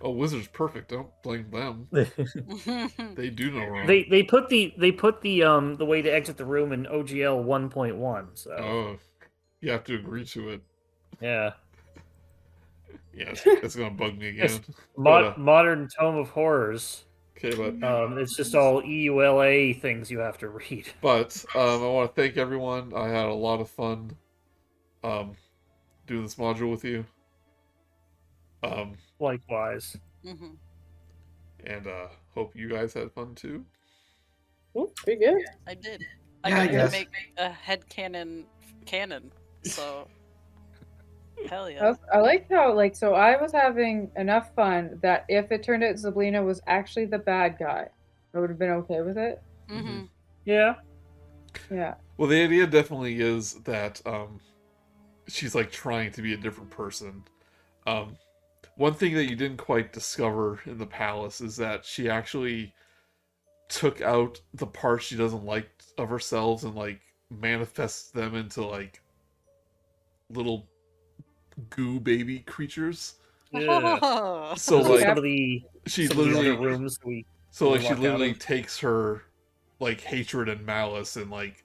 Speaker 1: Oh, Wizard's perfect. Don't blame them. They do know wrong.
Speaker 3: They put the way to exit the room in OGL 1.1. So
Speaker 1: Oh, you have to agree to it.
Speaker 3: yeah,
Speaker 1: Yeah, it's gonna bug me again.
Speaker 3: Yes.
Speaker 1: But,
Speaker 3: Modern Tome of Horrors.
Speaker 1: okay, but
Speaker 3: It's just all EULA things you have to read.
Speaker 1: I want to thank everyone. I had a lot of fun doing this module with you.
Speaker 3: Likewise.
Speaker 6: Mhm.
Speaker 1: And hope you guys had fun too.
Speaker 4: Ooh, pretty good.
Speaker 6: I did.
Speaker 2: Yeah,
Speaker 6: I
Speaker 2: I
Speaker 6: got
Speaker 2: guess.
Speaker 6: to make a headcanon canon. So hell yeah.
Speaker 5: I like how, so I was having enough fun that if it turned out Zybilna was actually the bad guy, I would have been okay with it.
Speaker 6: Mm-hmm.
Speaker 3: Yeah.
Speaker 5: Yeah.
Speaker 1: Well, the idea definitely is that she's like trying to be a different person. One thing that you didn't quite discover in the palace is that she actually took out the parts she doesn't like of herself and like manifests them into like little goo baby creatures.
Speaker 3: Yeah.
Speaker 1: So
Speaker 3: Some
Speaker 1: like
Speaker 3: of the
Speaker 1: she
Speaker 3: some of the
Speaker 1: literally
Speaker 3: other rooms we
Speaker 1: so like
Speaker 3: we
Speaker 1: she
Speaker 3: walk out
Speaker 1: literally
Speaker 3: of.
Speaker 1: takes her like hatred and malice and like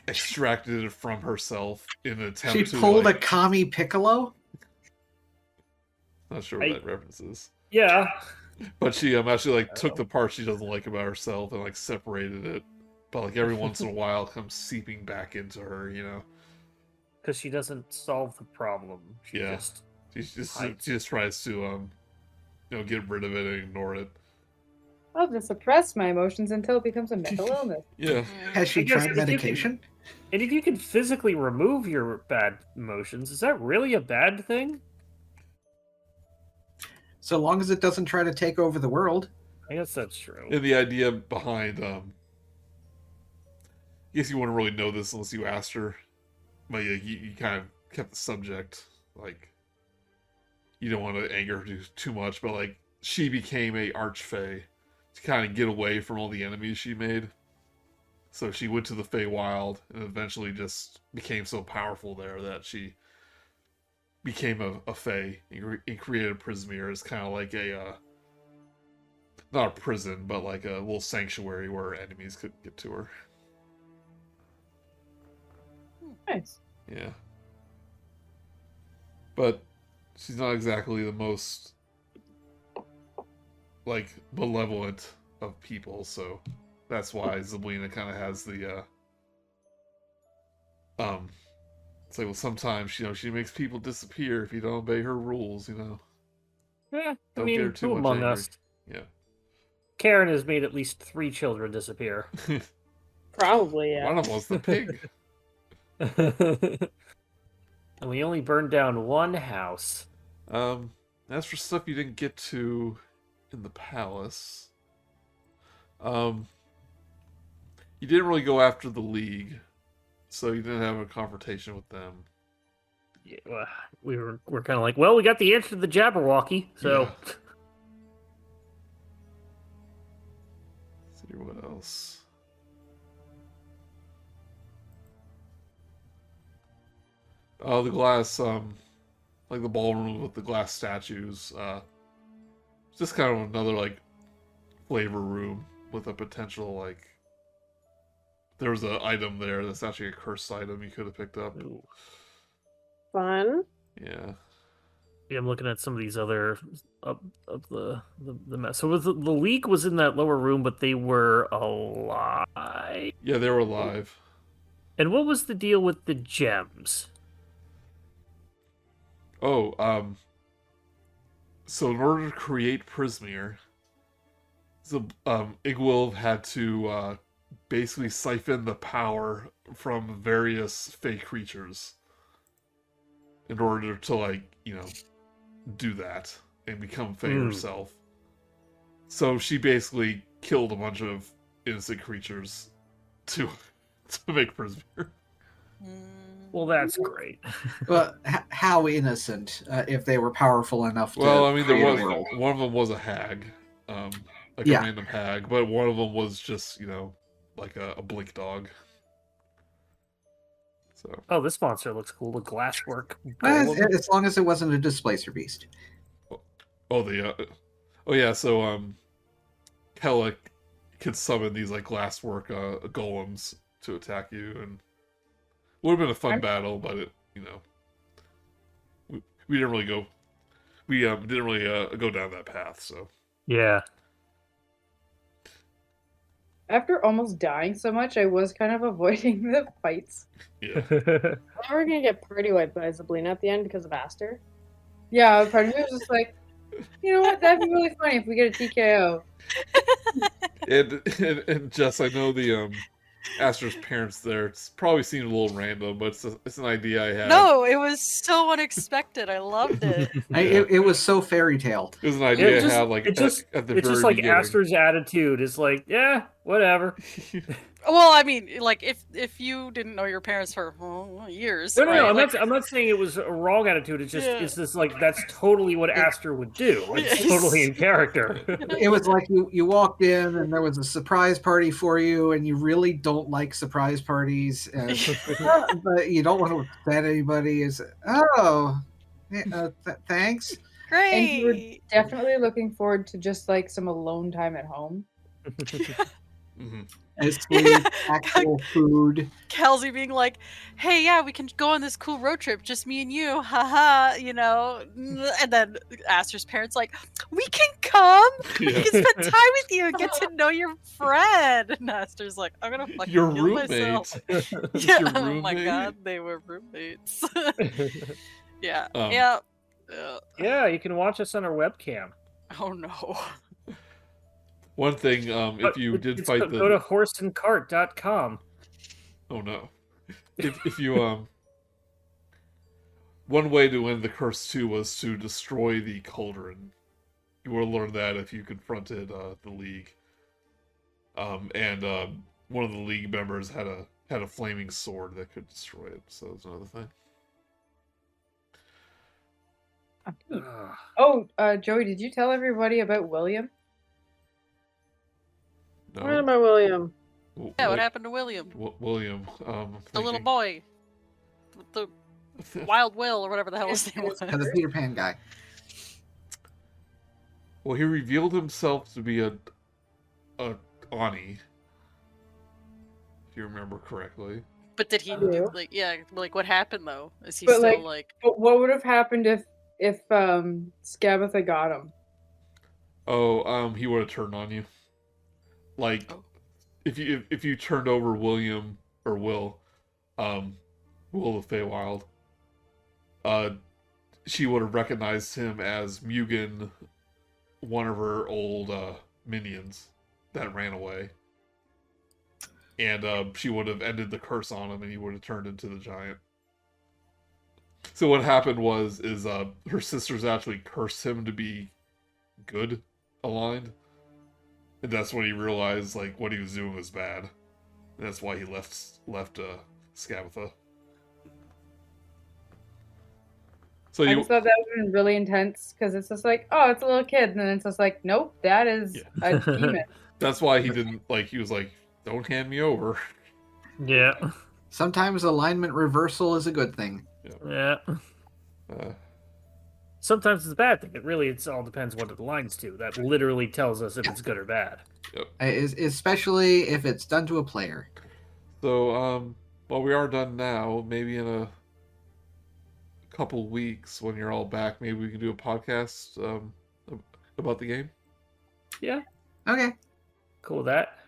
Speaker 1: extracted it from herself in an attempt
Speaker 2: She
Speaker 1: to
Speaker 2: pulled
Speaker 1: like,
Speaker 2: a Kami Piccolo.
Speaker 1: not sure what that reference is.
Speaker 3: Yeah.
Speaker 1: But she actually like took the part she doesn't like about herself and like separated it. But like every once in a while it comes seeping back into her, you know.
Speaker 3: Because she doesn't solve the problem. She
Speaker 1: Yeah.
Speaker 3: just
Speaker 1: She
Speaker 3: hides.
Speaker 1: just tries to get rid of it and ignore it.
Speaker 5: I'll just suppress my emotions until it becomes a mental illness.
Speaker 1: Yeah.
Speaker 2: Has she
Speaker 3: I guess
Speaker 2: tried
Speaker 3: if you can-
Speaker 2: medication?
Speaker 3: And if you can physically remove your bad emotions, is that really a bad thing?
Speaker 2: So long as it doesn't try to take over the world.
Speaker 3: I guess that's true.
Speaker 1: And the idea behind I guess you wouldn't really know this unless you asked her. But yeah, you kind of kept the subject like you don't want to anger her too much, but like she became a archfey to kind of get away from all the enemies she made. So she went to the Feywild and eventually just became so powerful there that she became a Fey and created Prismeer as kind of like a not a prison, but like a little sanctuary where enemies could get to her.
Speaker 5: Nice.
Speaker 1: Yeah. But she's not exactly the most like malevolent of people, so that's why Zybilna kind of has the It's like, well, sometimes she makes people disappear if you don't obey her rules.
Speaker 3: Yeah, I
Speaker 1: Don't
Speaker 3: mean,
Speaker 1: get her too
Speaker 3: who
Speaker 1: much
Speaker 3: among
Speaker 1: angry.
Speaker 3: us?
Speaker 1: Yeah.
Speaker 3: Karen has made at least 3 children disappear.
Speaker 8: Probably, yeah.
Speaker 1: One of them was the pig.
Speaker 3: And we only burned down 1 house.
Speaker 1: As for stuff you didn't get to in the palace, you didn't really go after the League, so you didn't have a confrontation with them.
Speaker 3: Yeah, we're kind of like, well, we got the answer to the Jabberwocky, so...
Speaker 1: Yeah. Let's see what else. Oh, the glass, like the ballroom with the glass statues. Just kind of another, like, flavor room with a potential, like... There was an item there that's actually a cursed item you could have picked up.
Speaker 3: Ooh.
Speaker 8: Fun.
Speaker 1: Yeah.
Speaker 3: Yeah, I'm looking at some of these other of the mess. So the League was in that lower room, but they were alive.
Speaker 1: Yeah, they were alive.
Speaker 3: And what was the deal with the gems?
Speaker 1: Oh, so in order to create Prismeer, Igwilv had to basically siphon the power from various fey creatures in order to, like, do that and become Fey herself. So she basically killed a bunch of innocent creatures to make Prismeer.
Speaker 3: Well, that's great.
Speaker 2: Well, how innocent if they were powerful enough to
Speaker 1: Well, I mean,
Speaker 2: create
Speaker 1: there
Speaker 2: a
Speaker 1: was
Speaker 2: world.
Speaker 1: one of them was a hag, like
Speaker 2: Yeah.
Speaker 1: a random hag, but one of them was just like a blink dog. So
Speaker 3: Oh, this monster looks cool. The glasswork.
Speaker 2: As,
Speaker 3: golem.
Speaker 2: as long as it wasn't a displacer beast.
Speaker 1: so Kellic could summon these like glasswork golems to attack you, and would have been a fun battle, but it we didn't really go go down that path. So
Speaker 3: Yeah.
Speaker 8: After almost dying so much, I was kind of avoiding the fights.
Speaker 1: yeah.
Speaker 8: We're gonna get party wiped by Zybilna at the end because of Aster. Yeah, part of me was just like, you know what? That'd be really funny if we get a TKO.
Speaker 1: and Jess, I know the Aster's parents there. It's probably seemed a little random, but it's an idea I had.
Speaker 6: No, it was so unexpected. I loved it.
Speaker 2: It was so fairy tale.
Speaker 1: It was an idea
Speaker 3: It just-
Speaker 1: I had, like,
Speaker 3: it just-
Speaker 1: at the
Speaker 3: It's
Speaker 1: very
Speaker 3: just like
Speaker 1: beginning.
Speaker 3: Aster's attitude is like, yeah, whatever.
Speaker 6: Well, I mean, like if you didn't know your parents for years,
Speaker 3: No, no,
Speaker 6: right?
Speaker 3: no.
Speaker 6: like,
Speaker 3: I'm not saying it was a wrong attitude. It's just
Speaker 6: Yeah.
Speaker 3: it's just like that's totally what Aster would do. It's
Speaker 6: Yes.
Speaker 3: totally in character.
Speaker 2: It was like you walked in and there was a surprise party for you, and you really don't like surprise parties, but you don't want to upset anybody. Thanks.
Speaker 8: And you were
Speaker 6: Great.
Speaker 8: definitely looking forward to just like some alone time at home.
Speaker 1: Mm-hmm.
Speaker 2: Sleep, actual food.
Speaker 6: Kal'zi being like, "Hey, yeah, we can go on this cool road trip, just me and you, haha," And then Aster's parents like, "We can come. We
Speaker 1: Yeah.
Speaker 6: can spend time with you and get to know your friend." And Aster's like, "I'm gonna fucking
Speaker 1: Your
Speaker 6: kill
Speaker 1: roommate.
Speaker 6: myself."
Speaker 1: It's
Speaker 6: Yeah.
Speaker 1: your
Speaker 6: Oh my
Speaker 1: roommate?
Speaker 6: god, they were roommates. Yeah.
Speaker 1: Um,
Speaker 6: Yeah.
Speaker 3: Yeah, you can watch us on our webcam.
Speaker 6: Oh no.
Speaker 1: One thing, if you did fight
Speaker 3: go to horseandcart.com.
Speaker 1: Oh no. If you one way to end the curse too was to destroy the cauldron. You would have learned that if you confronted the League. And one of the League members had a flaming sword that could destroy it, so that's another thing.
Speaker 8: Oh, Joey, did you tell everybody about William?
Speaker 1: No.
Speaker 8: What about William?
Speaker 6: Yeah, what happened to William?
Speaker 1: William,
Speaker 6: The little boy. With the Wild Will or whatever the hell his name was.
Speaker 2: The Peter Pan guy.
Speaker 1: Well, he revealed himself to be a Ani, if you remember correctly.
Speaker 6: But did he
Speaker 8: do.
Speaker 6: like what happened though? Is he
Speaker 8: But,
Speaker 6: still
Speaker 8: like- But what would have happened if Scabatha got him?
Speaker 1: Oh, he would have turned on you. Like,
Speaker 6: Oh.
Speaker 1: if you turned over William or Will, Will of the Feywild, she would have recognized him as Mugen, one of her old minions that ran away. And she would have ended the curse on him, and he would have turned into the giant. So what happened is her sisters actually cursed him to be good aligned. And that's when he realized like what he was doing was bad. And that's why he left Skabatha. So
Speaker 8: I
Speaker 1: you
Speaker 8: just thought that would have been really intense because it's just like, oh, it's a little kid, and then it's just like, nope, that is a demon.
Speaker 1: that's why he didn't like he was like, don't hand me over.
Speaker 3: Yeah.
Speaker 2: Sometimes alignment reversal is a good thing.
Speaker 3: Yeah. Sometimes it's a bad thing. It all depends what it aligns to. That literally tells us if it's good or bad.
Speaker 2: Especially if it's done to a player.
Speaker 1: So well, we are done now. Maybe in a couple weeks when you're all back, maybe we can do a podcast about the game.
Speaker 3: Yeah.
Speaker 2: Okay.
Speaker 3: Cool with that.